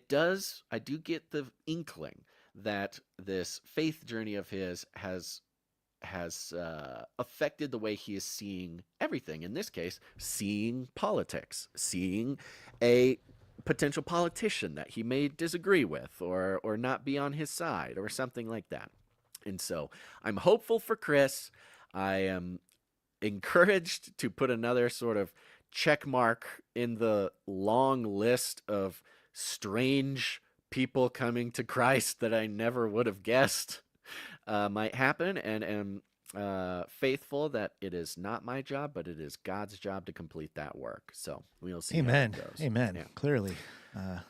do get the inkling that this faith journey of his has affected the way he is seeing everything. In this case, seeing politics, seeing a potential politician that he may disagree with or not be on his side or something like that. And so I'm hopeful for Chris. I am encouraged to put another sort of check mark in the long list of strange people coming to Christ that I never would have guessed might happen, and am faithful that it is not my job, but it is God's job to complete that work. So we'll see. Amen. How it goes. Amen. Yeah. Clearly,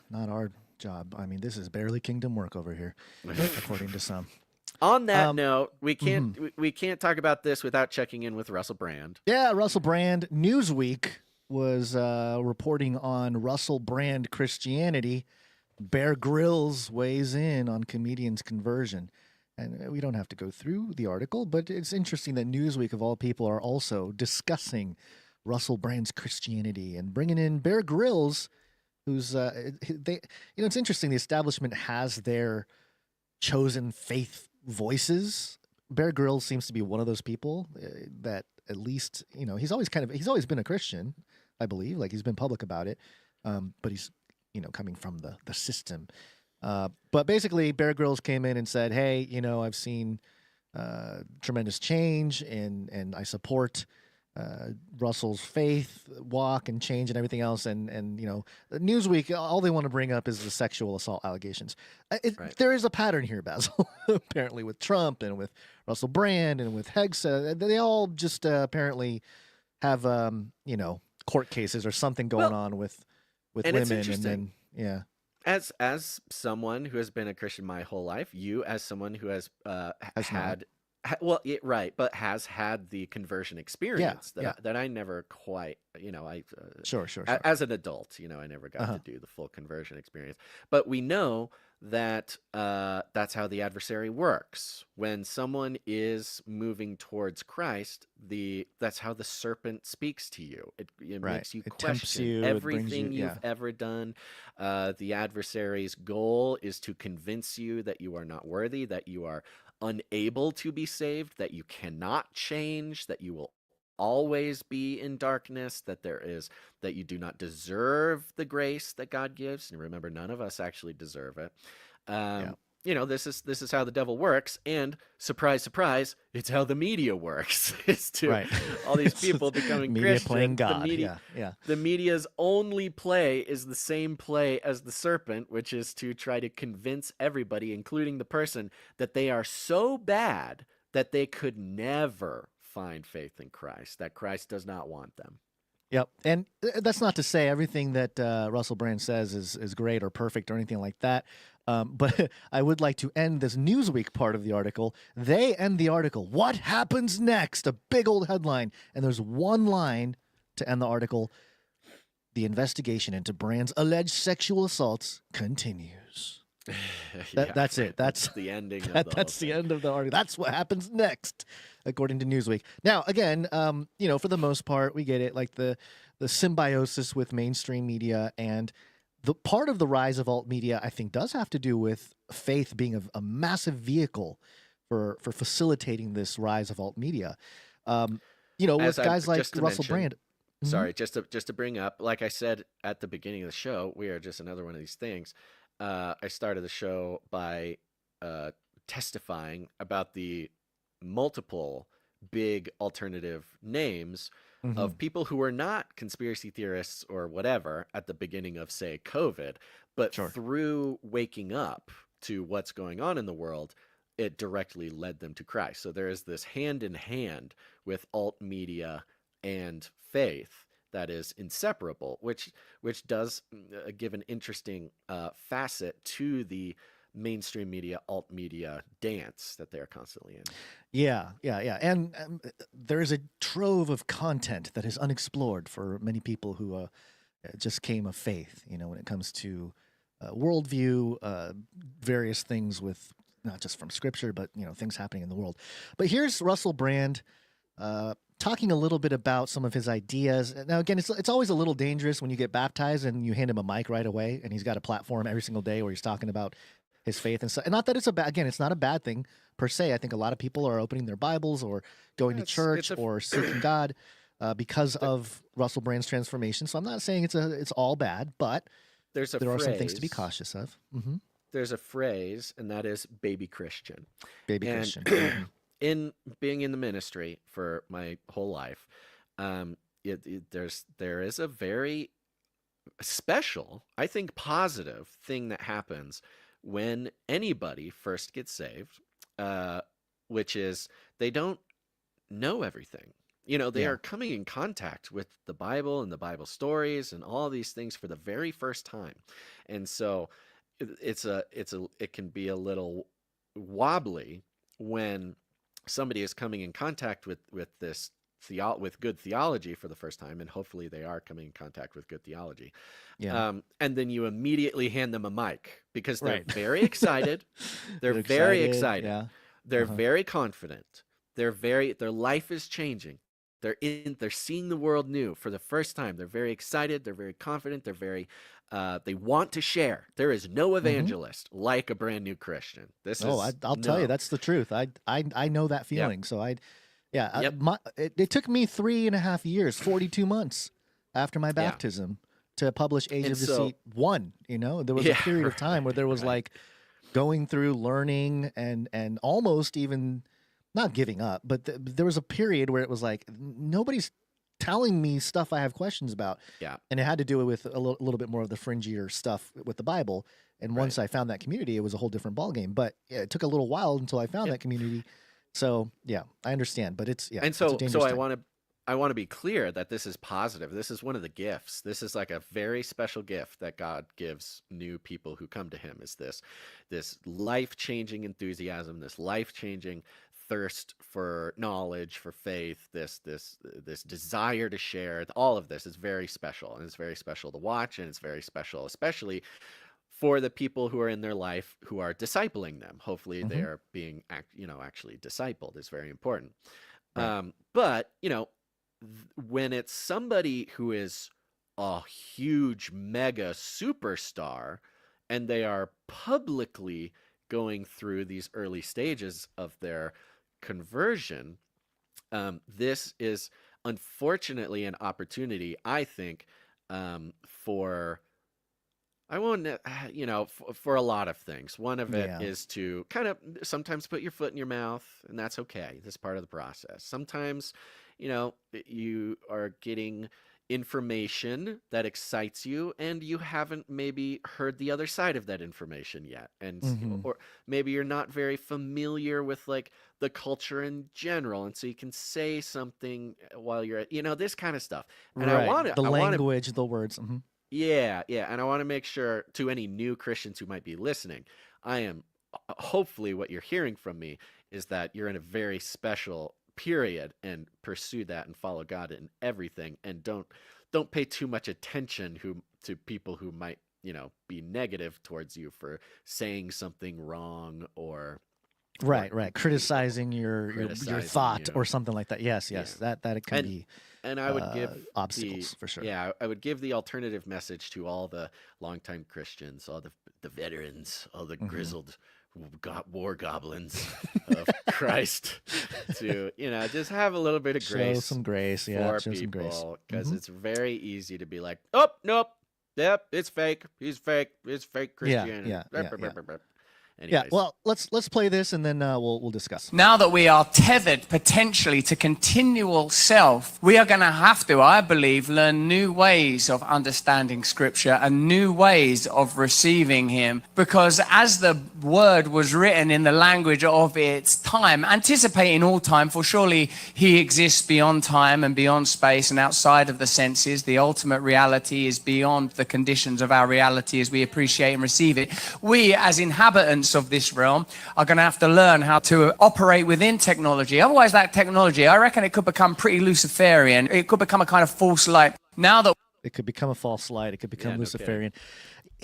not our job. I mean, this is barely kingdom work over here, according to some. On that note, we can't talk about this without checking in with Russell Brand. Yeah, Russell Brand. Newsweek was reporting on Russell Brand Christianity. Bear Grylls weighs in on comedian's conversion. And we don't have to go through the article, but it's interesting that Newsweek, of all people, are also discussing Russell Brand's Christianity and bringing in Bear Grylls, who's it's interesting. The establishment has their chosen faith voices. Bear Grylls seems to be one of those people that, at least, he's always been a Christian, I believe. Like, he's been public about it, but he's coming from the system. But basically, Bear Grylls came in and said, "Hey, I've seen tremendous change, and I support Russell's faith walk and change and everything else." And Newsweek, all they want to bring up is the sexual assault allegations. There is a pattern here, Basil, apparently, with Trump and with Russell Brand and with Heiser. They all just apparently have court cases or something going on with women, and then As someone who has been a Christian my whole life, you as someone who has had the conversion experience that I never quite, Sure. As an adult, I never got to do the full conversion experience. But we know that that's how the adversary works. When someone is moving towards Christ, that's how the serpent speaks to you. It makes you question everything you've ever done. The adversary's goal is to convince you that you are not worthy, that you are unable to be saved, that you cannot change, that you will always be in darkness, that you do not deserve the grace that God gives. And remember, none of us actually deserve it. This is how the devil works, and surprise, surprise, it's how the media works. It's to all these people becoming media Christian. playing God. The media's only play is the same play as the serpent, which is to try to convince everybody, including the person, that they are so bad that they could never find faith in Christ, that Christ does not want them. Yep. And that's not to say everything that Russell Brand says is great or perfect or anything like that. But I would like to end this Newsweek part of the article. They end the article, "What happens next?" A big old headline. And there's one line to end the article. "The investigation into Brand's alleged sexual assaults continues." That's it. That's the ending. That's the end of the article. That's what happens next, according to Newsweek. Now, again, for the most part, we get it. Like the symbiosis with mainstream media, and the part of the rise of alt media, I think, does have to do with faith being a massive vehicle for facilitating this rise of alt media. You know, with As guys like just to Russell mention, Brand. Mhm. sorry, just to bring up, like I said at the beginning of the show, we are just another one of these things. I started the show by testifying about the multiple big alternative names of people who were not conspiracy theorists or whatever at the beginning of, say, COVID, but through waking up to what's going on in the world, it directly led them to Christ. So there is this hand in hand with alt media and faith that is inseparable, which does give an interesting facet to the mainstream media, alt media dance that they're constantly in. Yeah. And there is a trove of content that is unexplored for many people who just came of faith, you know, when it comes to worldview, various things with not just from scripture, but, you know, things happening in the world. But here's Russell Brand talking a little bit about some of his ideas. Now, again, it's always a little dangerous when you get baptized and you hand him a mic right away, and he's got a platform every single day where he's talking about his faith and stuff. And not that it's it's not a bad thing per se. I think a lot of people are opening their Bibles or going to church or seeking God because of Russell Brand's transformation. So I'm not saying it's all bad, but there are some things to be cautious of. Mm-hmm. There's a phrase, and that is baby Christian. Baby Christian. In being in the ministry for my whole life, there is a very special, I think, positive thing that happens when anybody first gets saved, which is they don't know everything. You know, they are coming in contact with the Bible and the Bible stories and all these things for the very first time. And so it can be a little wobbly when somebody is coming in contact with this with good theology for the first time, and hopefully they are coming in contact with good theology. And then you immediately hand them a mic because they're very excited. They're very excited. Yeah. They're very confident. Their life is changing. They're seeing the world new for the first time. They're very excited. They're very confident. They're very they want to share. There is no evangelist like a brand new Christian. I'll tell you, that's the truth. I know that feeling. So it took me 3.5 years, 42 months after my baptism to publish Age of Deceit 1. You know, there was a period of time where there was like going through learning and almost even not giving up, but there was a period where it was like nobody's telling me stuff I have questions about. Yeah. And it had to do with a little bit more of the fringier stuff with the Bible. And once I found that community, it was a whole different ballgame. But it took a little while until I found that community. So yeah, I understand. But it's and so I want to be clear that this is positive. This is one of the gifts. This is like a very special gift that God gives new people who come to him, is this life-changing enthusiasm, this life-changing thirst for knowledge, for faith, this desire to share. All of this is very special, and it's very special to watch, and it's very special especially for the people who are in their life who are discipling them. Hopefully they are being actually discipled. Is very important. Right. But when it's somebody who is a huge mega superstar and they are publicly going through these early stages of their conversion, this is unfortunately an opportunity, I think, for for a lot of things. One of it is to kind of sometimes put your foot in your mouth, and that's okay. That's part of the process. Sometimes, you are getting information that excites you and you haven't maybe heard the other side of that information yet, and or maybe you're not very familiar with like the culture in general, and so you can say something while you're at this kind of stuff. And I want the language, the words. Yeah, and I want to make sure to any new Christians who might be listening, hopefully what you're hearing from me is that you're in a very special period, and pursue that and follow God in everything, and don't pay too much attention to people who might be negative towards you for saying something wrong or criticizing your thought or something like that. Yes, that it can be. And I would give obstacles for sure. Yeah, I would give the alternative message to all the longtime Christians, all the veterans, all the grizzled war goblins of Christ to, just have a little bit of grace. Show some grace, yeah. For Show some grace. people, because it's very easy to be like, oh, nope, yep, it's fake. He's fake. It's fake Christianity. Yeah. Anyways. Yeah, well, let's play this and then we'll discuss. Now that we are tethered potentially to continual self, we are going to have to, I believe, learn new ways of understanding Scripture and new ways of receiving Him. Because as the Word was written in the language of its time, anticipating all time, for surely He exists beyond time and beyond space and outside of the senses. The ultimate reality is beyond the conditions of our reality as we appreciate and receive it. We, as inhabitants of this realm, are going to have to learn how to operate within technology. Otherwise, that technology, I reckon it could become pretty Luciferian. It could become a kind of false light. Now that it could become a false light, it could become Luciferian.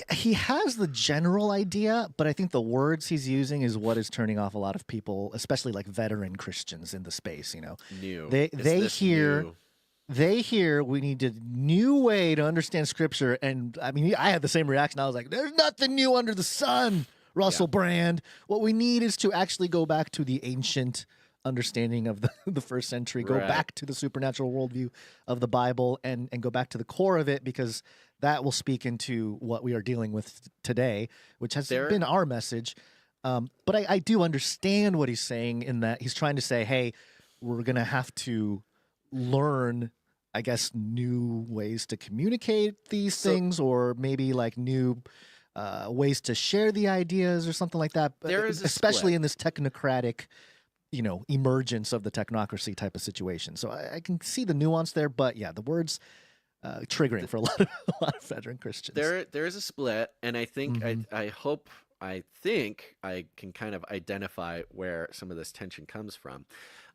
He has the general idea, but I think the words he's using is what is turning off a lot of people, especially like veteran Christians in the space. They hear we need a new way to understand Scripture, and I mean, I had the same reaction. I was like, "There's nothing new under the sun." Russell Brand. What we need is to actually go back to the ancient understanding of the first century, go back to the supernatural worldview of the Bible and go back to the core of it, because that will speak into what we are dealing with today, which has been our message. But I do understand what he's saying in that he's trying to say, hey, we're going to have to learn, I guess, new ways to communicate these things, or maybe like new ways to share the ideas or something like that. There is especially in this technocratic, emergence of the technocracy type of situation. So I can see the nuance there, but yeah, the words triggering for a lot of veteran Christians. There is a split, and I think I think I can kind of identify where some of this tension comes from.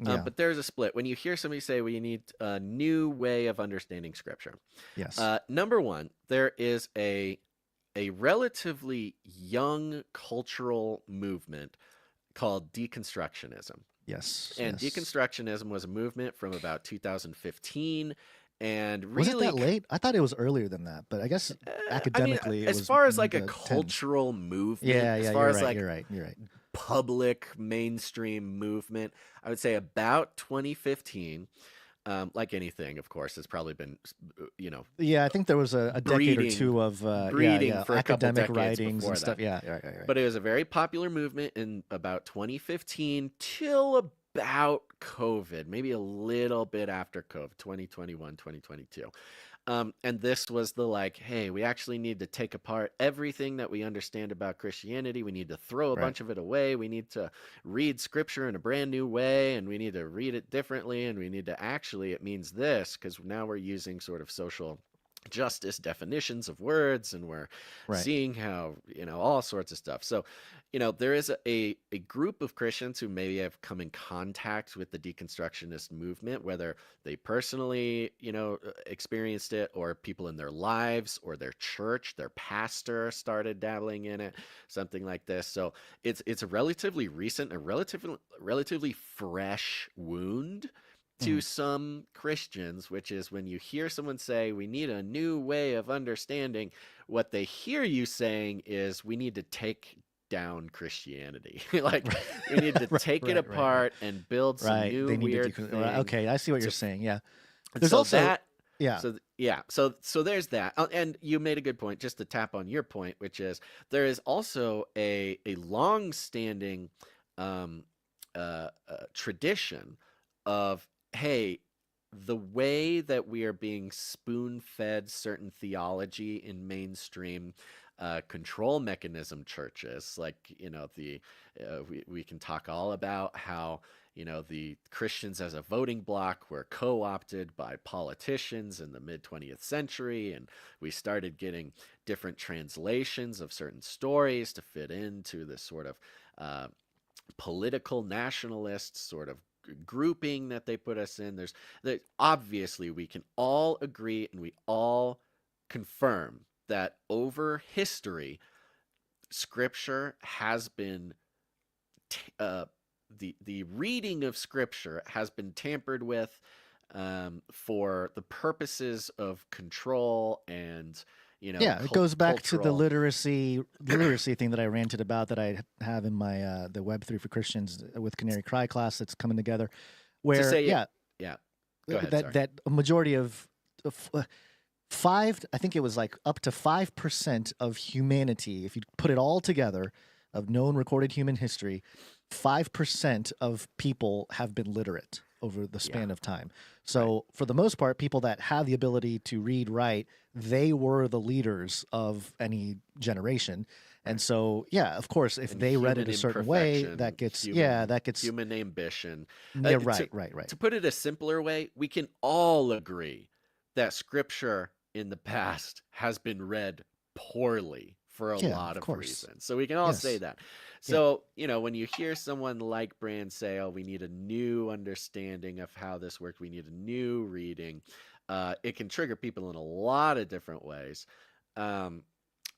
But there's a split. When you hear somebody say, well, you need a new way of understanding Scripture. Yes. Number one, there is a relatively young cultural movement called Deconstructionism. Yes. And Deconstructionism was a movement from about 2015. And really, was it that late? I thought it was earlier than that, but I guess academically, as far as like a cultural movement, you're right. Public mainstream movement, I would say about 2015. Like anything, of course, it's probably been, Yeah, I think there was a decade or two of breeding for academic a writings and that. stuff. Yeah, right. But it was a very popular movement in about 2015 till about COVID, maybe a little bit after COVID, 2021, 2022. And this was the hey, we actually need to take apart everything that we understand about Christianity. We need to throw a bunch of it away. We need to read Scripture in a brand new way, and we need to read it differently. And we need to it means this, because now we're using sort of social justice definitions of words, and we're seeing how, all sorts of stuff. So, there is a group of Christians who maybe have come in contact with the deconstructionist movement, whether they personally, experienced it, or people in their lives, or their church, their pastor started dabbling in it, something like this. So it's a relatively recent, a relatively fresh wound to some Christians, which is when you hear someone say, we need a new way of understanding, what they hear you saying is, we need to take down Christianity. We need to take it apart and build some new weird thing. Okay, I see what you're saying. Yeah. There's also that. Yeah. So there's that. And you made a good point, just to tap on your point, which is there is also a long-standing tradition of, hey, the way that we are being spoon-fed certain theology in mainstream control mechanism churches, we can talk all about how the Christians as a voting bloc were co-opted by politicians in the mid-20th century, and we started getting different translations of certain stories to fit into this sort of political nationalist sort of grouping that they put us in. Obviously we can all agree and we all confirm that over history, Scripture has been the reading of Scripture has been tampered with for the purposes of control and Yeah, it goes back to the literacy thing that I ranted about, that I have in my the Web3 for Christians with Canary Cry class that's coming together, where Go ahead, that a majority of 5, I think it was like up to 5% of humanity, if you put it all together, of known recorded human history, 5% of people have been literate over the span of time. So for the most part, people that have the ability to read, write, they were the leaders of any generation. And so, of course, if they read it a certain way, that gets human ambition. Yeah, right. To put it a simpler way, we can all agree that scripture in the past has been read poorly for a lot of reasons. So we can all say that. So, when you hear someone like Brand say, oh, we need a new understanding of how this worked, we need a new reading, it can trigger people in a lot of different ways.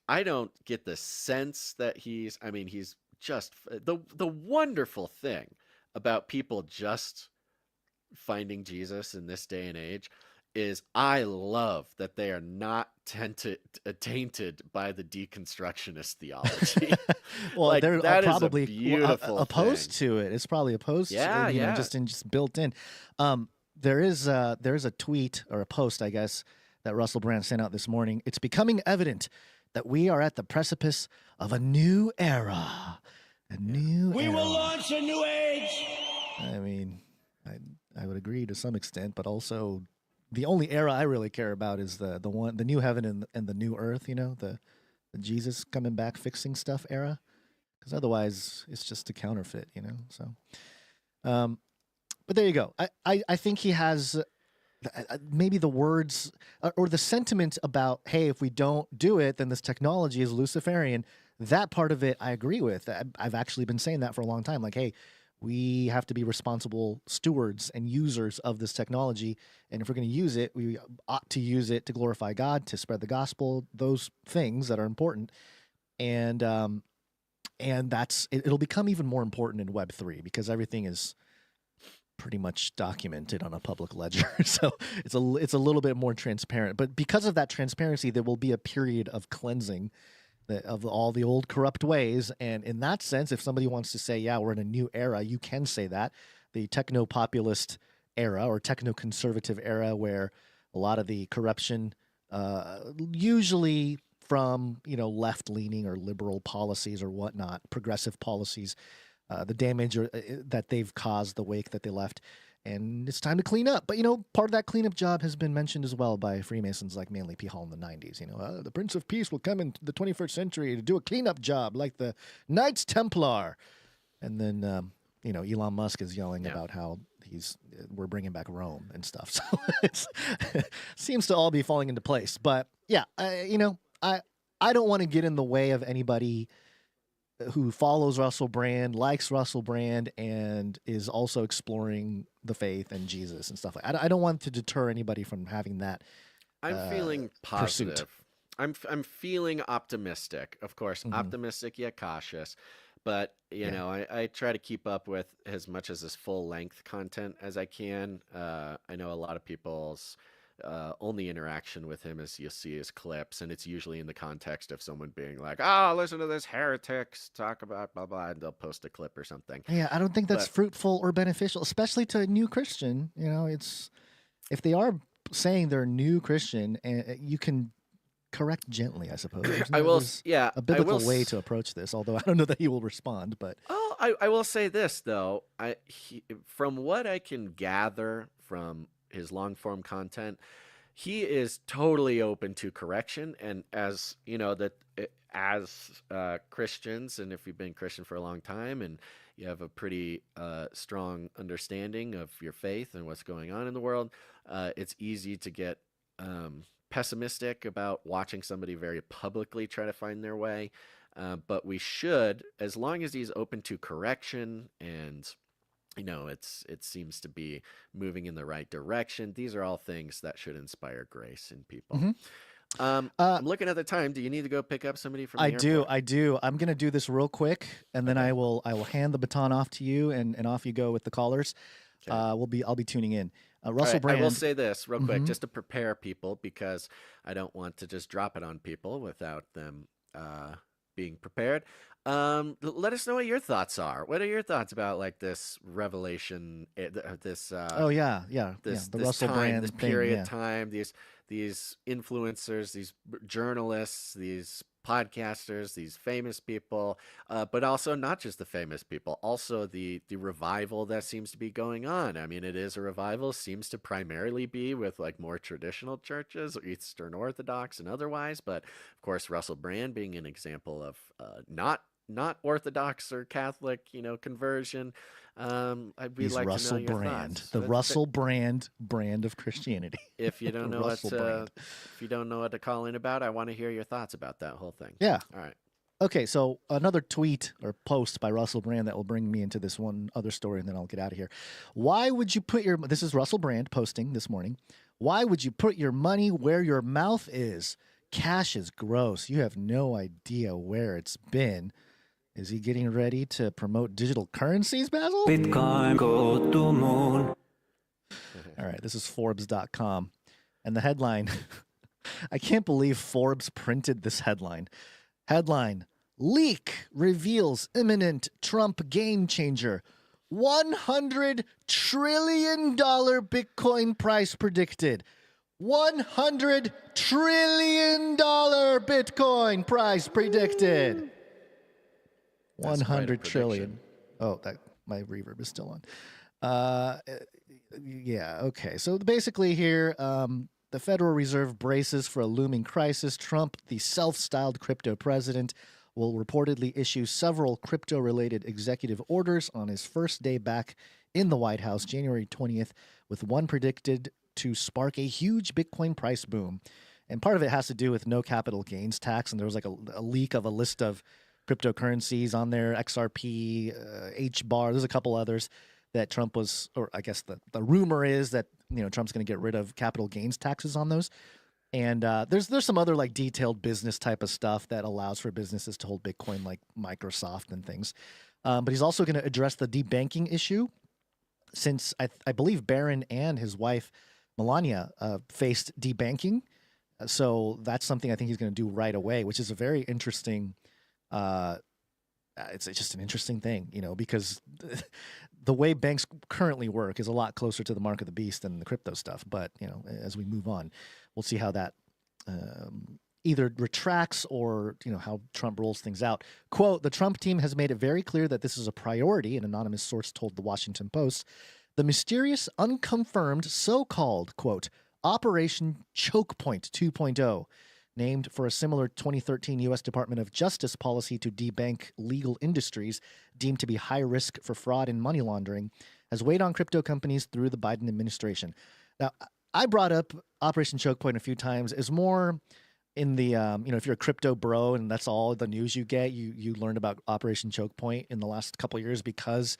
I don't get the sense that he's just the wonderful thing about people just finding Jesus in this day and age is I love that they are not tainted by the deconstructionist theology. Well, they're probably opposed to it. It's probably opposed to it, just built in. There is a tweet or a post, I guess, that Russell Brand sent out this morning. It's becoming evident that we are at the precipice of a new era. We will launch a new age. I mean, I would agree to some extent, but also the only era I really care about is the new heaven and the new earth, the Jesus coming back fixing stuff era, because otherwise it's just a counterfeit, so but there you go. I think he has maybe the words or the sentiment about, hey, if we don't do it, then this technology is Luciferian. That part of it I agree with. I've actually been saying that for a long time, like, hey, we have to be responsible stewards and users of this technology. And if we're going to use it, we ought to use it to glorify God, to spread the gospel, those things that are important. And it'll become even more important in Web3 because everything is pretty much documented on a public ledger. So it's a little bit more transparent. But because of that transparency, there will be a period of cleansing of all the old corrupt ways. And in that sense, if somebody wants to say, yeah, we're in a new era, you can say that. The techno-populist era or techno-conservative era, where a lot of the corruption, usually from, left-leaning or liberal policies or whatnot, progressive policies, the damage that they've caused, the wake that they left. And it's time to clean up. But, part of that cleanup job has been mentioned as well by Freemasons like Manly P. Hall in the 90s. The Prince of Peace will come in the 21st century to do a cleanup job like the Knights Templar. And then, Elon Musk is yelling about how we're bringing back Rome and stuff. So it seems to all be falling into place. But, yeah, I don't want to get in the way of anybody who follows Russell Brand, likes Russell Brand, and is also exploring the faith and Jesus and stuff like that. I don't want to deter anybody from having that. I'm feeling positive. I'm feeling optimistic. Of course, optimistic yet cautious. But, I try to keep up with as much as this full-length content as I can. I know a lot of people's only interaction with him is you'll see his clips, and it's usually in the context of someone being like, listen to this heretics talk about blah blah, and they'll post a clip or something. Yeah, I don't think that's fruitful or beneficial, especially to a new Christian. It's if they are saying they're a new Christian, and you can correct gently, I suppose. A biblical way to approach this, although I don't know that he will respond. But I will say this though, from what I can gather from his long form content, he is totally open to correction. And as Christians, and if you've been Christian for a long time and you have a pretty strong understanding of your faith and what's going on in the world, it's easy to get pessimistic about watching somebody very publicly try to find their way. But we should, as long as he's open to correction and it seems to be moving in the right direction. These are all things that should inspire grace in people. I'm looking at the time. Do you need to go pick up somebody from the airport? I do. I'm going to do this real quick, and then I will hand the baton off to you, and off you go with the callers. Okay. I'll be tuning in. Russell Brand. I will say this real quick, Mhm. just to prepare people, because I don't want to just drop it on people without them being prepared. Let us know what your thoughts are. What are your thoughts about like this revelation, this The Russell time, Brand this thing, period yeah. time, these influencers, these journalists, these podcasters, these famous people, but also not just the famous people, also the revival that seems to be going on. I mean, it is a revival, seems to primarily be with like more traditional churches, Eastern Orthodox and otherwise, but of course Russell Brand being an example of not Orthodox or Catholic, conversion. We'd He's like Russell to know your Brand, thoughts. the Russell brand of Christianity. If you don't know Russell Brand. if you don't know what to call in about, I want to hear your thoughts about that whole thing. Yeah. All right. Okay, so another tweet or post by Russell Brand that will bring me into this one other story, and then I'll get out of here. Why would you put this is Russell Brand posting this morning. Why would you put your money where your mouth is? Cash is gross. You have no idea where it's been. Is he getting ready to promote digital currencies, Basil? Bitcoin go to moon. All right, this is Forbes.com. And the headline, I can't believe Forbes printed this headline. Headline, leak reveals imminent Trump game changer. $100 trillion Bitcoin price predicted. $100 trillion Bitcoin price predicted. That's quite a 100 trillion. prediction. Oh, that my reverb is still on. Yeah, okay. So basically here, the Federal Reserve braces for a looming crisis. Trump, the self-styled crypto president, will reportedly issue several crypto-related executive orders on his first day back in the White House, January 20th, with one predicted to spark a huge Bitcoin price boom. And part of it has to do with no capital gains tax, and there was like a leak of a list of cryptocurrencies on there, XRP, HBAR. There's a couple others that Trump was, or I guess the rumor is that Trump's going to get rid of capital gains taxes on those. And there's some other like detailed business type of stuff that allows for businesses to hold Bitcoin, like Microsoft and things. But he's also going to address the debanking issue, since I believe Barron and his wife Melania faced debanking. So that's something I think he's going to do right away, which is a very interesting. It's just an interesting thing, because the way banks currently work is a lot closer to the mark of the beast than the crypto stuff. But, as we move on, we'll see how that either retracts or, how Trump rolls things out. Quote, the Trump team has made it very clear that this is a priority, an anonymous source told the Washington Post. The mysterious, unconfirmed, so-called, quote, Operation Choke Point 2.0, named for a similar 2013 U.S. Department of Justice policy to debank legal industries deemed to be high risk for fraud and money laundering, has weighed on crypto companies through the Biden administration. Now, I brought up Operation Choke Point a few times. It's more in the, if you're a crypto bro and that's all the news you get, you learned about Operation Choke Point in the last couple of years because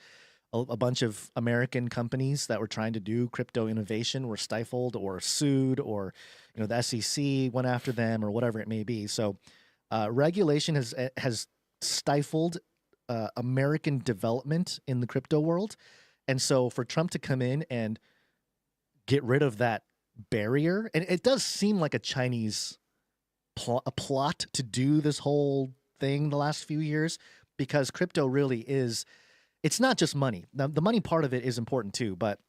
a bunch of American companies that were trying to do crypto innovation were stifled or sued, or the SEC went after them, or whatever it may be. So regulation has stifled American development in the crypto world, and so for Trump to come in and get rid of that barrier, and it does seem like a Chinese plot to do this whole thing the last few years, because crypto really is. It's not just money. Now, the money part of it is important too, but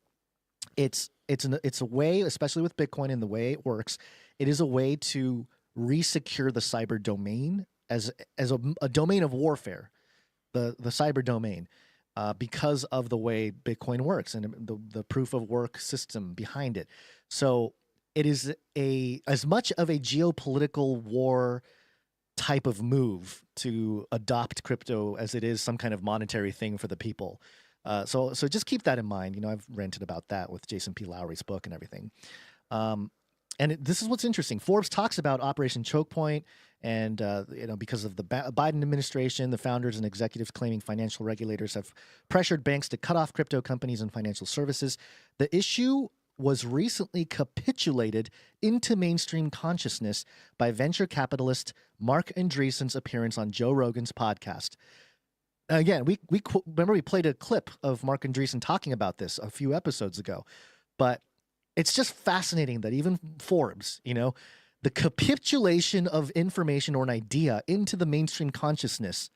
it's a way, especially with Bitcoin and the way it works, it is a way to resecure the cyber domain as a domain of warfare, the cyber domain, because of the way Bitcoin works and the proof of work system behind it. So it is as much of a geopolitical war type of move to adopt crypto as it is some kind of monetary thing for the people. So just keep that in mind. I've ranted about that with Jason P. Lowry's book and everything. This is what's interesting. Forbes talks about Operation Choke Point, and because of the Biden administration, the founders and executives claiming financial regulators have pressured banks to cut off crypto companies and financial services. The issue was recently capitulated into mainstream consciousness by venture capitalist Mark Andreessen's appearance on Joe Rogan's podcast. Again, remember we played a clip of Mark Andreessen talking about this a few episodes ago, but it's just fascinating that even Forbes, the capitulation of information or an idea into the mainstream consciousness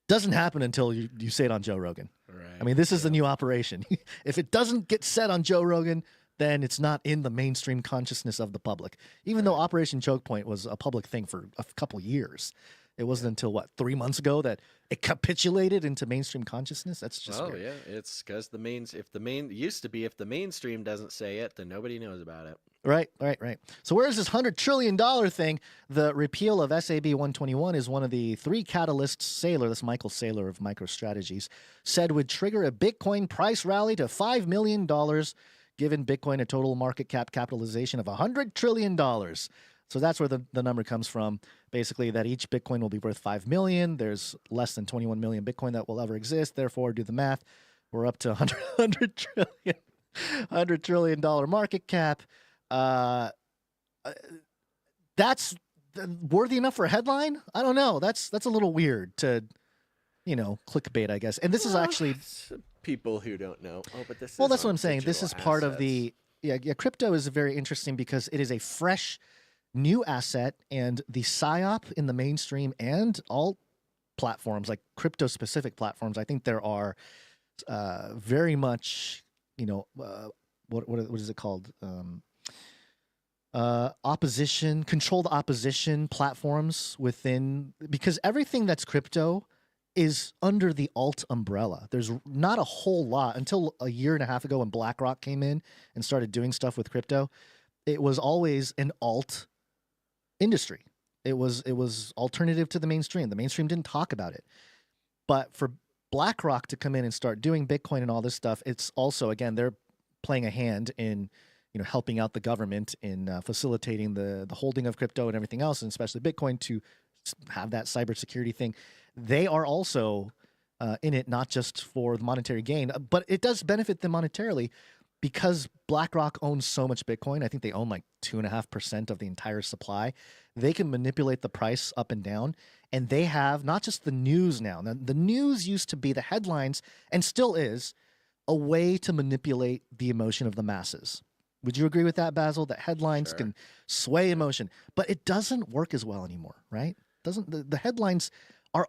doesn't happen until you say it on Joe Rogan. Right. I mean, this is the new operation. If it doesn't get said on Joe Rogan, then it's not in the mainstream consciousness of the public. Even though Operation Choke Point was a public thing for a couple years. It wasn't until, 3 months ago that it capitulated into mainstream consciousness? That's just weird. Yeah. It's because if the mainstream doesn't say it, then nobody knows about it. Right. So where's this $100 trillion thing? The repeal of SAB 121 is one of the 3 catalysts Saylor, this Michael Saylor of MicroStrategies, said would trigger a Bitcoin price rally to $5 million, given Bitcoin a total market capitalization of $100 trillion. So that's where the number comes from. Basically, that each Bitcoin will be worth $5 million. There's less than 21 million Bitcoin that will ever exist. Therefore, do the math. We're up to $100 trillion market cap. That's worthy enough for a headline? I don't know. That's a little weird to, clickbait, I guess. And this is actually people who don't know. Oh, but this. Well, that's what I'm saying. This is part of the crypto is very interesting because it is a fresh, new asset, and the PSYOP in the mainstream and all platforms, like crypto-specific platforms, I think there are very much, what is it called? Controlled opposition platforms within, because everything that's crypto is under the alt umbrella. There's not a whole lot until a year and a half ago when BlackRock came in and started doing stuff with crypto. It was always an alt industry. It was alternative to the mainstream. The mainstream didn't talk about it. But for BlackRock to come in and start doing Bitcoin and all this stuff, it's also, again, they're playing a hand in helping out the government in facilitating the holding of crypto and everything else, and especially Bitcoin, to have that cybersecurity thing. They are also in it, not just for the monetary gain, but it does benefit them monetarily because BlackRock owns so much Bitcoin. I think they own like 2.5% of the entire supply. They can manipulate the price up and down, and they have not just the news now. Now, the news used to be the headlines, and still is, a way to manipulate the emotion of the masses. Would you agree with that, Basil? That headlines can sway emotion, but it doesn't work as well anymore, right? The headlines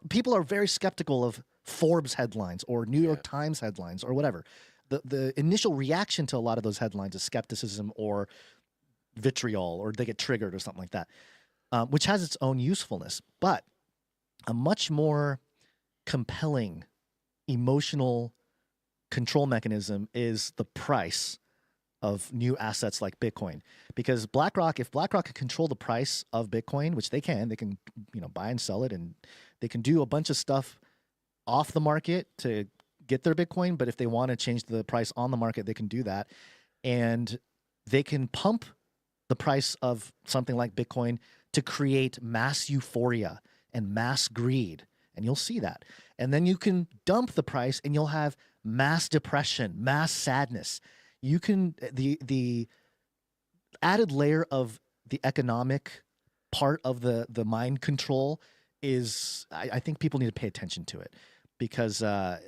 people are very skeptical of Forbes headlines or New York Times headlines or whatever. The initial reaction to a lot of those headlines is skepticism or vitriol, or they get triggered or something like that, which has its own usefulness. But a much more compelling emotional control mechanism is the price of new assets like Bitcoin. Because if BlackRock could control the price of Bitcoin, which they can buy and sell it, and they can do a bunch of stuff off the market to get their Bitcoin. But if they want to change the price on the market, they can do that. And they can pump the price of something like Bitcoin to create mass euphoria and mass greed. And you'll see that. And then you can dump the price and you'll have mass depression, mass sadness. You can, the added layer of the economic part of the mind control is, I think people need to pay attention to it, because I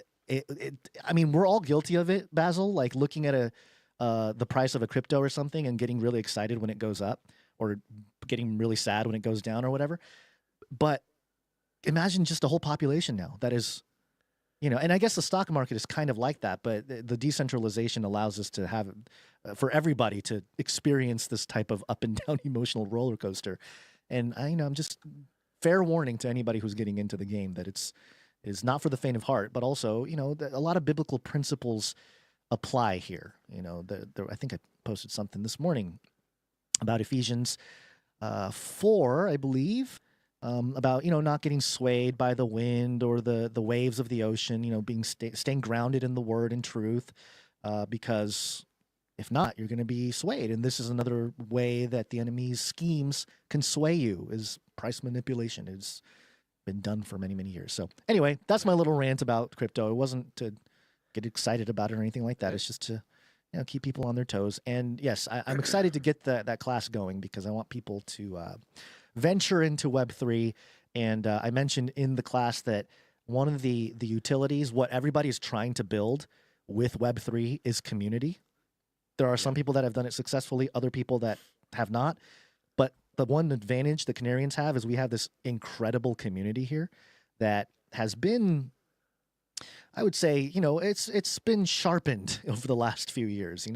mean, we're all guilty of it, Basil, like looking at the price of a crypto or something and getting really excited when it goes up, or getting really sad when it goes down or whatever. But imagine just a whole population now that is, and I guess the stock market is kind of like that, but the decentralization allows us to have, for everybody to experience this type of up and down emotional roller coaster. And I'm just fair warning to anybody who's getting into the game that it's not for the faint of heart, but also, a lot of biblical principles apply here. I think I posted something this morning about Ephesians 4, I believe, about not getting swayed by the wind or the waves of the ocean, being staying grounded in the word and truth, because if not, you're going to be swayed. And this is another way that the enemy's schemes can sway you, is price manipulation. It's been done for many, many years. So anyway, that's my little rant about crypto. It wasn't to get excited about it or anything like that. It's just to keep people on their toes. And yes, I'm excited to get that class going, because I want people to venture into Web3. And I mentioned in the class that one of the utilities, what everybody is trying to build with Web3, is community. There are some people that have done it successfully, other people that have not. But the one advantage the Canarians have is we have this incredible community here that has been, I would say, it's been sharpened over the last few years.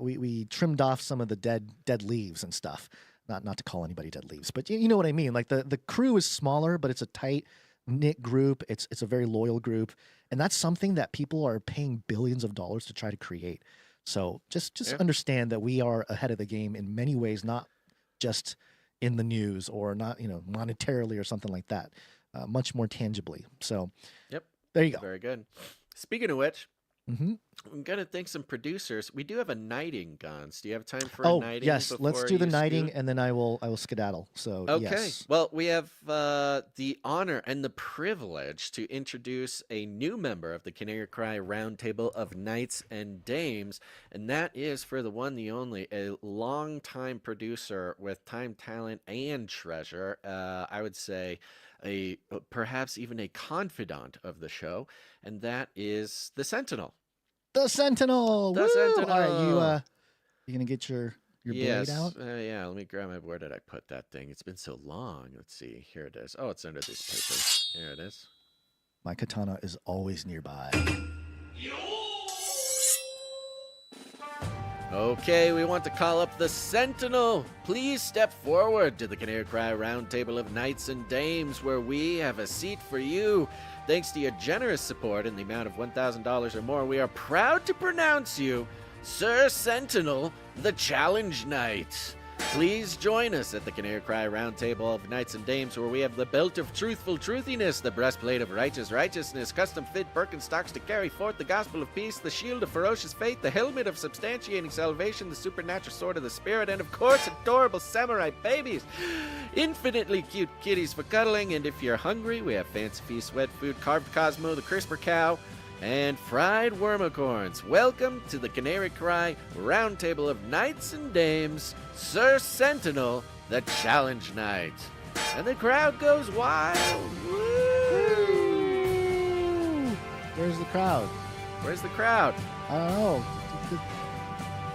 We trimmed off some of the dead leaves and stuff. Not to call anybody dead leaves, but you know what I mean. Like the crew is smaller, but it's a tight knit group. It's a very loyal group, and that's something that people are paying billions of dollars to try to create. So just understand that we are ahead of the game in many ways, not just in the news or not monetarily or something like that, much more tangibly. So there you go. Very good. Speaking of which, Mm-hmm. I'm gonna thank some producers. We do have a knighting, Gons. Do you have time for a knighting? Yes, let's do the you knighting, scoot? and then I will skedaddle. So Okay. yes. Well, we have the honor and the privilege to introduce a new member of the Canary Cry Roundtable of Knights and Dames, and that is, for the one, the only, a longtime producer with time, talent, and treasure. I would say perhaps even a confidant of the show, and that is the Sentinel. The Sentinel. The Woo! Sentinel. All right, you gonna get your blade out? Yeah, let me grab my. Where did I put that thing? It's been so long. Let's see. Here it is. Oh, it's under these papers. Here it is. My katana is always nearby. Okay, we want to call up the Sentinel. Please step forward to the Canary Cry Roundtable of Knights and Dames, where we have a seat for you. Thanks to your generous support in the amount of $1,000 or more, we are proud to pronounce you Sir Sentinel, the Challenge Knight. Please join us at the Canary Cry Roundtable of Knights and Dames, where we have the belt of truthful truthiness, the breastplate of righteous righteousness, custom-fit Birkenstocks to carry forth the gospel of peace, the shield of ferocious faith, the helmet of substantiating salvation, the supernatural sword of the spirit, and of course, adorable samurai babies. Infinitely cute kitties for cuddling, and if you're hungry, we have fancy feast wet food, carved Cosmo, the CRISPR cow, and fried wormicorns. Welcome to the Canary Cry Roundtable of Knights and Dames, Sir Sentinel, the Challenge Knight. And the crowd goes wild. Woo! Where's the crowd? Where's the crowd? I don't know.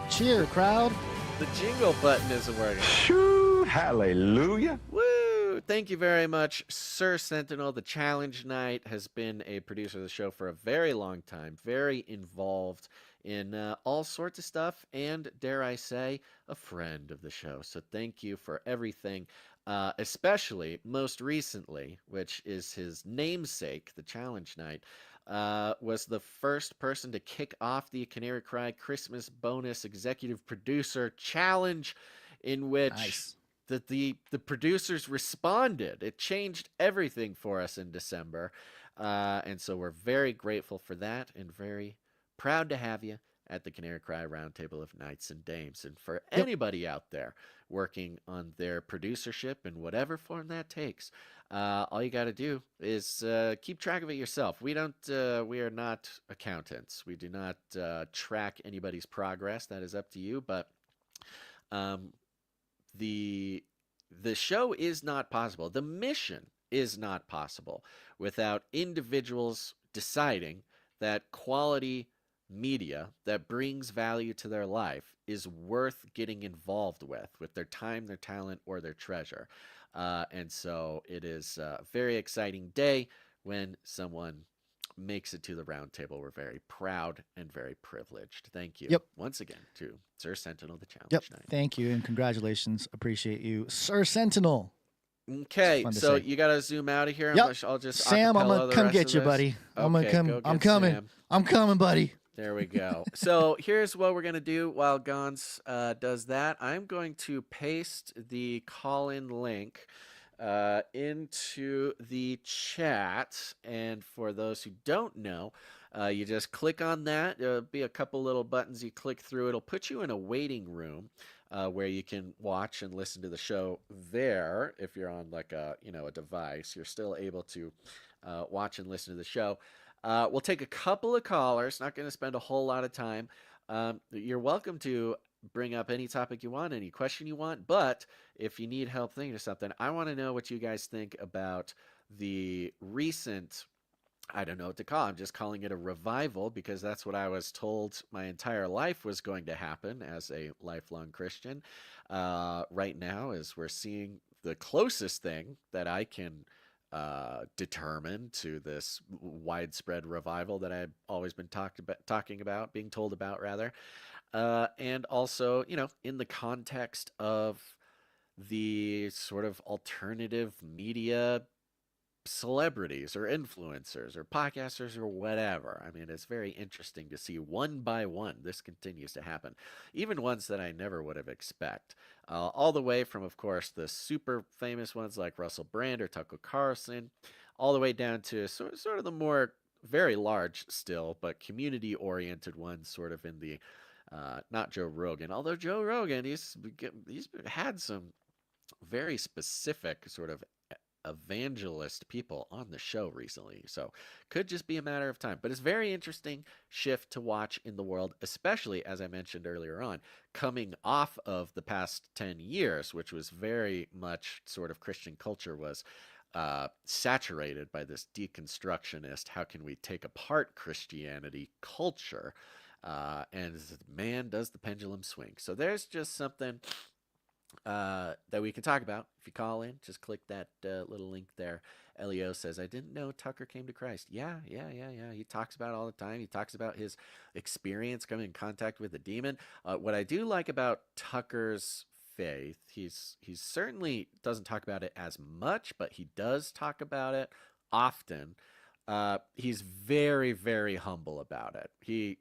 Cheer, crowd. The jingle button isn't working. Shoo, hallelujah. Woo! Thank you very much, Sir Sentinel. The Challenge Knight has been a producer of the show for a very long time, very involved in all sorts of stuff, and, dare I say, a friend of the show. So thank you for everything, especially most recently, which is his namesake, the Challenge Knight, was the first person to kick off the Canary Cry Christmas Bonus Executive Producer Challenge, in which the producers responded. It changed everything for us in December, and so we're very grateful for that and very proud to have you at the Canary Cry Roundtable of Knights and Dames. And for anybody out there working on their producership in whatever form that takes, all you got to do is keep track of it yourself. We are not accountants. We do not track anybody's progress. That is up to you. But the show is not possible. The mission is not possible without individuals deciding that quality media that brings value to their life is worth getting involved with their time, their talent, or their treasure. And so it is a very exciting day when someone makes it to the round table. We're very proud and very privileged. Thank you once again to Sir Sentinel, the Challenge Knight. Thank you and congratulations. Appreciate you, Sir Sentinel. Okay, so you got to zoom out of here. I'll just Sam, I'm acapella gonna the come rest get of you, this. buddy. I'm gonna Okay, come. go I'm get coming. Sam. I'm coming, buddy. There we go. So here's what we're going to do while Gons does that. I'm going to paste the call-in link into the chat. And for those who don't know, you just click on that. There'll be a couple little buttons you click through. It'll put you in a waiting room where you can watch and listen to the show there. If you're on like a device, you're still able to watch and listen to the show. We'll take a couple of callers, not going to spend a whole lot of time. You're welcome to bring up any topic you want, any question you want, but if you need help thinking of something, I want to know what you guys think about the recent I don't know what to call it. I'm just calling it a revival because that's what I was told my entire life was going to happen as a lifelong Christian. Right now, as we're seeing the closest thing that I can determine to this widespread revival that I've always been talking about, being told about rather, and also, in the context of the sort of alternative media celebrities or influencers or podcasters or whatever. I mean, it's very interesting to see one by one this continues to happen, even ones that I never would have expect. All the way from, of course, the super famous ones like Russell Brand or Tucker Carlson, all the way down to sort of the more very large still, but community-oriented ones, sort of in the not Joe Rogan. Although Joe Rogan, he's had some very specific sort of evangelist people on the show recently. So could just be a matter of time. But it's very interesting shift to watch in the world, especially as I mentioned earlier on, coming off of the past 10 years, which was very much sort of Christian culture was saturated by this deconstructionist, how can we take apart Christianity culture? And man, does the pendulum swing. So there's just something that we can talk about. If you call in, just click that little link there. Elio says, I didn't know Tucker came to Christ. Yeah. He talks about it all the time. He talks about his experience coming in contact with the demon. What I do like about Tucker's faith, he's certainly doesn't talk about it as much, but he does talk about it often. He's very, very humble about it. He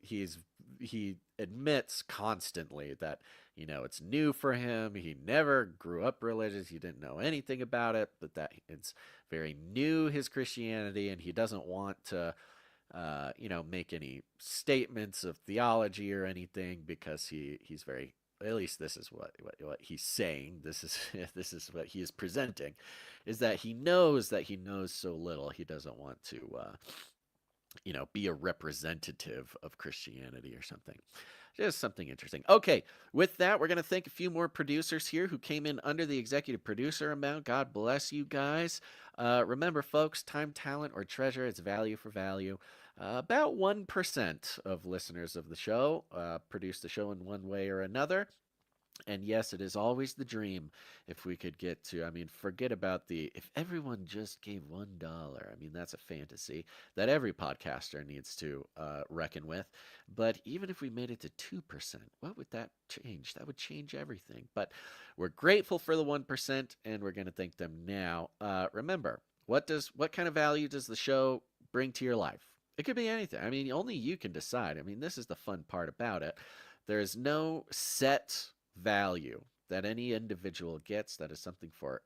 admits constantly that, it's new for him. He never grew up religious. He didn't know anything about it, but that it's very new, his Christianity, and he doesn't want to, make any statements of theology or anything because he's very, at least this is what he's saying. This is what he is presenting, is that he knows so little. He doesn't want to, be a representative of Christianity or something. Just something interesting. Okay, with that, we're going to thank a few more producers here who came in under the executive producer amount. God bless you guys. Remember, folks, time, talent, or treasure, it's value for value. About 1% of listeners of the show produce the show in one way or another. And yes, it is always the dream if we could get to, forget about if everyone just gave $1, that's a fantasy that every podcaster needs to reckon with. But even if we made it to 2%, what would that change? That would change everything. But we're grateful for the 1%, and we're going to thank them now. Remember, what kind of value does the show bring to your life? It could be anything. Only you can decide. This is the fun part about it. There is no set value that any individual gets. That is something for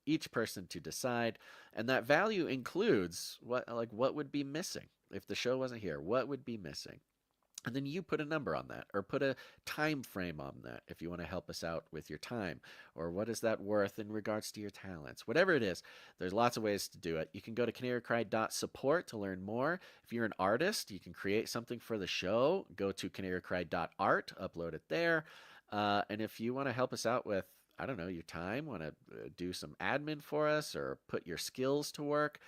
each person to decide, and that value includes what would be missing if the show wasn't here. What would be missing? And then you put a number on that, or put a time frame on that if you want to help us out with your time, or what is that worth in regards to your talents. Whatever it is, there's lots of ways to do it. You can go to canarycry.support to learn more. If you're an artist, you can create something for the show. Go to canarycry.art, upload it there. And if you want to help us out with, your time, want to do some admin for us or put your skills to work,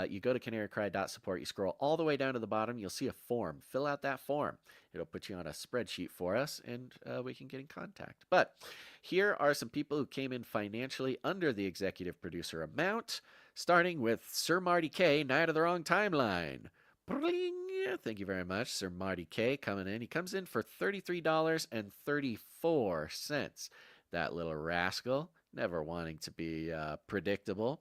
you go to canarycry.support. You scroll all the way down to the bottom. You'll see a form. Fill out that form. It'll put you on a spreadsheet for us, and we can get in contact. But here are some people who came in financially under the executive producer amount, starting with Sir Marty K, Night of the Wrong Timeline. Bling! Thank you very much, Sir Marty K, coming in. He comes in for $33.34. That little rascal, never wanting to be predictable.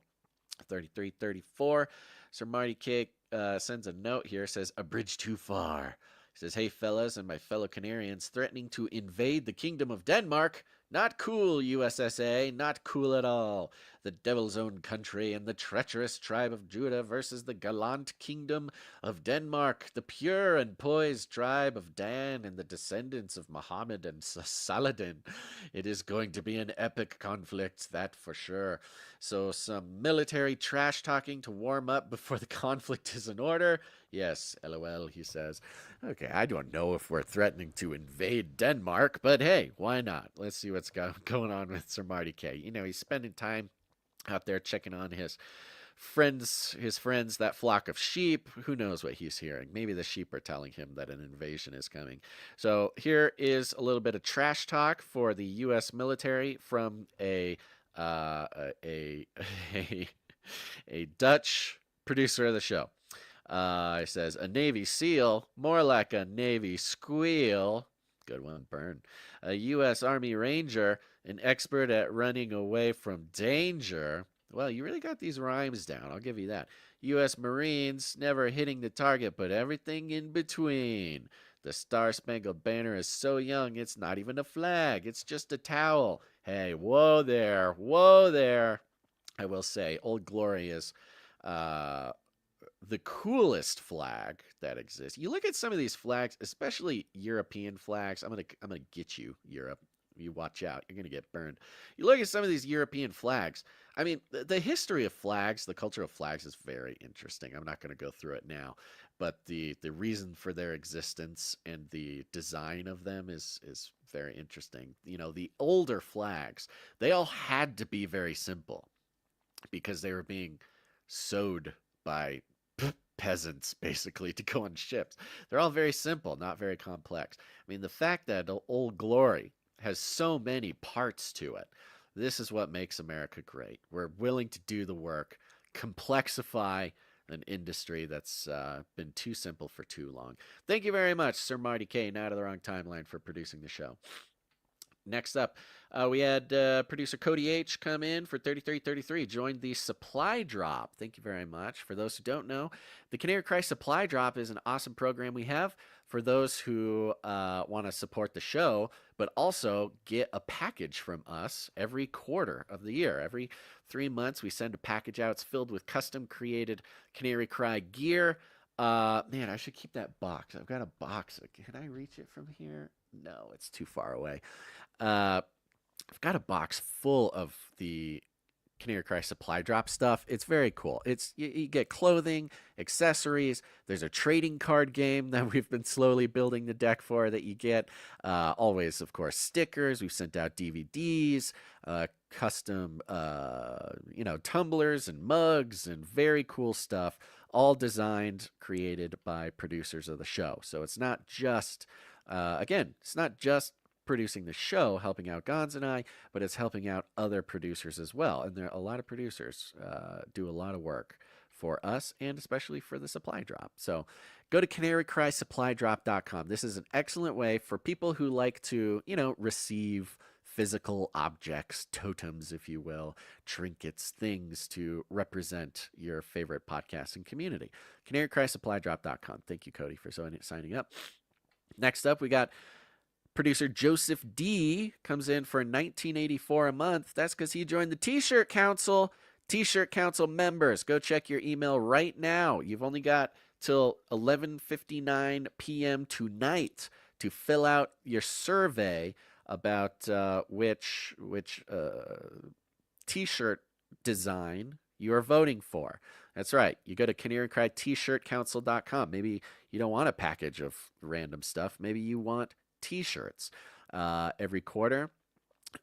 $33.34. Sir Marty K sends a note here, says, a bridge too far. He says, hey, fellas and my fellow Canarians, threatening to invade the Kingdom of Denmark. Not cool, USSA, not cool at all. The devil's own country and the treacherous tribe of Judah versus the gallant kingdom of Denmark, the pure and poised tribe of Dan and the descendants of Muhammad and Saladin. It is going to be an epic conflict, that for sure. So some military trash talking to warm up before the conflict is in order. Yes, LOL, he says. Okay, I don't know if we're threatening to invade Denmark, but hey, why not? Let's see what's going on with Sir Marty K. He's spending time out there checking on his his friends, that flock of sheep. Who knows what he's hearing? Maybe the sheep are telling him that an invasion is coming. So here is a little bit of trash talk for the U.S. military from a Dutch producer of the show. He says, a Navy SEAL, more like a Navy squeal. Good one, Burn. A U.S. Army Ranger, an expert at running away from danger. Well, you really got these rhymes down. I'll give you that. U.S. Marines, never hitting the target, but everything in between. The Star-Spangled Banner is so young, it's not even a flag. It's just a towel. Hey, whoa there. Whoa there. I will say, Old Glory is the coolest flag that exists. You look at some of these flags, especially European flags. I'm gonna get you, Europe. You watch out. You're gonna get burned. You look at some of these European flags. I mean, the history of flags, the culture of flags is very interesting. I'm not going to go through it now, but the reason for their existence and the design of them is very interesting. You know, the older flags, they all had to be very simple because they were being sewed by peasants basically to go on ships. They're all very simple, not very complex. I mean, the fact that Old Glory has so many parts to it, this is what makes America great. We're willing to do the work, complexify an industry that's been too simple for too long. Thank you very much, Sir Marty K, Not of the Wrong Timeline, for producing the show. Next up, we had producer Cody H come in for 3333, joined the supply drop. Thank you very much. For those who don't know, the Canary Cry supply drop is an awesome program we have for those who want to support the show, but also get a package from us every quarter of the year. Every 3 months, we send a package out. It's filled with custom created Canary Cry gear. Man, I should keep that box. I've got a box. Can I reach it from here? No, it's too far away. I've got a box full of the Canary Cry supply drop stuff. It's very cool. It's you get clothing, accessories. There's a trading card game that we've been slowly building the deck for that you get. Always, of course, stickers. We've sent out DVDs, custom, tumblers and mugs and very cool stuff, all designed, created by producers of the show. So it's not just, it's not just producing the show, helping out Gons and I, but it's helping out other producers as well. And there are a lot of producers do a lot of work for us and especially for the supply drop. So go to canarycrysupply.com. This is an excellent way for people who like to, receive physical objects, totems, if you will, trinkets, things to represent your favorite podcasting community. canarycrysupply.com. Thank you, Cody, for signing up. Next up, we got producer Joseph D comes in for $19.84 a month. That's because he joined the T-Shirt Council. T-Shirt Council members, go check your email right now. You've only got till 11:59 p.m. tonight to fill out your survey about which T-shirt design you're voting for. That's right. You go to canarycrytshirtcouncil.com. Maybe you don't want a package of random stuff. Maybe you want T-shirts. Every quarter,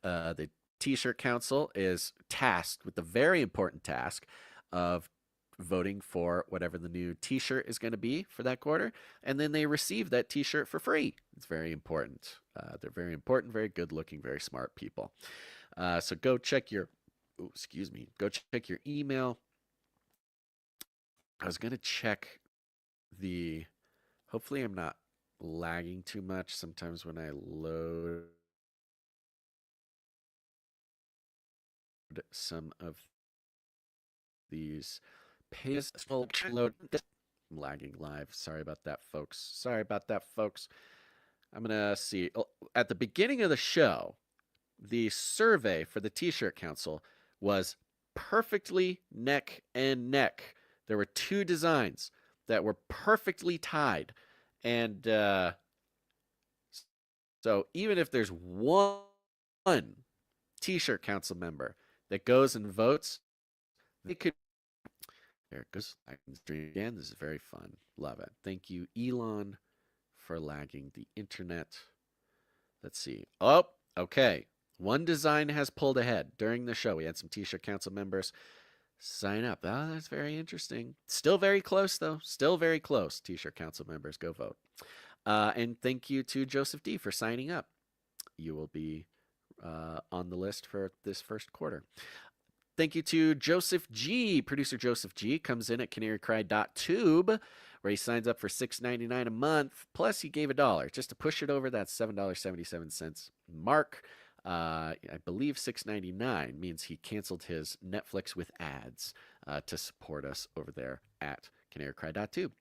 the T-Shirt Council is tasked with the very important task of voting for whatever the new T-shirt is going to be for that quarter, and then they receive that T-shirt for free. It's very important. They're very important, very good-looking, very smart people. So go check your, go check your email. I was going to check hopefully I'm not lagging too much. Sometimes when I load some of these pages, load. I'm lagging live. Sorry about that, folks. I'm gonna see at the beginning of the show, the survey for the T-Shirt Council was perfectly neck and neck. There were two designs that were perfectly tied. And so even if there's one T-Shirt Council member that goes and votes, they could. There it goes. I can stream again. This is very fun. Love it. Thank you, Elon, for lagging the internet. Let's see. Oh, okay. One design has pulled ahead during the show. We had some T-Shirt Council members sign up. Oh, that's very interesting. Still very close, though. Still very close. T-shirt council members, go vote. And thank you to Joseph D for signing up. You will be on the list for this first quarter. Thank you to Joseph G. Producer Joseph G comes in at canarycry.tube, where he signs up for $6.99 a month. Plus, he gave $1 just to push it over that $7.77 mark. I believe $6.99 means he canceled his Netflix with ads to support us over there at canarycry.tube.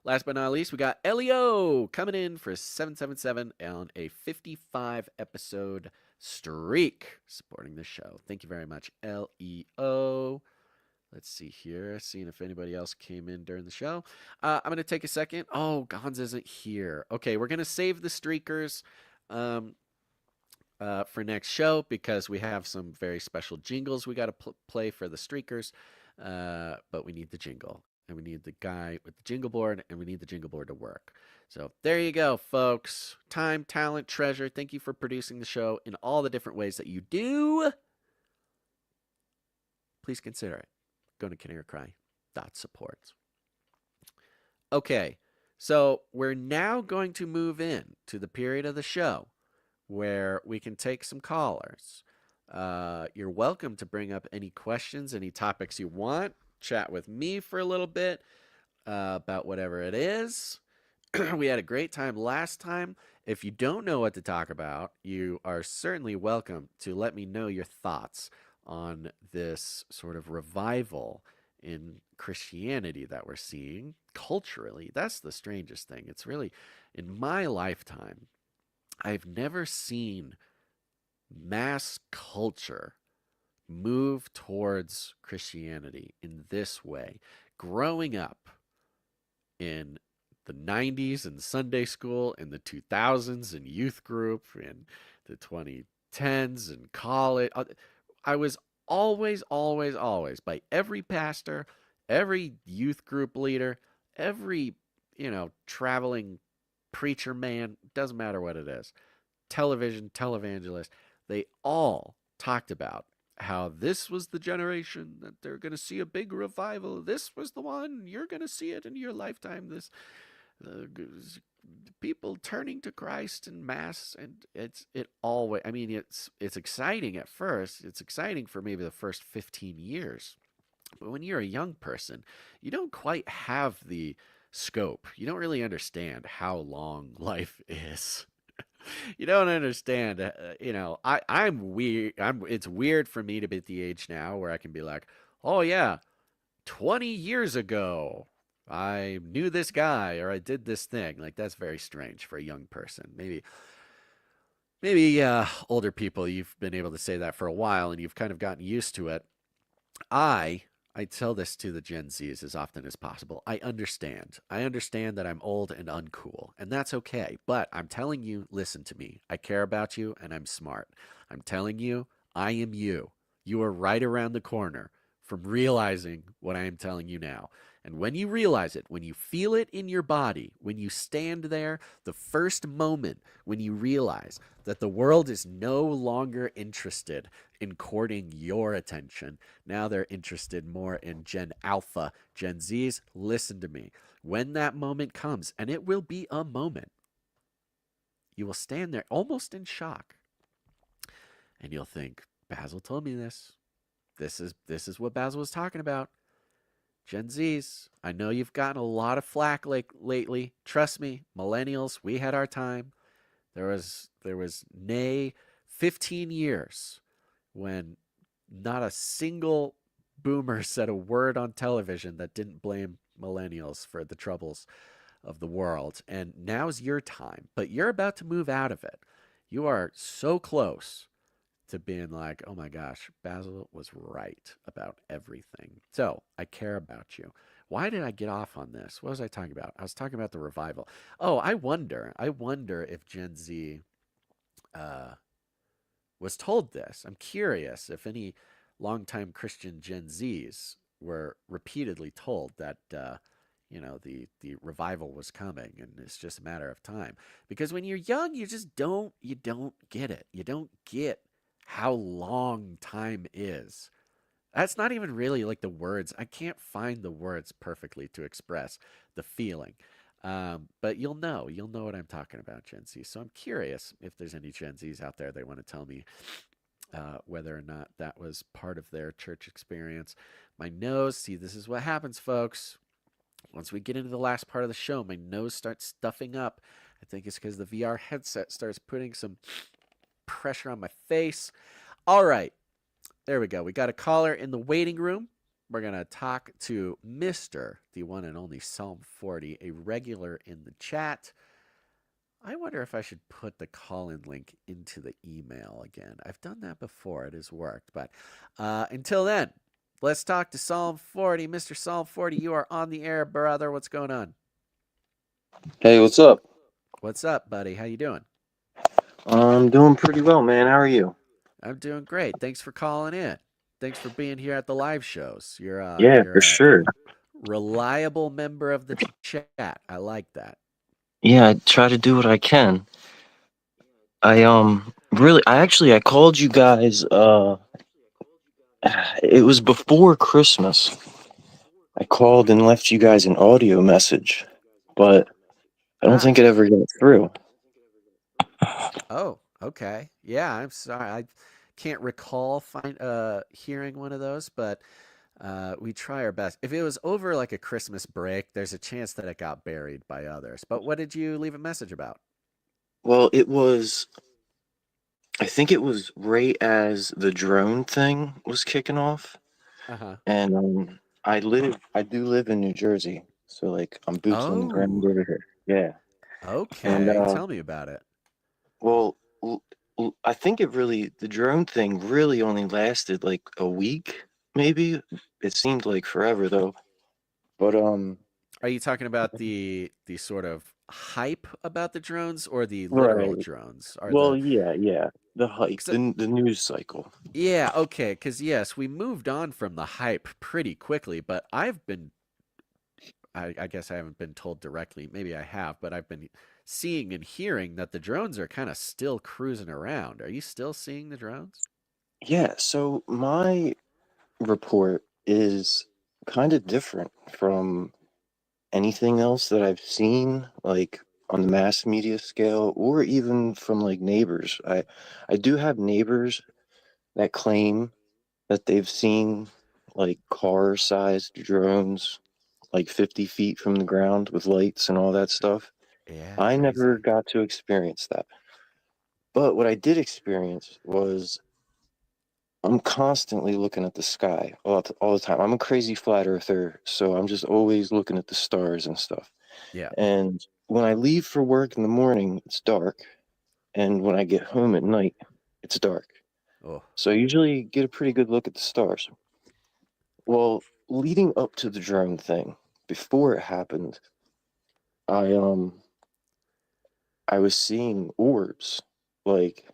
Last but not least, we got Elio coming in for $7.77 on a 55-episode streak supporting the show. Thank you very much, Leo. Let's see here, seeing if anybody else came in during the show. I'm going to take a second. Oh, Gons isn't here. Okay, we're going to save the streakers for next show because we have some very special jingles we got to play for the streakers, but we need the jingle. And we need the guy with the jingle board, and we need the jingle board to work. So there you go, folks. Time, talent, treasure. Thank you for producing the show in all the different ways that you do. Please consider it. Go to canarycry.support. Okay, so we're now going to move in to the period of the show where we can take some callers. You're welcome to bring up any questions, any topics you want. Chat with me for a little bit about whatever it is. We had a great time last time. If you don't know what to talk about, you are certainly welcome to let me know your thoughts on this sort of revival in Christianity that we're seeing culturally. That's the strangest thing. It's really, in my lifetime, I've never seen mass culture move towards Christianity in this way. Growing up in the 90s in Sunday school, in the 2000s in youth group, in the 2010s in college, I was always by every pastor, every youth group leader, every, traveling preacher man, doesn't matter what it is, televangelist, they all talked about how this was the generation that they're going to see a big revival. This was the one. You're going to see it in your lifetime. This people turning to Christ in mass, and it's exciting at first. It's exciting for maybe the first 15 years. But when you're a young person, you don't quite have the scope. You don't really understand how long life is. You don't understand, I'm weird. It's weird for me to be at the age now where I can be like, oh yeah, 20 years ago, I knew this guy or I did this thing. Like, that's very strange for a young person. Maybe older people, you've been able to say that for a while and you've kind of gotten used to it. I tell this to the Gen Zs as often as possible. I understand. I understand that I'm old and uncool, and that's okay. But I'm telling you, listen to me. I care about you, and I'm smart. I'm telling you, I am you. You are right around the corner from realizing what I am telling you now. And when you realize it, when you feel it in your body, when you stand there, the first moment when you realize that the world is no longer interested in courting your attention, now they're interested more in Gen Alpha, Gen Zs, listen to me. When that moment comes, and it will be a moment, you will stand there almost in shock. And you'll think, Basil told me this. This is what Basil was talking about. Gen Zs, I know you've gotten a lot of flack lately. Trust me, millennials, we had our time. There was 15 years when not a single boomer said a word on television that didn't blame millennials for the troubles of the world. And now's your time, but you're about to move out of it. You are so close to being like, oh my gosh, Basil was right about everything. So I care about you. Why did I get off on this? What was I talking about? I was talking about the revival. Oh, I wonder if Gen Z was told this. I'm curious if any longtime Christian Gen Zs were repeatedly told that, the revival was coming and it's just a matter of time. Because when you're young, you don't get it. You don't get how long time is. That's not even really like the words. I can't find the words perfectly to express the feeling. But you'll know what I'm talking about, Gen Z. So I'm curious if there's any Gen Zs out there that want to tell me whether or not that was part of their church experience. My nose, see, this is what happens, folks. Once we get into the last part of the show, my nose starts stuffing up. I think it's because the VR headset starts putting some pressure on my face. All right, there we go. We got a caller in the waiting room. We're going to talk to Mr. the one and only Psalm 40, a regular in the chat. I wonder if I should put the call-in link into the email again. I've done that before. It has worked. But until then, let's talk to Psalm 40. Mr. Psalm 40, you are on the air, brother. What's going on? Hey, what's up? What's up, buddy? How you doing? I'm doing pretty well, man. How are you? I'm doing great. Thanks for calling in. Thanks for being here at the live shows. Yeah, You're for a sure. reliable member of the chat. I like that. Yeah, I try to do what I can. I called you guys it was before Christmas. I called and left you guys an audio message, but I don't think it ever got through. Oh, okay. Yeah, I'm sorry. I can't recall hearing one of those, but we try our best. If it was over like a Christmas break, there's a chance that it got buried by others. But what did you leave a message about? Well, I think it was right as the drone thing was kicking off. Uh-huh. And I do live in New Jersey, so like I'm boots on the ground Oh, over here. Yeah. And okay. Tell me about it. well, I think the drone thing really only lasted like a week, maybe. It seemed like forever though. But Are you talking about the sort of hype about the drones or the literal right. drones? Are Well, the yeah. The hype, 'cause the news cycle. yeah, okay, because yes, we moved on from the hype pretty quickly, but I guess I haven't been told directly, maybe I have, but I've been seeing and hearing that the drones are kind of still cruising around. Are you still seeing the drones? Yeah, so my report is kind of different from anything else that I've seen, like on the mass media scale, or even from like neighbors. I do have neighbors that claim that they've seen like car-sized drones, like 50 feet from the ground with lights and all that stuff. Yeah, I never crazy. got to experience that. But what I did experience was I'm constantly looking at the sky all the time. I'm a crazy flat earther, so I'm just always looking at the stars and stuff. Yeah. And when I leave for work in the morning, it's dark. And when I get home at night, it's dark. Oh, So I usually get a pretty good look at the stars. Well, leading up to the drone thing, before it happened, I I was seeing orbs, like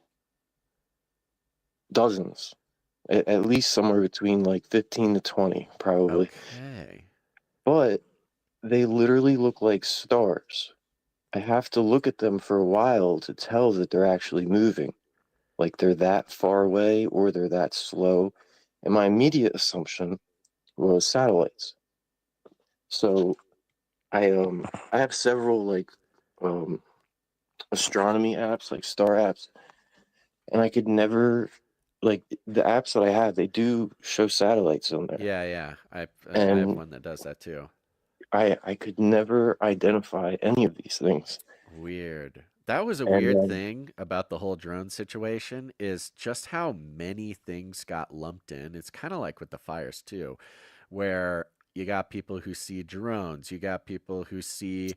dozens, at least somewhere between like 15 to 20, probably. okay. But they literally look like stars. I have to look at them for a while to tell that they're actually moving. Like they're that far away or they're that slow. And my immediate assumption was satellites. So I have several like um astronomy apps, like star apps, and I could never like the apps that I have, they do show satellites on there. Yeah, yeah. I have And one that does that too. I could never identify any of these things. Weird. That was a And weird thing about the whole drone situation is just how many things got lumped in. It's kind of like with the fires too, where you got people who see drones, you got people who see,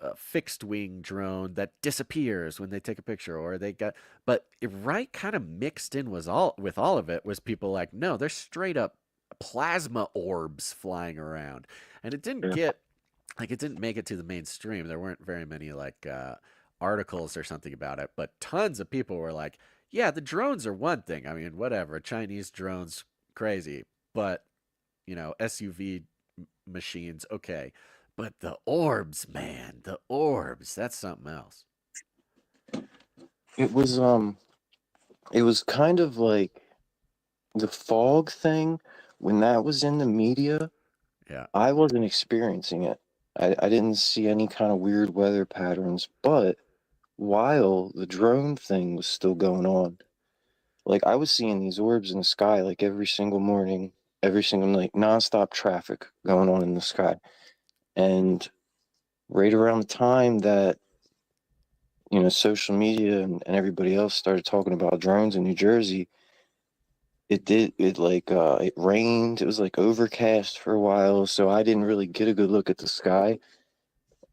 a fixed wing drone that disappears when they take a picture, or they got, but right kind of mixed in was all with all of it was people like, no, they're straight up plasma orbs flying around, and it didn't yeah. get like it didn't make it to the mainstream. There weren't very many articles or something about it, but tons of people were like, "Yeah, the drones are one thing. I mean, whatever, Chinese drones, crazy, but SUV machines, okay, but the orbs, man, the orbs, that's something else." It was kind of like the fog thing, when that was in the media, Yeah. I wasn't experiencing it. I didn't see any kind of weird weather patterns, but while the drone thing was still going on, like I was seeing these orbs in the sky like every single morning, every single night, nonstop traffic going on in the sky. And right around the time that, social media and everybody else started talking about drones in New Jersey, it rained. It was like overcast for a while, so I didn't really get a good look at the sky.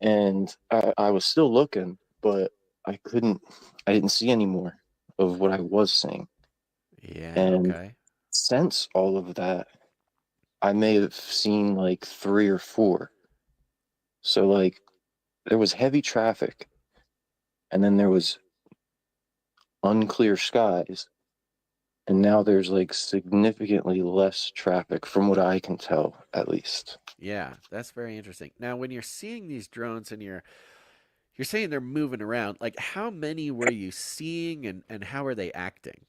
And I was still looking, but I didn't see any more of what I was seeing. Yeah. And Okay. since all of that, I may have seen like 3 or 4. So like there was heavy traffic, and then there was unclear skies, and now there's like significantly less traffic from what I can tell, at least. Yeah, that's very interesting. Now, when you're seeing these drones and you're saying they're moving around, like how many were you seeing and how are they acting?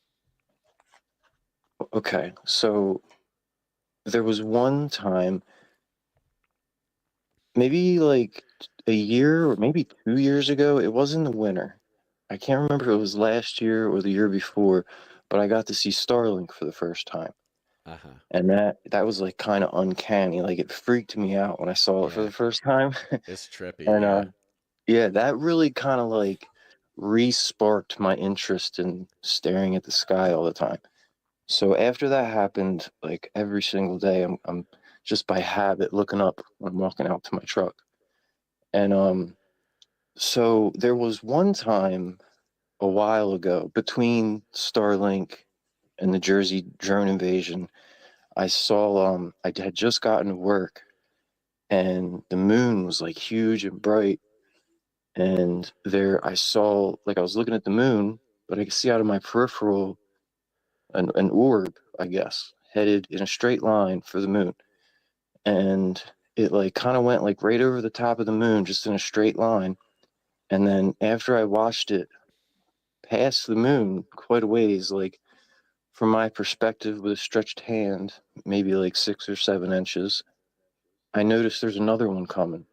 Okay, so there was one time, maybe like a year or maybe 2 years ago. It was in the winter. I can't remember if it was last year or the year before, but I got to see Starlink for the first time. Uh-huh. And that was like kind of uncanny. Like it freaked me out when I saw it for Yeah. the first time. It's trippy, And yeah. yeah, that really kind of like re-sparked my interest in staring at the sky all the time. So after that happened, like every single day, I'm just by habit looking up when I'm walking out to my truck. And so there was one time a while ago between Starlink and the Jersey drone invasion. I saw I had just gotten to work, and the moon was like huge and bright. And there I saw, like I was looking at the moon, but I could see out of my peripheral an orb, I guess, headed in a straight line for the moon. And it like kind of went like right over the top of the moon, just in a straight line. And then after I watched it pass the moon quite a ways, like from my perspective with a stretched hand, maybe like 6 or 7 inches, I noticed there's another one coming,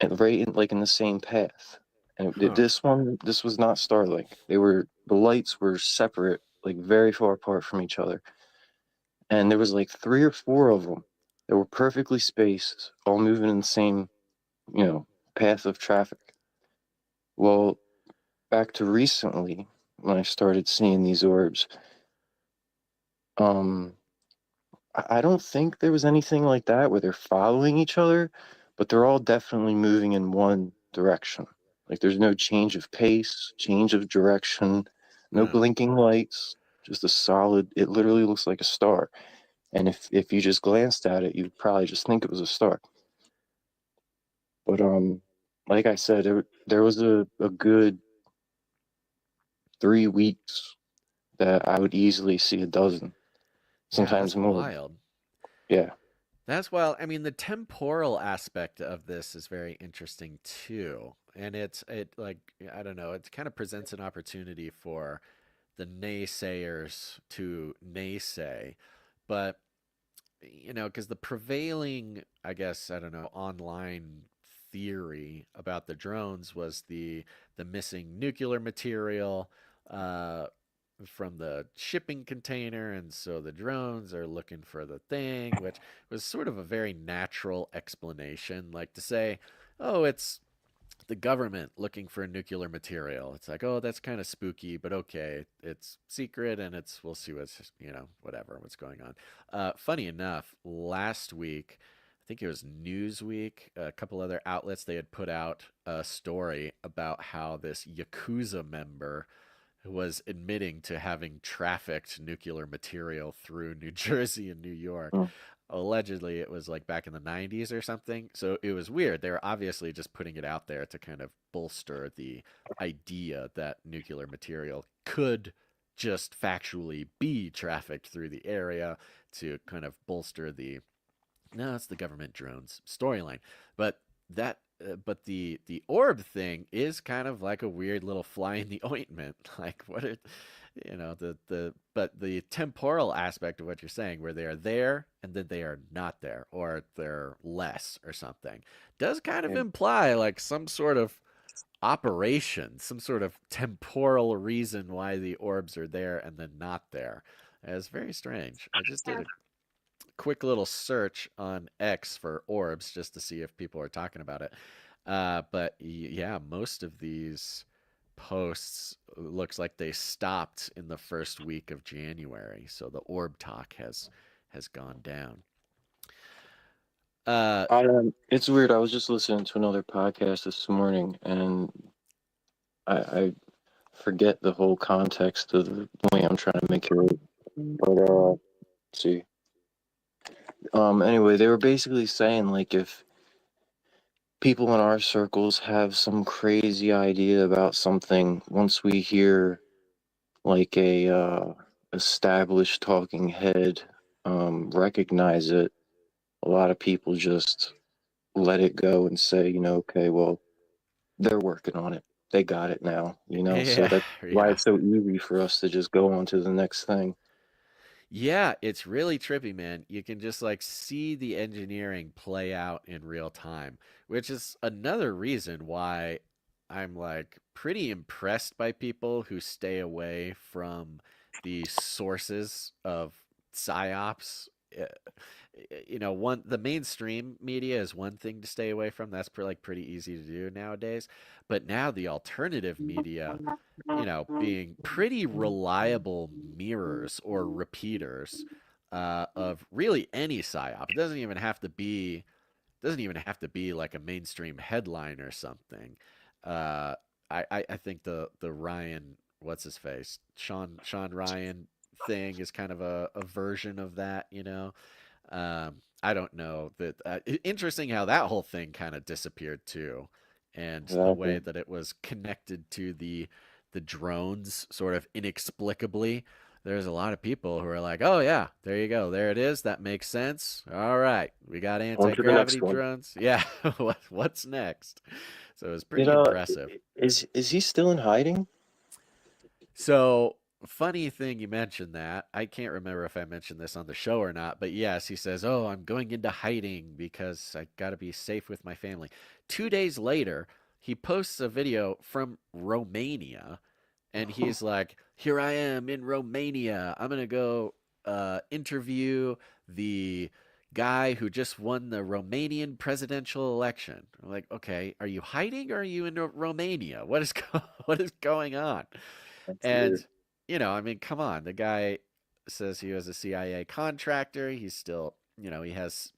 and right in like in the same path. And Huh. this was not Starlink. The lights were separate, like very far apart from each other. And there was like 3 or 4 of them that were perfectly spaced, all moving in the same, path of traffic. Well, back to recently, when I started seeing these orbs, um, I don't think there was anything like that where they're following each other, but they're all definitely moving in one direction. Like there's no change of pace, change of direction, no Huh. blinking lights, just a solid, it literally looks like a star. And if you just glanced at it, you'd probably just think it was a star. But like I said, there was a good 3 weeks that I would easily see a dozen, Yeah, sometimes that's more. wild. Yeah. That's wild. I mean, the temporal aspect of this is very interesting too. And it like I don't know, it kind of presents an opportunity for the naysayers to naysay. But because the prevailing, I guess, I don't know, online theory about the drones was the missing nuclear material uh, from the shipping container, and so the drones are looking for the thing, which was sort of a very natural explanation, like to say, oh, it's the government looking for nuclear material. It's like, oh, that's kind of spooky, but okay, it's secret and we'll see what's going on. Funny enough, last week, I think it was Newsweek, a couple other outlets, they had put out a story about how this Yakuza member was admitting to having trafficked nuclear material through New Jersey and New York. Mm. Allegedly, it was like back in the 90s or something. So it was weird. They were obviously just putting it out there to kind of bolster the idea that nuclear material could just factually be trafficked through the area, to kind of bolster the no, it's the government drones storyline. But the orb thing is kind of like a weird little fly in the ointment. Like, but the temporal aspect of what you're saying, where they are there and then they are not there, or they're less or something, does kind of imply like some sort of operation, some sort of temporal reason why the orbs are there and then not there. It's very strange. I just did a quick little search on X for orbs just to see if people are talking about it. But yeah, most of these posts looks like they stopped in the first week of January, so the orb talk has gone down. It's weird. I was just listening to another podcast this morning, and I forget the whole context of the point I'm trying to make here. But let's see. Anyway, they were basically saying like if people in our circles have some crazy idea about something, once we hear like a established talking head recognize it, a lot of people just let it go and say, okay, well, they're working on it. They got it now, so that's why it's so easy for us to just go on to the next thing. Yeah, it's really trippy, man. You can just like see the engineering play out in real time, which is another reason why I'm like pretty impressed by people who stay away from the sources of psyops. The mainstream media is one thing to stay away from. That's pretty easy to do nowadays. But now the alternative media, being pretty reliable mirrors or repeaters of really any psyop. It doesn't even have to be like a mainstream headline or something. I think the Ryan, what's his face, Sean Ryan thing is kind of a version of that. I don't know that. Interesting how that whole thing kind of disappeared too, and the way that it was connected to the drones sort of inexplicably. There's a lot of people who are like, "Oh yeah, there you go, there it is. That makes sense. All right, we got anti-gravity drones. Yeah, what's next?" So it was pretty impressive. Is he still in hiding? So funny thing you mentioned that. I can't remember if I mentioned this on the show or not, but yes, he says, "Oh, I'm going into hiding because I got to be safe with my family." 2 days later, he posts a video from Romania, and he's like, "Here I am in Romania. I'm going to go interview the guy who just won the Romanian presidential election." I'm like, "Okay, are you hiding or are you in Romania? What is going on?" And I mean, come on. The guy says he was a CIA contractor. He's still, he has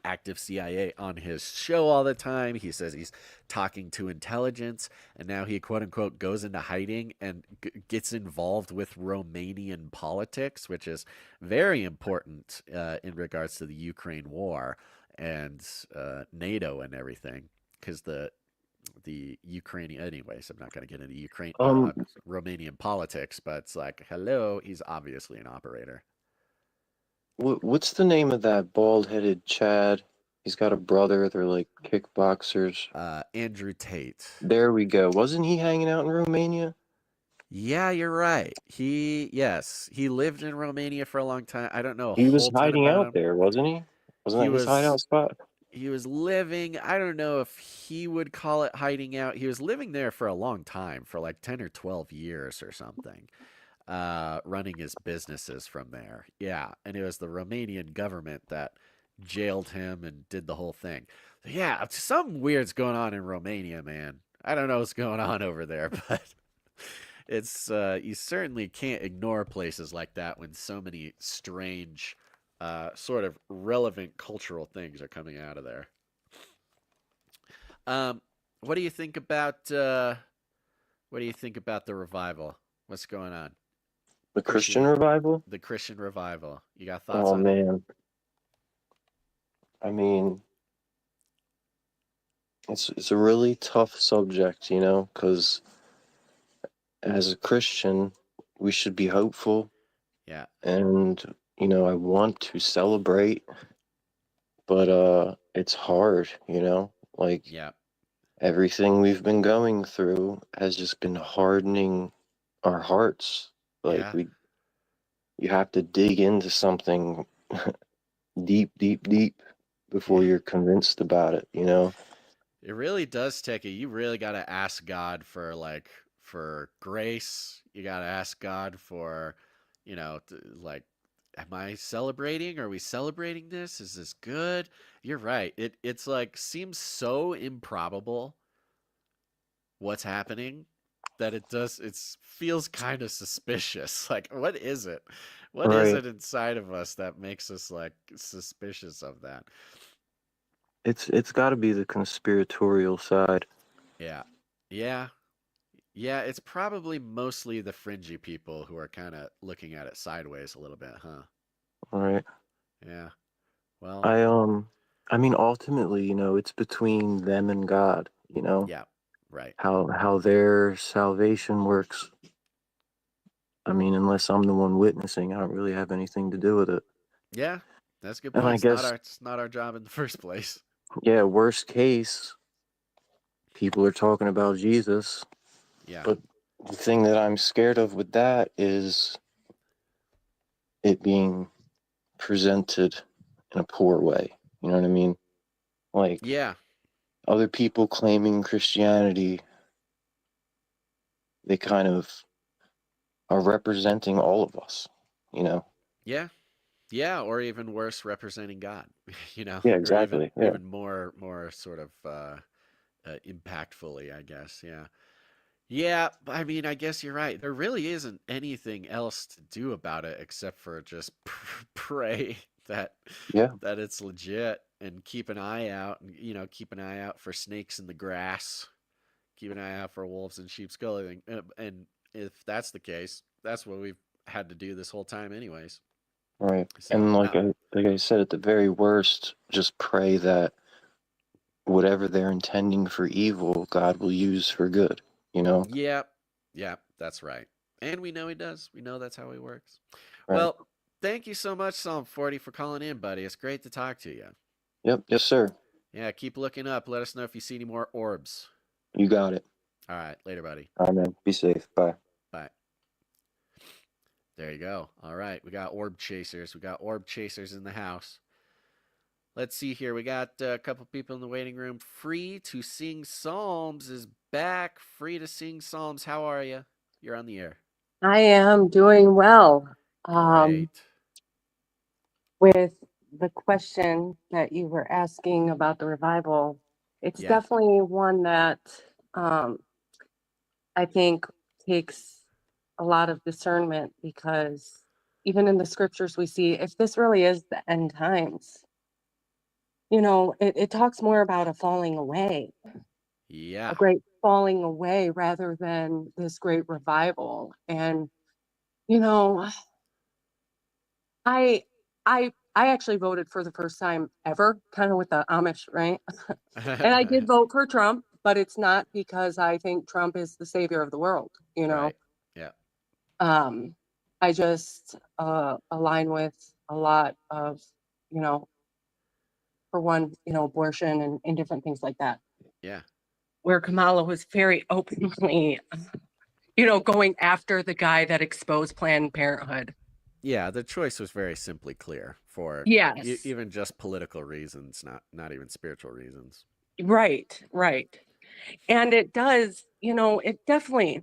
active CIA on his show all the time. He says he's talking to intelligence, and now he quote unquote goes into hiding and gets involved with Romanian politics, which is very important in regards to the Ukraine war and NATO and everything, because the Ukrainian, anyways, I'm not going to get into Romanian politics, but it's like, hello, he's obviously an operator. What's the name of that bald-headed Chad? He's got a brother. They're like kickboxers. Andrew Tate. There we go. Wasn't he hanging out in Romania? Yeah, you're right. He lived in Romania for a long time. I don't know. He was hiding out there, wasn't he? Wasn't that his hideout spot? He was living, I don't know if he would call it hiding out. He was living there for a long time, for like 10 or 12 years or something, running his businesses from there. Yeah, and it was the Romanian government that jailed him and did the whole thing. So yeah, something weird's going on in Romania, man. I don't know what's going on over there, but it's you certainly can't ignore places like that when so many strange sort of relevant cultural things are coming out of there. What do you think about the revival? What's going on? The Christian revival? The Christian revival. You got thoughts on it? Oh man. I mean, it's a really tough subject, because as a Christian, we should be hopeful. Yeah. And I want to celebrate, but it's hard, like everything we've been going through has just been hardening our hearts, Like Yeah. you have to dig into something deep, deep, deep before Yeah. you're convinced about it, you know? It really does take it. You really got to ask God for grace. You got to ask God for, like, am I celebrating? Are we celebrating this? Is this good? You're right. It's like seems so improbable what's happening that it feels kind of suspicious. Like, what is it? What is Right. it inside of us that makes us like suspicious of that? It's got to be the conspiratorial side. Yeah. Yeah. Yeah, it's probably mostly the fringy people who are kind of looking at it sideways a little bit, huh? Right. Yeah. Well, I mean, ultimately, it's between them and God, yeah. Right. how their salvation works. I mean, unless I'm the one witnessing, I don't really have anything to do with it. Yeah. That's a good And point. I guess, It's not our job in the first place. yeah, worst case, people are talking about Jesus, Yeah. but the thing that I'm scared of with that is it being presented in a poor way. You know what I mean? Like Yeah. other people claiming Christianity, they kind of are representing all of us, you know? Yeah. Yeah, or even worse, representing God, Yeah, or even exactly. Yeah. even more sort of impactfully, I guess. Yeah. Yeah, I mean, I guess you're right. There really isn't anything else to do about it except for just pray that Yeah. that it's legit and keep an eye out, and keep an eye out for snakes in the grass, keep an eye out for wolves in sheep's clothing. And if that's the case, that's what we've had to do this whole time, anyways. Right. So, And like I said, at the very worst, just pray that whatever they're intending for evil, God will use for good, you know? yeah, yeah, that's right. And we know he does. We know that's how he works. Right. Well, thank you so much, Psalm 40, for calling in, buddy. It's great to talk to you. Yep. Yes, sir. Yeah, keep looking up. Let us know if you see any more orbs. You got it. All right, later, buddy. All right, man. Be safe. Bye. Bye. There you go. All right, we got orb chasers. We got orb chasers in the house. Let's see here. We got a couple people in the waiting room. Free to Sing Psalms is back. Free to Sing Psalms. How are you? You're on the air. I am doing well. Great. With the question that you were asking about the revival, it's Yeah. definitely one that um, I think takes a lot of discernment, because even in the scriptures we see, if this really is the end times, it talks more about a falling away, Yeah. a great falling away rather than this great revival. And, you know, I I actually voted for the first time ever, kind of with the Amish, right? And I did vote for Trump, but it's not because I think Trump is the savior of the world, Right. Yeah. Um, I just align with a lot of, you know, for one, abortion and different things like that. Yeah. Where Kamala was very openly, going after the guy that exposed Planned Parenthood. Yeah, the choice was very simply clear for Yes. even just political reasons, not even spiritual reasons. Right, right. And it does, it definitely,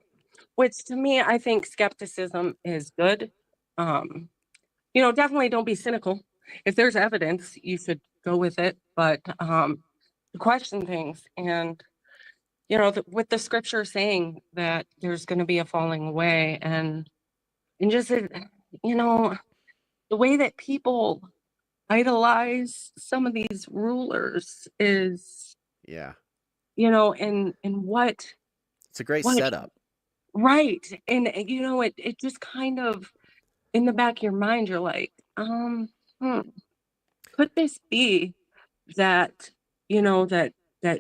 which to me, I think skepticism is good. Definitely don't be cynical. If there's evidence, you should go with it, but question things. And, with the scripture saying that there's going to be a falling away, and just, the way that people idolize some of these rulers is, Yeah. and what It's a great setup. right. And it just kind of in the back of your mind, you're like, could this be that, that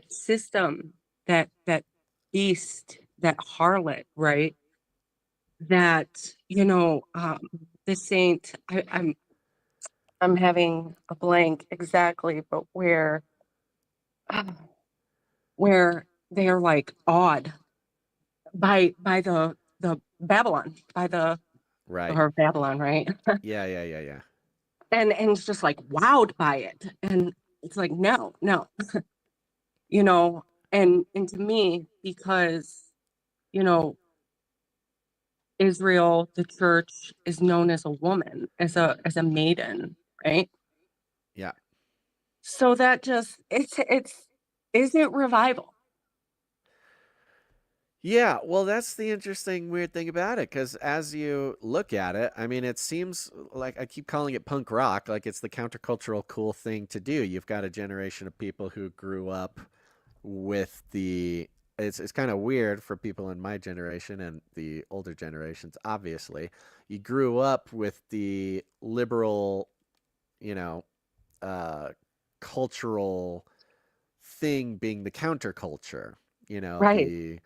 system, that beast, that harlot, right? That, the saint, I'm having a blank exactly, but where they are like awed by the Babylon, by the Right. or Babylon, right? Yeah. And it's just like wowed by it. And it's like, no, you know, and to me, because, you know, Israel, the church is known as a woman, as a maiden, right? Yeah. So that just is it revival? Yeah, well, that's the interesting, weird thing about it, because as you look at it, I mean, it seems like I keep calling it punk rock, like it's the countercultural cool thing to do. You've got a generation of people who grew up with the. It's kind of weird for people in my generation and the older generations, obviously. You grew up with the liberal, you know, uh, cultural thing being the counterculture, Right. the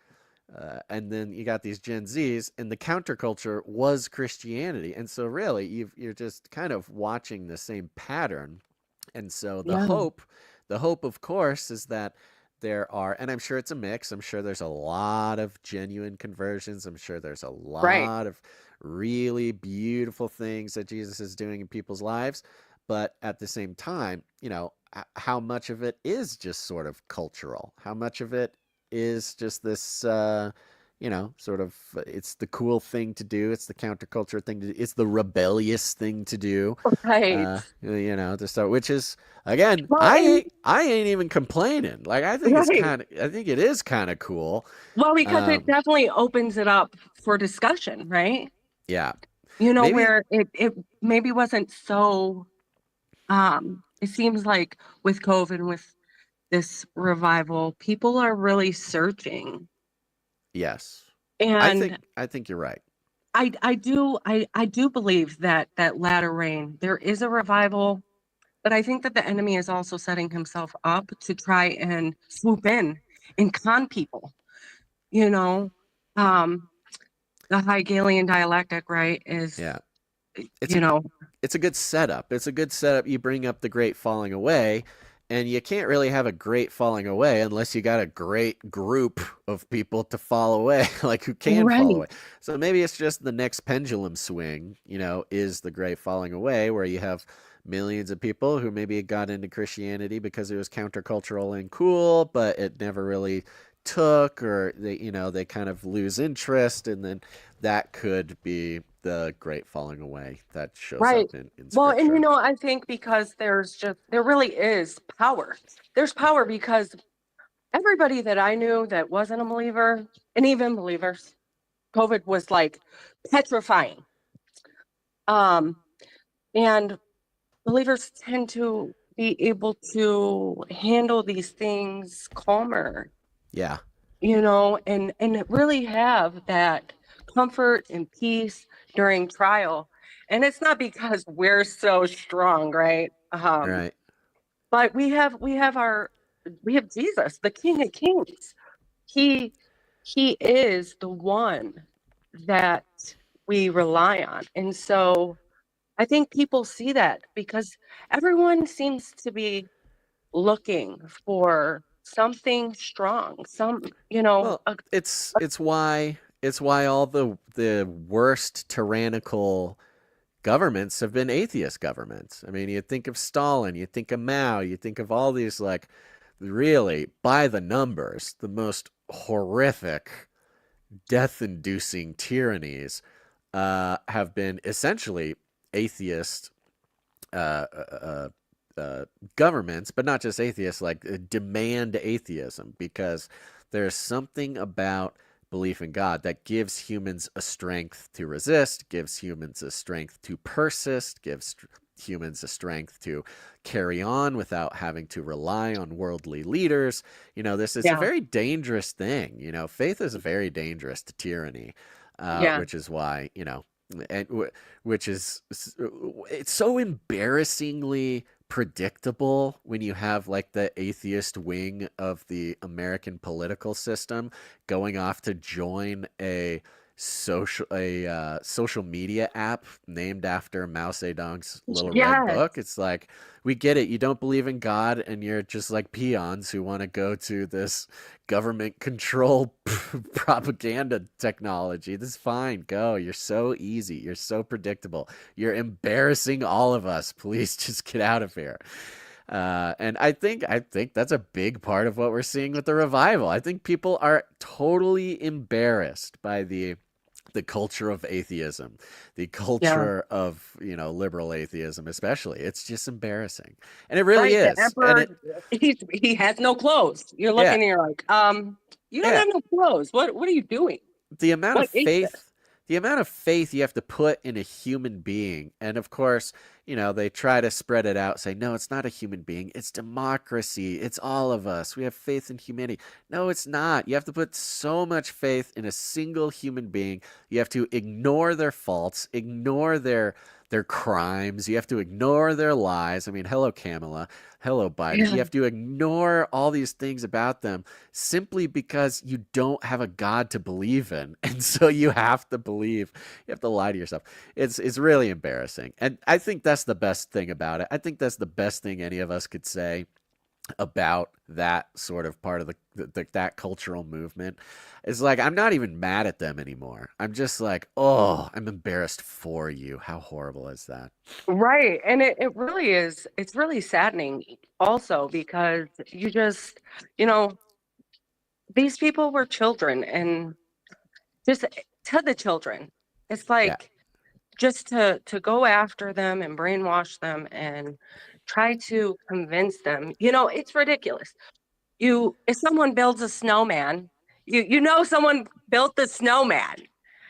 and then you got these Gen Zs, and the counterculture was Christianity. And so, really, you're just kind of watching the same pattern. And so, Yeah. the hope, of course, is that there are, and I'm sure it's a mix. I'm sure there's a lot of genuine conversions. I'm sure there's a Right. lot of really beautiful things that Jesus is doing in people's lives. But at the same time, how much of it is just sort of cultural? How much of it is just this, sort of, it's the cool thing to do. It's the counterculture thing to do. It's the rebellious thing to do. Right. To start, which is, again, Well, I ain't even complaining. Like, I think Right. I think it is kind of cool. Well, because it definitely opens it up for discussion, right? Yeah. Maybe, Where it maybe wasn't so it seems like with COVID, with this revival, people are really searching. yes. And I think you're right. I do believe that that latter rain, there is a revival, but I think that the enemy is also setting himself up to try and swoop in and con people. You know, um, the Hegelian dialectic, right, is Yeah. you know, It's a good setup. It's a good setup. You bring up the great falling away, and you can't really have a great falling away unless you got a great group of people to fall away, like who can fall right, away. So maybe it's just the next pendulum swing, is the great falling away, where you have millions of people who maybe got into Christianity because it was countercultural and cool, but it never really took, or they kind of lose interest, and then that could be the great falling away that shows right. up in Well, and scripture. I think because there really is power. There's power because everybody that I knew that wasn't a believer, and even believers, COVID was like petrifying. Um, and believers tend to be able to handle these things calmer, Yeah. and really have that comfort and peace during trial. And it's not because we're so strong, right? Right. But we have Jesus, the King of Kings. He he is the one that we rely on. And so I think people see that because everyone seems to be looking for something strong, Well, it's why all the worst tyrannical governments have been atheist governments. I mean, you think of Stalin, you think of Mao, you think of all these, like, really, by the numbers, the most horrific, death-inducing tyrannies have been essentially atheist uh, uh, governments, but not just atheists, like demand atheism, because there's something about belief in God that gives humans a strength to resist, gives humans a strength to persist, gives humans a strength to carry on without having to rely on worldly leaders. This is a Yeah. very dangerous thing. Faith is very dangerous to tyranny, Yeah. which is why, and which is, it's so embarrassingly predictable when you have, like, the atheist wing of the American political system going off to join a social media app named after Mao Zedong's little red Yes. book. It's like, we get it. You don't believe in God, and you're just like peons who want to go to this government control propaganda technology. This is fine. Go. You're so easy. You're so predictable. You're embarrassing all of us. Please just get out of here. And I think that's a big part of what we're seeing with the revival. I think people are totally embarrassed by the culture of atheism, the culture of, liberal atheism, especially. It's just embarrassing. And it really Right, the is. And emperor, he has no clothes. You're yeah, looking and you're like, you don't yeah. have no clothes. What are you doing? the amount of What is this? faith the amount of faith you have to put in a human being. And of course, they try to spread it out, say, no, it's not a human being, it's democracy, it's all of us, we have faith in humanity. No, it's not. You have to put so much faith in a single human being. You have to ignore their faults, ignore their crimes. You have to ignore their lies. I mean, hello, Kamala. Hello, Biden. Yeah. You have to ignore all these things about them simply because you don't have a God to believe in. And so you have to lie to yourself. It's really embarrassing. And I think that's the best thing about it. I think that's the best thing any of us could say about that sort of part of that cultural movement. Is like, I'm not even mad at them anymore. I'm just like, oh, I'm embarrassed for you. How horrible is that? Right. And it really is. It's really saddening also because you just, you know, these people were children and just to the children. It's Yeah. like just to go after them and brainwash them and try to convince them. It's ridiculous. If someone builds a snowman, you know someone built the snowman.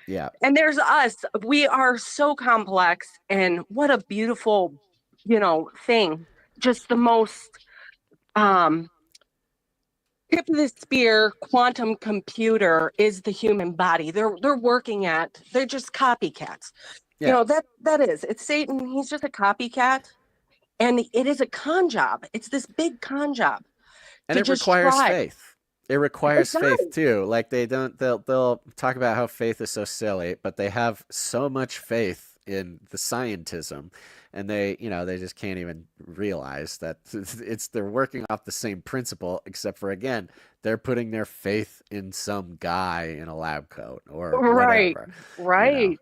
Yeah. And there's us. We are so complex, and what a beautiful, thing. Just the most tip of the spear quantum computer is the human body. They're just copycats. Yeah. It's Satan. He's just a copycat. And it is a con job. It's this big con job And to it just requires try. faith. It requires It faith does. too. Like they'll talk about how faith is so silly, but they have so much faith in the scientism, and they just can't even realize that they're working off the same principle, except for, again, they're putting their faith in some guy in a lab coat or Right. whatever. Right.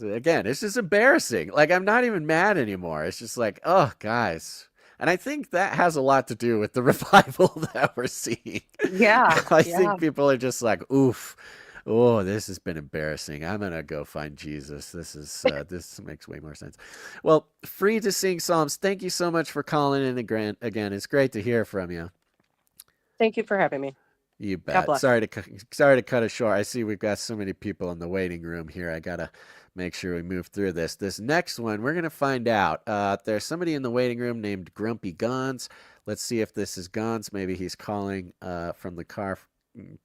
Again, it's just embarrassing. Like, I'm not even mad anymore. It's just like, oh, guys. And I think that has a lot to do with the revival that we're seeing. Yeah. I think people are just like, oof, oh, this has been embarrassing. I'm going to go find Jesus. This makes way more sense. Well, Free to Sing Psalms, thank you so much for calling in again. It's great to hear from you. Thank you for having me. You God bet. bless. Sorry to cut it short. I see we've got so many people in the waiting room here. I gotta make sure we move through this. This next one, we're gonna find out. There's somebody in the waiting room named Grumpy Gons. Let's see if this is Gons. Maybe he's calling from the car,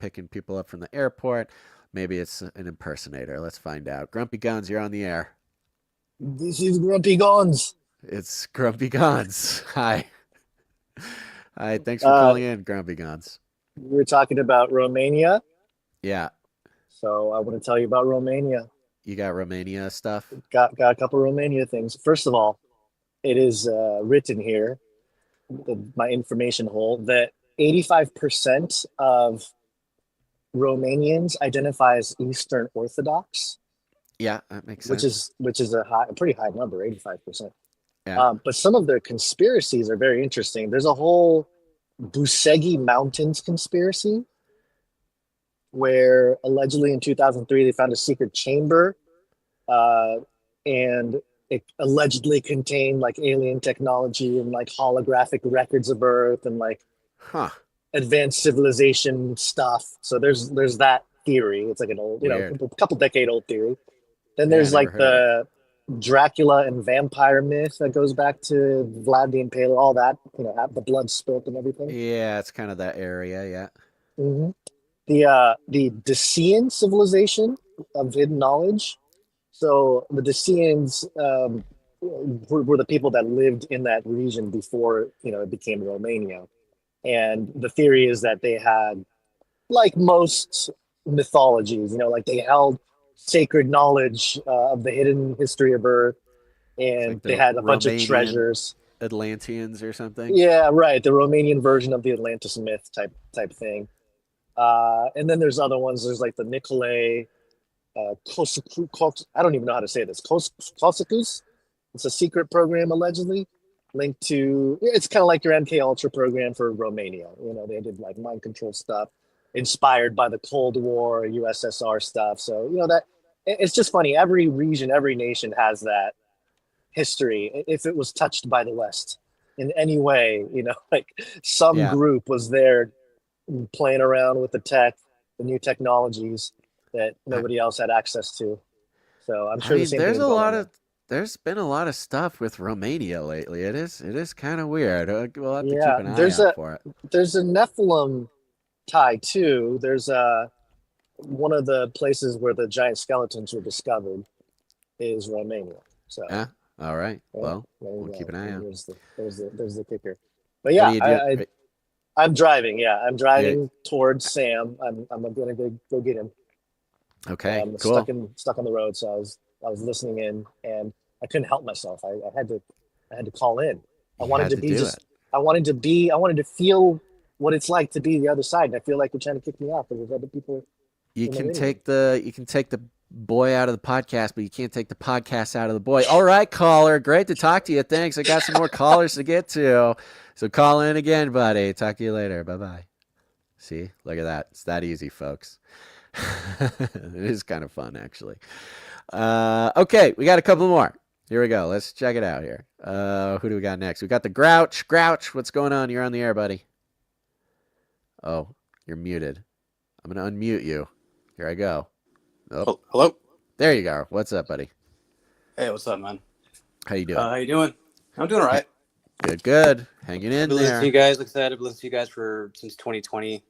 picking people up from the airport. Maybe it's an impersonator. Let's find out. Grumpy Gons, you're on the air. This is Grumpy Gons. It's Grumpy Gons. Hi. Hi. Thanks for calling in, Grumpy Gons. We were talking about Romania, Yeah. so I want to tell you about Romania. You got Romania stuff? Got a couple Romania things. First of all, it is written here, my information hole, that 85% of Romanians identify as Eastern Orthodox. Yeah, that makes sense. Which is a pretty high number, 85%. Yeah. But some of their conspiracies are very interesting. There's a whole Busegi Mountains conspiracy, where allegedly in 2003 they found a secret chamber, and it allegedly contained like alien technology and like holographic records of Earth and like advanced civilization stuff. So there's that theory. It's like an old, couple decade old theory. Then there's like the Dracula and vampire myth that goes back to Vlad the Impaler, all that, the blood spilt and everything. Yeah, it's kind of that area, yeah. Mm-hmm. The Dacian civilization of hidden knowledge. So the Dacians were the people that lived in that region before it became Romania, and the theory is that they had, like most mythologies, like they held sacred knowledge of the hidden history of Earth, and like they the had a bunch of Romanian treasures. Atlanteans or something. Yeah, right. The Romanian version of the Atlantis myth type thing. And then there's other ones. There's like the Nikolay I don't even know how to say this. Kosakus. It's a secret program allegedly linked to. It's kind of like your MK Ultra program for Romania. They did like mind control stuff, inspired by the Cold War, USSR stuff. So that it's just funny. Every region, every nation has that history. If it was touched by the West in any way, like some group was there playing around with the tech, the new technologies that nobody else had access to. So I'm sure the same there's thing there's been a lot of stuff with Romania lately. It is kind of weird. We'll have to keep an eye out for it. There's a Nephilim tie too. There's one of the places where the giant skeletons were discovered is Romania. So all right. Well, we'll keep an eye out. There's the kicker. But yeah, I'm driving. Yeah, I'm driving towards Sam. I'm gonna go get him. Okay, I'm cool. stuck on the road, so I was listening in, and I couldn't help myself. I had to call in. I wanted to feel what it's like to be the other side, and I feel like they're trying to kick me off, but there's other people. You can take the boy out of the podcast, but you can't take the podcast out of the boy. All right, caller, great to talk to you. Thanks. I got some more callers to get to, so call in again, buddy. Talk to you later. Bye bye. See, look at that. It's that easy, folks. It is kind of fun, actually. Okay, we got a couple more. Here we go. Let's check it out here. Who do we got next? We got the Grouch. Grouch, what's going on? You're on the air, buddy. Oh, you're muted. I'm going to unmute you. Here I go. Oh, hello? There you go. What's up, buddy? Hey, what's up, man? How you doing? How you doing? I'm doing all right. Good. Hanging in I've been there. listening to you guys. Like I said, I've been listening to you guys since 2020.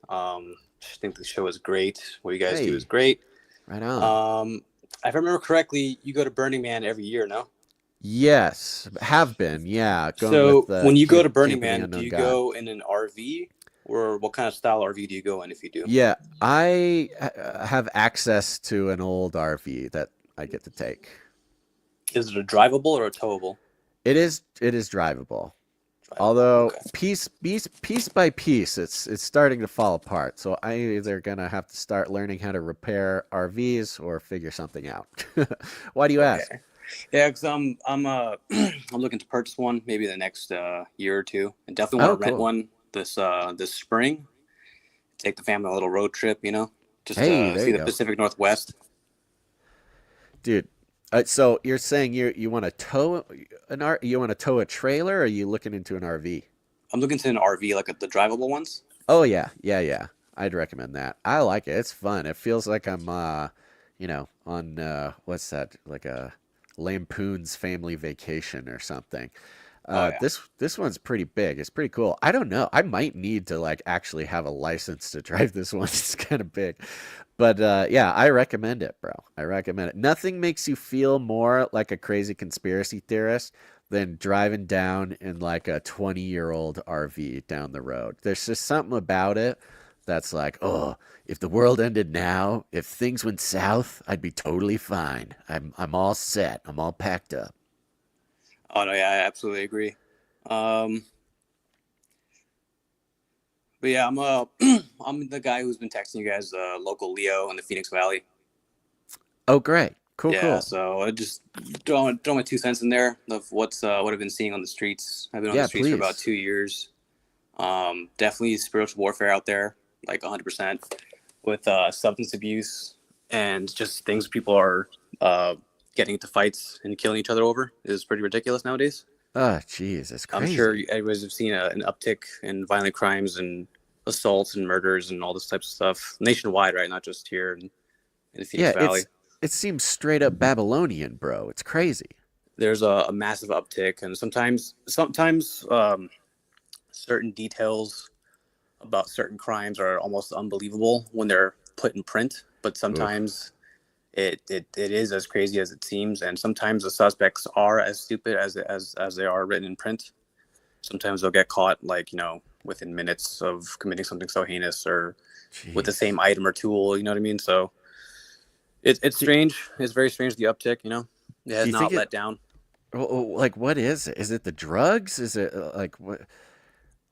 I think the show is great. What you guys do is great. Right on. If I remember correctly, you go to Burning Man every year, no? Yes, have been. Yeah. So when you go to Burning Man, do you go in an RV, or what kind of style RV do you go in if you do? Yeah, I have access to an old RV that I get to take. Is it a drivable or a towable? It is drivable. Although piece by piece, it's starting to fall apart. So I either gonna have to start learning how to repair RVs or figure something out. Why do you ask? Yeah, because I'm looking to purchase one maybe the next year or two, and definitely want to rent one this spring. Take the family on a little road trip, just see the Pacific Northwest. Dude. So you're saying you want to tow a trailer, or are you looking into an RV? I'm looking into an RV, like the drivable ones. Oh yeah. I'd recommend that. I like it. It's fun. It feels like I'm, on what's that? Like a Lampoon's Family Vacation or something. This one's pretty big. It's pretty cool. I don't know. I might need to actually have a license to drive this one. It's kind of big. But I recommend it, bro. I recommend it. Nothing makes you feel more like a crazy conspiracy theorist than driving down in like a 20-year-old RV down the road. There's just something about it that's like, oh, if the world ended now, if things went south, I'd be totally fine. I'm all set. I'm all packed up. Oh no, yeah, I absolutely agree. But yeah, I'm the guy who's been texting you guys, local Leo in the Phoenix Valley. Oh, great, cool. So I just throw my 2 cents in there of what I've been seeing on the streets. I've been on the streets for about 2 years. Definitely spiritual warfare out there, like 100%, with substance abuse and just things people are getting into fights and killing each other over is pretty ridiculous nowadays. Oh, jeez, that's crazy. I'm sure everybody's have seen an uptick in violent crimes and assaults and murders and all this types of stuff nationwide, right? Not just here in the Phoenix Valley. It seems straight up Babylonian, bro. It's crazy. There's a massive uptick, and sometimes certain details about certain crimes are almost unbelievable when they're put in print, but sometimes it is as crazy as it seems, and sometimes the suspects are as stupid as they are written in print. Sometimes they'll get caught within minutes of committing something so heinous, or with the same item or tool, you know what I mean? So It's strange. It's very strange, the uptick, you know? It has Do you think not let down. like, what is it? Is it the drugs? Is it like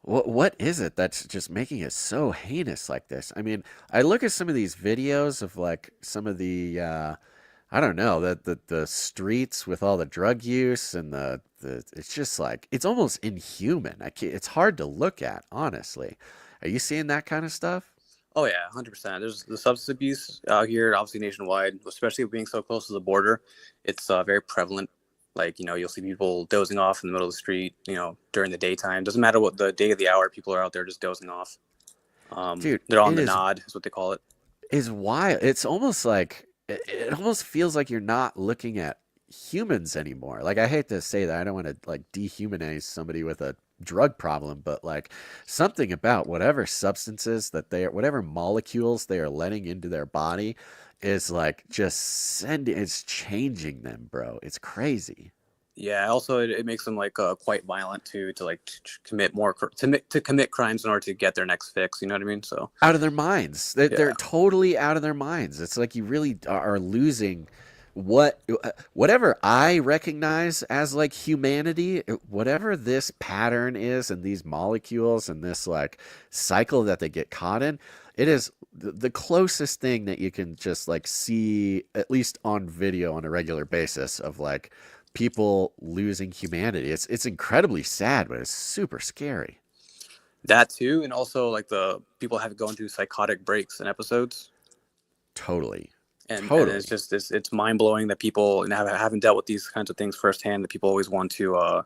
what is it that's just making it so heinous like this? I mean, I look at some of these videos of like some of the I don't know, the streets with all the drug use and the it's just like it's almost inhuman. It's hard to look at, honestly. Are you seeing that kind of stuff? Oh yeah, 100%. There's the substance abuse out here, obviously nationwide, especially being so close to the border. It's very prevalent. Like, you know, you'll see people dozing off in the middle of the street, you know, during the daytime. Doesn't matter what the day of the hour, people are out there just dozing off. Dude, they're on the nod, is what they call it. Is wild. It's almost like it almost feels like you're not looking at humans anymore. Like, I hate to say that. I don't want to like dehumanize somebody with a drug problem, but like something about whatever substances that whatever molecules they are letting into their body is like just it's changing them, bro. It's crazy. Yeah. Also, it makes them like quite violent to commit more to commit crimes in order to get their next fix. You know what I mean? So out of their minds, they're totally out of their minds. It's like you really are losing whatever I recognize as like humanity, whatever this pattern is and these molecules and this like cycle that they get caught in. It is the closest thing that you can just like see, at least on video on a regular basis, of like people losing humanity. It's incredibly sad, but it's super scary. That too, and also like the people have going through psychotic breaks in episodes. Totally. And it's just it's mind blowing that people haven't dealt with these kinds of things firsthand. That people always want to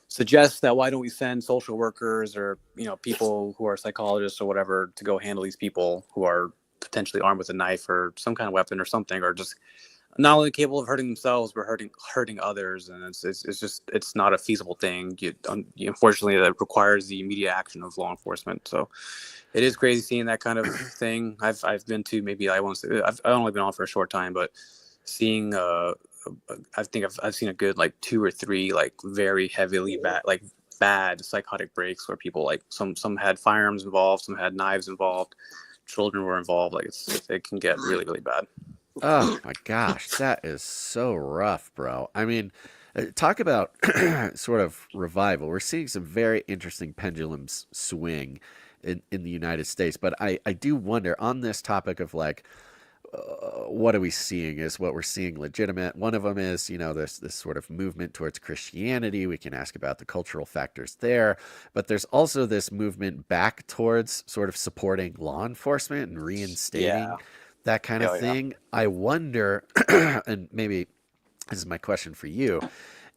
suggest that why don't we send social workers or, you know, people who are psychologists or whatever to go handle these people who are potentially armed with a knife or some kind of weapon or something, or just not only capable of hurting themselves but hurting others. And it's not a feasible thing. Unfortunately, that requires the immediate action of law enforcement. So it is crazy seeing that kind of thing. I've been to, maybe I won't say, I've only been on for a short time, but seeing I think I've seen a good like 2 or 3 like very heavily bad psychotic breaks where people like some had firearms involved, some had knives involved, children were involved. Like it can get really, really bad. Oh my gosh, that is so rough, bro. I mean, talk about sort of revival. We're seeing some very interesting pendulums swing in the United States, but I do wonder on this topic of like, what are we seeing? Is what we're seeing legitimate? One of them is, you know, this sort of movement towards Christianity. We can ask about the cultural factors there, but there's also this movement back towards sort of supporting law enforcement and reinstating that kind of thing. Yeah. I wonder, and maybe this is my question for you,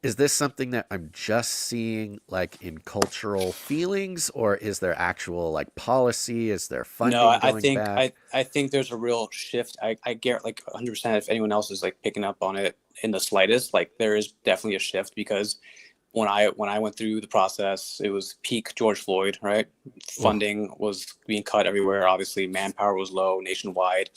is this something that I'm just seeing like in cultural feelings, or is there actual like policy? Is there funding? No, back? I think there's a real shift. I get like 100% if anyone else is like picking up on it in the slightest, like there is definitely a shift, because when I went through the process, it was peak George Floyd, right? Funding was being cut everywhere. Obviously, manpower was low nationwide.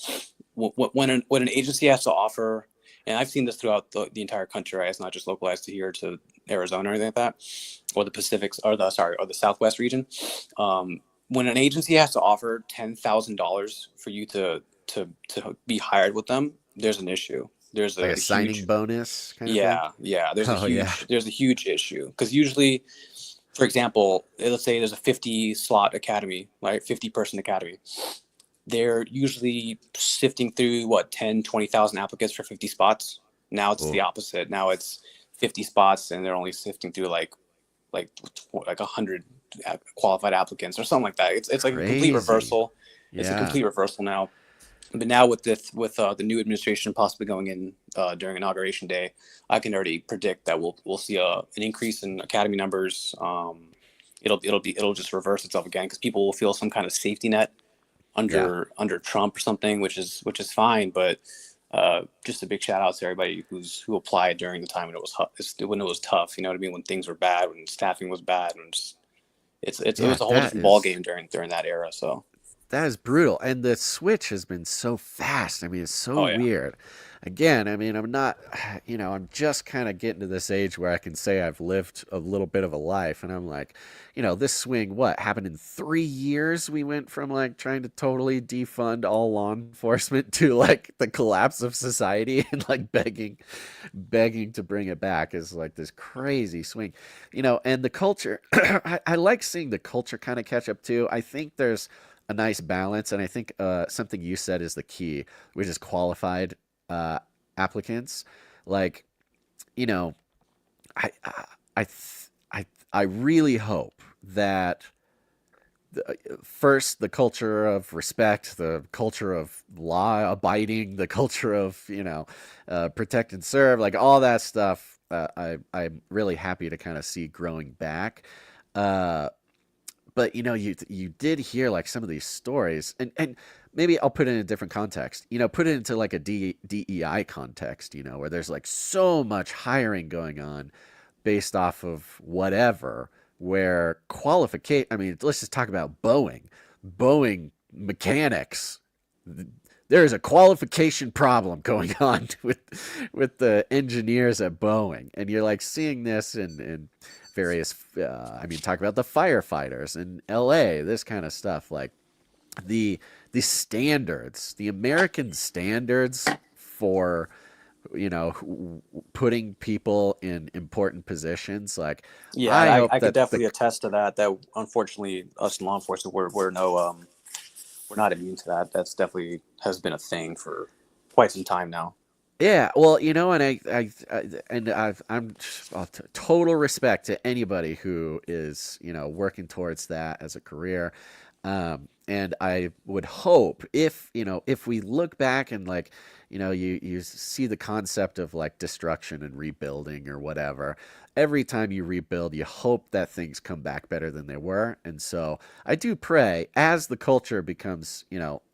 When an agency has to offer, and I've seen this throughout the entire country, right? It's not just localized to here to Arizona or anything like that, or the Pacifics, or the Southwest region. When an agency has to offer $10,000 for you to be hired with them, there's an issue. There's like a signing bonus kind of thing? Yeah. There's a huge issue, because usually, for example, let's say there's a 50 slot academy, right? 50 person academy. They're usually sifting through 20,000 applicants for 50 spots. Now it's the opposite. Now it's 50 spots and they're only sifting through like 100 qualified applicants or something like that. It's like a complete reversal. It's a complete reversal now. But now with the new administration possibly going in during Inauguration Day, I can already predict that we'll see an increase in academy numbers. It'll just reverse itself again, because people will feel some kind of safety net under Trump or something, which is fine. But just a big shout out to everybody who applied during the time when it was tough. You know what I mean? When things were bad, when staffing was bad, and it was a whole different ball game during that era. So. That is brutal. And the switch has been so fast. I mean, it's so weird. again, I mean, I'm not, I'm just kind of getting to this age where I can say I've lived a little bit of a life. And I'm like, this swing, what happened in 3 years? We went from like trying to totally defund all law enforcement to like the collapse of society and like begging to bring it back is like this crazy swing, and the culture, I like seeing the culture kind of catch up too. I think there's a nice balance. And I think something you said is the key, which is qualified applicants. Like, I I really hope that first the culture of respect, the culture of law abiding, the culture of protect and serve, like all that stuff. I'm really happy to kind of see growing back. But you did hear like some of these stories, and maybe I'll put it in a different context. Put it into like a DEI context. Where there's like so much hiring going on based off of whatever. Where qualification. I mean, let's just talk about Boeing. Boeing mechanics. There is a qualification problem going on with the engineers at Boeing, and you're like seeing this in various, talk about the firefighters in LA, this kind of stuff, like the standards, the American standards for, putting people in important positions. Like, yeah, I could definitely attest to that. That unfortunately, us in law enforcement, we're not immune to that. That's definitely has been a thing for quite some time now. Yeah, well, and I'm total respect to anybody who is, working towards that as a career. And I would hope if we look back and like, you see the concept of like destruction and rebuilding or whatever. Every time you rebuild, you hope that things come back better than they were. And so I do pray as the culture becomes,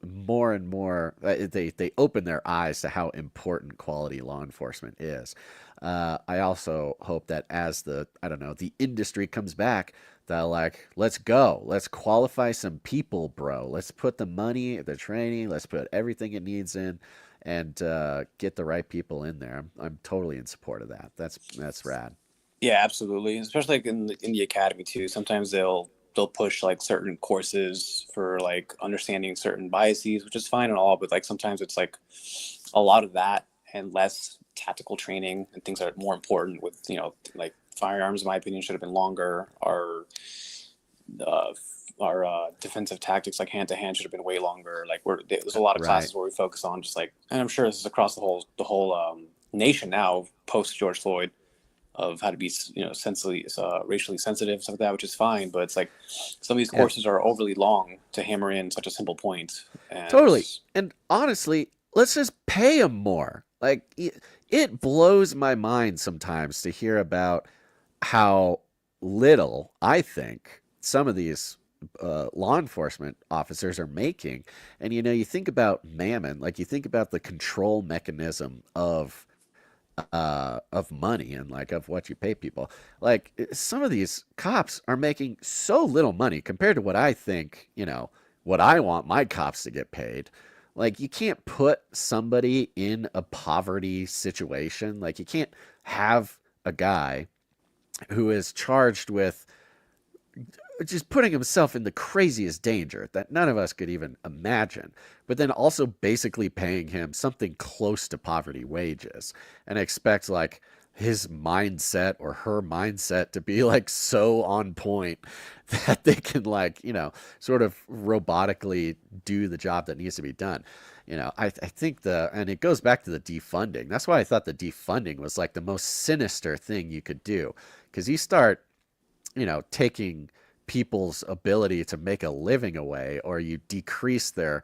more and more, they open their eyes to how important quality law enforcement is. I also hope that as the industry comes back, that like, let's go, let's qualify some people, bro. Let's put the money, the training, let's put everything it needs in and get the right people in there. I'm totally in support of that. That's rad. Yeah, absolutely. Especially like in the academy too. Sometimes they'll push like certain courses for like understanding certain biases, which is fine and all, but like sometimes it's like a lot of that and less tactical training and things that are more important with, like firearms, in my opinion, should have been longer. Our defensive tactics, like hand to hand, should have been way longer. Like there's a lot of classes where we focus on just like, and I'm sure this is across the whole nation now post George Floyd, of how to be, racially sensitive, stuff like that, which is fine. But it's like some of these courses are overly long to hammer in such a simple point. And totally. And honestly, let's just pay them more. Like it blows my mind sometimes to hear about how little I think some of these law enforcement officers are making. And, you think about mammon, like you think about the control mechanism of money and like of what you pay people. Like some of these cops are making so little money compared to what I think, what I want my cops to get paid. Like you can't put somebody in a poverty situation. Like you can't have a guy who is charged with just putting himself in the craziest danger that none of us could even imagine, but then also basically paying him something close to poverty wages and expect like his mindset or her mindset to be like so on point that they can like, sort of robotically do the job that needs to be done. I think and it goes back to the defunding. That's why I thought the defunding was like the most sinister thing you could do. Because you start, taking people's ability to make a living away, or you decrease their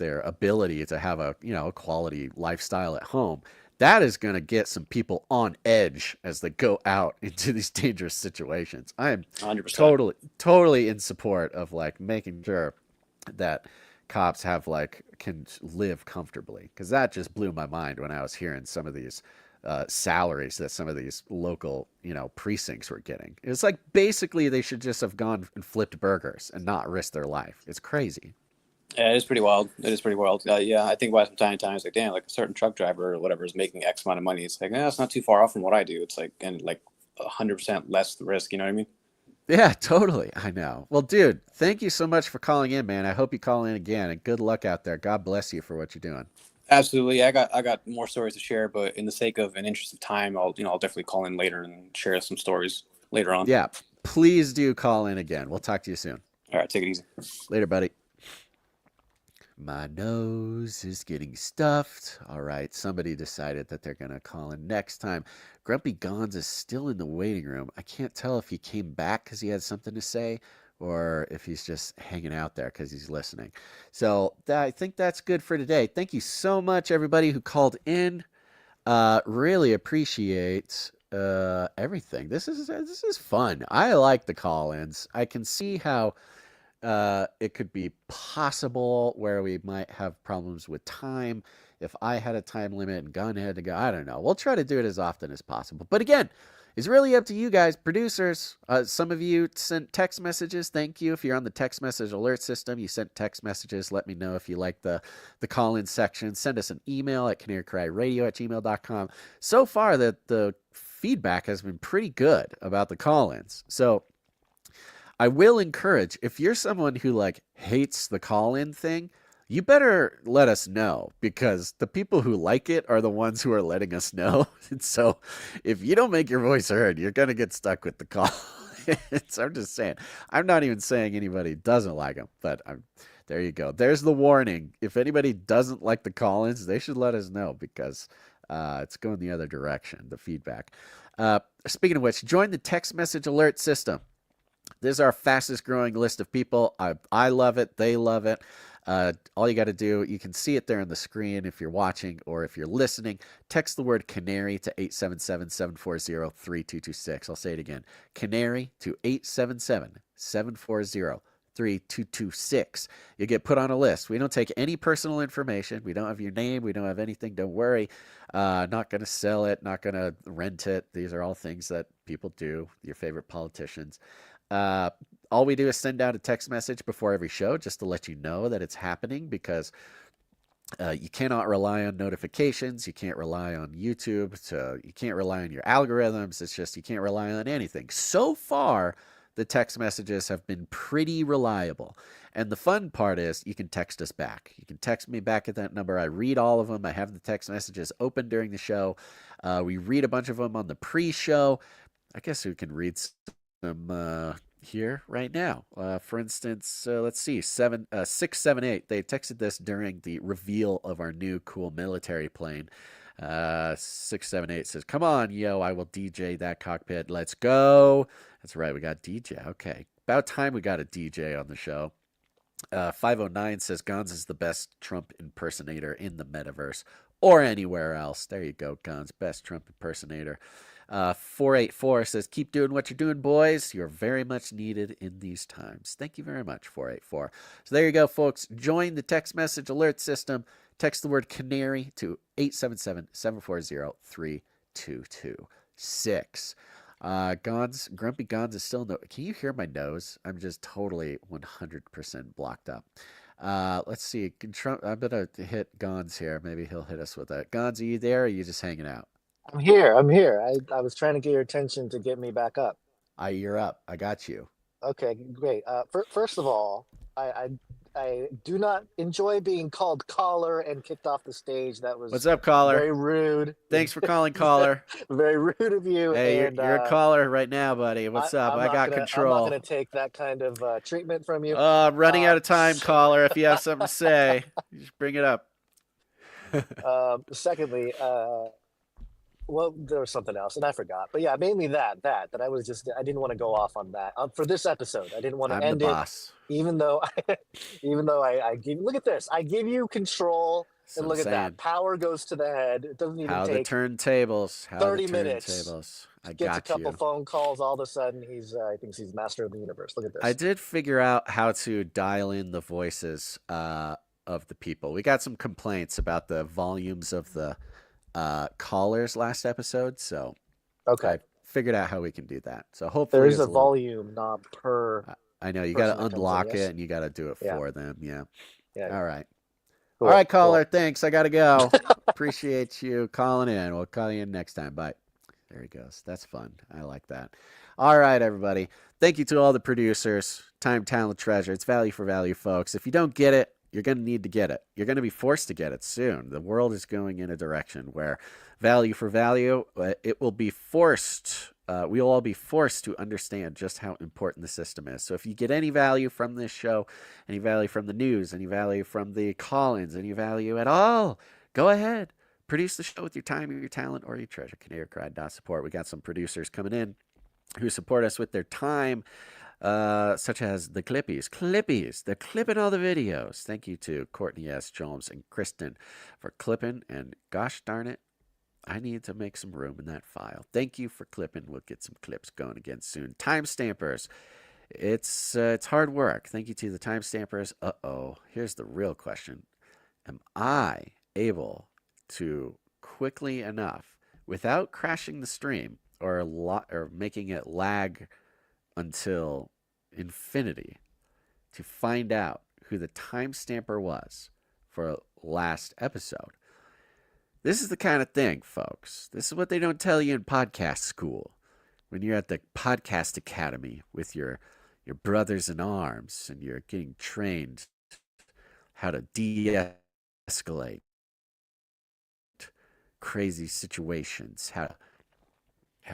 ability to have a quality lifestyle at home. That is going to get some people on edge as they go out into these dangerous situations. I am 100%. totally in support of like making sure that cops have can live comfortably, because that just blew my mind when I was hearing some of these salaries that some of these local, precincts were getting. It's like basically they should just have gone and flipped burgers and not risk their life. It's crazy. Yeah, it is pretty wild. It is pretty wild. Yeah, I think about it from time to time. It's like, damn, like a certain truck driver or whatever is making X amount of money. It's like, it's not too far off from what I do. It's like, and like 100% less the risk. You know what I mean? Yeah, totally. I know. Well, dude, thank you so much for calling in, man. I hope you call in again, and good luck out there. God bless you for what you're doing. Absolutely. I got more stories to share, but in the sake of an interest of time, I'll definitely call in later and share some stories later on. Yeah, please do call in again. We'll talk to you soon. All right, take it easy. Later, buddy. My nose is getting stuffed. All right, somebody decided that they're going to call in next time. Grumpy Gons is still in the waiting room. I can't tell if he came back because he had something to say or if he's just hanging out there because he's listening. So I think that's good for today. Thank you so much, everybody who called in. Really appreciate everything. This is fun. I like the call-ins. I can see how it could be possible where we might have problems with time. If I had a time limit and Gun had to go, I don't know. We'll try to do it as often as possible. But again, it's really up to you guys, producers. Some of you sent text messages. Thank you. If you're on the text message alert system, you sent text messages. Let me know if you like the call-in section. Send us an email at canarycryradio@gmail.com. So far, the feedback has been pretty good about the call-ins. So I will encourage, if you're someone who like hates the call-in thing, you better let us know, because the people who like it are the ones who are letting us know. And so if you don't make your voice heard, you're going to get stuck with the call. I'm just saying. I'm not even saying anybody doesn't like them, but there you go. There's the warning. If anybody doesn't like the call-ins, they should let us know, because it's going the other direction, the feedback. Speaking of which, join the text message alert system. This is our fastest growing list of people. I love it. They love it. All you got to do, you can see it there on the screen if you're watching, or if you're listening, text the word Canary to 877-740-3226. I'll say it again. Canary to 877-740-3226. You get put on a list. We don't take any personal information. We don't have your name. We don't have anything. Don't worry. Not going to sell it. Not going to rent it. These are all things that people do. Your favorite politicians. All we do is send out a text message before every show just to let you know that it's happening, because you cannot rely on notifications. You can't rely on YouTube. You can't rely on your algorithms. It's just you can't rely on anything. So far, the text messages have been pretty reliable. And the fun part is you can text us back. You can text me back at that number. I read all of them. I have the text messages open during the show. We read a bunch of them on the pre-show. I guess we can read some here right now. For instance, let's see, 678. They texted this during the reveal of our new cool military plane. 678 says, "Come on, yo, I will DJ that cockpit. Let's go." That's right, we got DJ. Okay, about time we got a DJ on the show. 509 says, "Gons is the best Trump impersonator in the metaverse or anywhere else." There you go, Gons, best Trump impersonator. 484 says, "Keep doing what you're doing, boys. You're very much needed in these times." Thank you very much, 484. So there you go, folks. Join the text message alert system. Text the word Canary to 877-740-3226. Grumpy Gons is still no. Can you hear my nose? I'm just totally 100% blocked up. Let's see. I'm going to hit Gons here. Maybe he'll hit us with that. Gons, are you there, or are you just hanging out? I'm here. I was trying to get your attention to get me back up. You're up. I got you. Okay, great. First of all, I do not enjoy being called caller and kicked off the stage. That was What's up, caller? Very rude. Than's for calling, caller. Very rude of you. Hey, and, you're a caller right now, buddy. What's up? I got control. I'm not going to take that kind of treatment from you. I'm running out of time, caller. If you have something to say, you just bring it up. Secondly, well, there was something else, and I forgot. But yeah, mainly that I didn't want to go off on that for this episode. I didn't want to end it, even though I give. Look at this. I give you control, and look at that. Power goes to the head. It doesn't even take the turntables. 30 minutes. I gets a couple phone calls. All of a sudden, he thinks he's master of the universe. Look at this. I did figure out how to dial in the voices of the people. We got some complaints about the volumes of the callers last episode, so I figured out how we can do that. So hopefully there's a volume knob per. I know you got to unlock it and you got to do it for them. Yeah. Yeah. All right. Cool, All right, caller. cool. Thanks. I got to go. Appreciate you calling in. We'll call you in next time. Bye. There he goes. That's fun. I like that. All right, everybody. Thank you to all the producers. Time, talent, treasure. It's value for value, folks. If you don't get it, you're going to need to get it. You're going to be forced to get it soon. The world is going in a direction where value for value, it will be forced. We will all be forced to understand just how important the system is. So if you get any value from this show, any value from the news, any value from the call-ins, any value at all, go ahead. Produce the show with your time, your talent, or your treasure. CanaryCry.support. We got some producers coming in who support us with their time, such as the Clippies. They're clipping all the videos. Thank you to Courtney S., Jones, and Kristen for clipping. And gosh darn it, I need to make some room in that file. Thank you for clipping. We'll get some clips going again soon. Timestampers. It's hard work. Thank you to the timestampers. Here's the real question. Am I able to quickly enough, without crashing the stream or making it lag until infinity, to find out who the timestamper was for last episode? This is the kind of thing, folks. This is what they don't tell you in podcast school when you're at the podcast academy with your brothers in arms and you're getting trained how to de-escalate crazy situations, how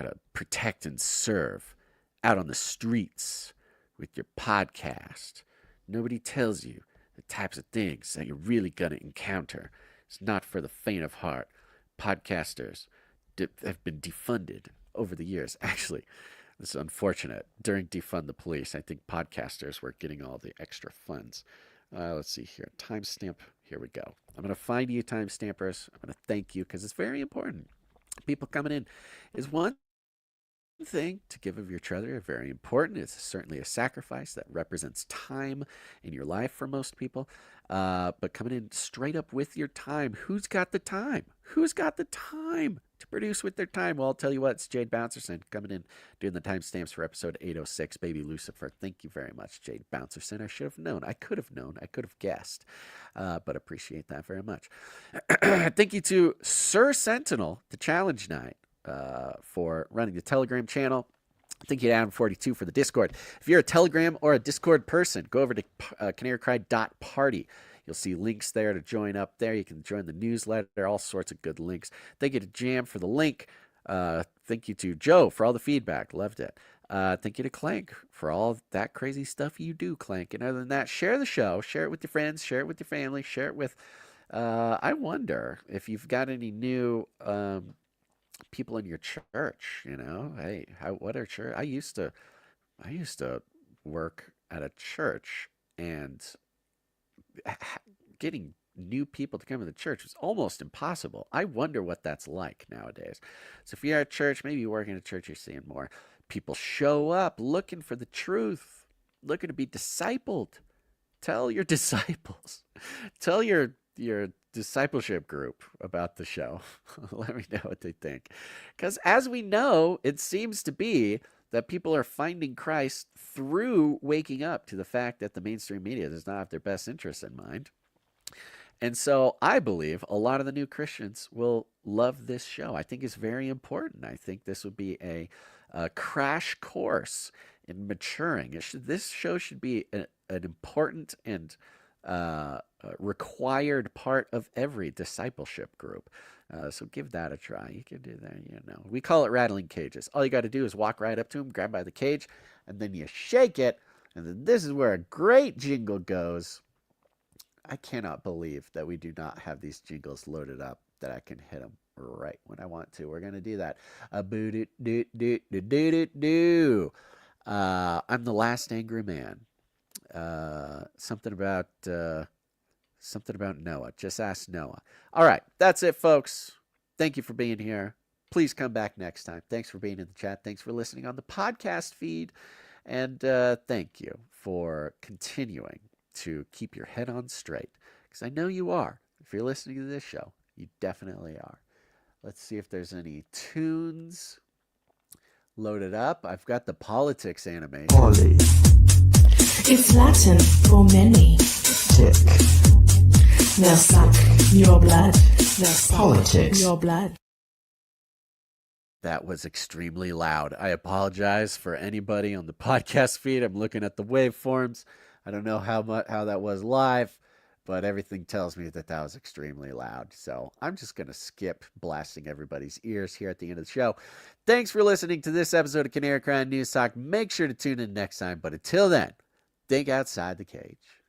to protect and serve out on the streets with your podcast. Nobody tells you the types of things that you're really going to encounter. It's not for the faint of heart. Podcasters have been defunded over the years. Actually, this is unfortunate. During Defund the Police, I think podcasters were getting all the extra funds. Let's see here. Timestamp. Here we go. I'm going to find you, timestampers. I'm going to thank you because it's very important. People coming in is one thing to give of your treasure, very important. It's certainly a sacrifice that represents time in your life for most people. But coming in straight up with your time, who's got the time? Who's got the time to produce with their time? Well, I'll tell you what, it's Jade Bouncerson coming in, doing the timestamps for episode 806, Baby Lucifer. Thank you very much, Jade Bouncerson. I should have known. I could have known. I could have guessed. But appreciate that very much. Thank you to Sir Sentinel, the Challenge Night, for running the Telegram channel. Thank you to Adam42 for the Discord. If you're a Telegram or a Discord person, go over to canarycry.party. You'll see links there to join up there. You can join the newsletter, all sorts of good links. Thank you to Jam for the link. Thank you to Joe for all the feedback. Loved it. Thank you to Clank for all that crazy stuff you do, Clank. And other than that, share the show. Share it with your friends. Share it with your family. Share it with... I wonder if you've got any new... people in your church, you know, hey, what are church? I used to work at a church, and getting new people to come to the church was almost impossible. I wonder what that's like nowadays. So if you're at church, maybe you work in a church, you're seeing more people show up looking for the truth, looking to be discipled. Tell your disciples, tell your discipleship group about the show. Let me know what they think. Because as we know, it seems to be that people are finding Christ through waking up to the fact that the mainstream media does not have their best interests in mind. And so I believe a lot of the new Christians will love this show. I think it's very important. I think this would be a crash course in maturing. This show should be an important and required part of every discipleship group. So give that a try. You can do that, you know. We call it rattling cages. All you got to do is walk right up to them, grab by the cage, and then you shake it, and then this is where a great jingle goes. I cannot believe that we do not have these jingles loaded up that I can hit them right when I want to. We're going to do that. I'm the last angry man. Something about Noah. Just ask Noah. All right, that's it, folks. Thank you for being here. Please come back next time. Thanks for being in the chat. Thanks for listening on the podcast feed. And thank you for continuing to keep your head on straight, because I know you are. If you're listening to this show, you definitely are. Let's see if there's any tunes loaded up. I've got the politics animation. It's Latin for many. Tick. they'll suck your blood. They'll suck politics, your blood. That was extremely loud. I apologize for anybody on the podcast feed. I'm looking at the waveforms. I don't know how that was live, but everything tells me that was extremely loud. So I'm just going to skip blasting everybody's ears here at the end of the show. Thanks for listening to this episode of Canary Cry News Talk. Make sure to tune in next time. But until then, think outside the cage.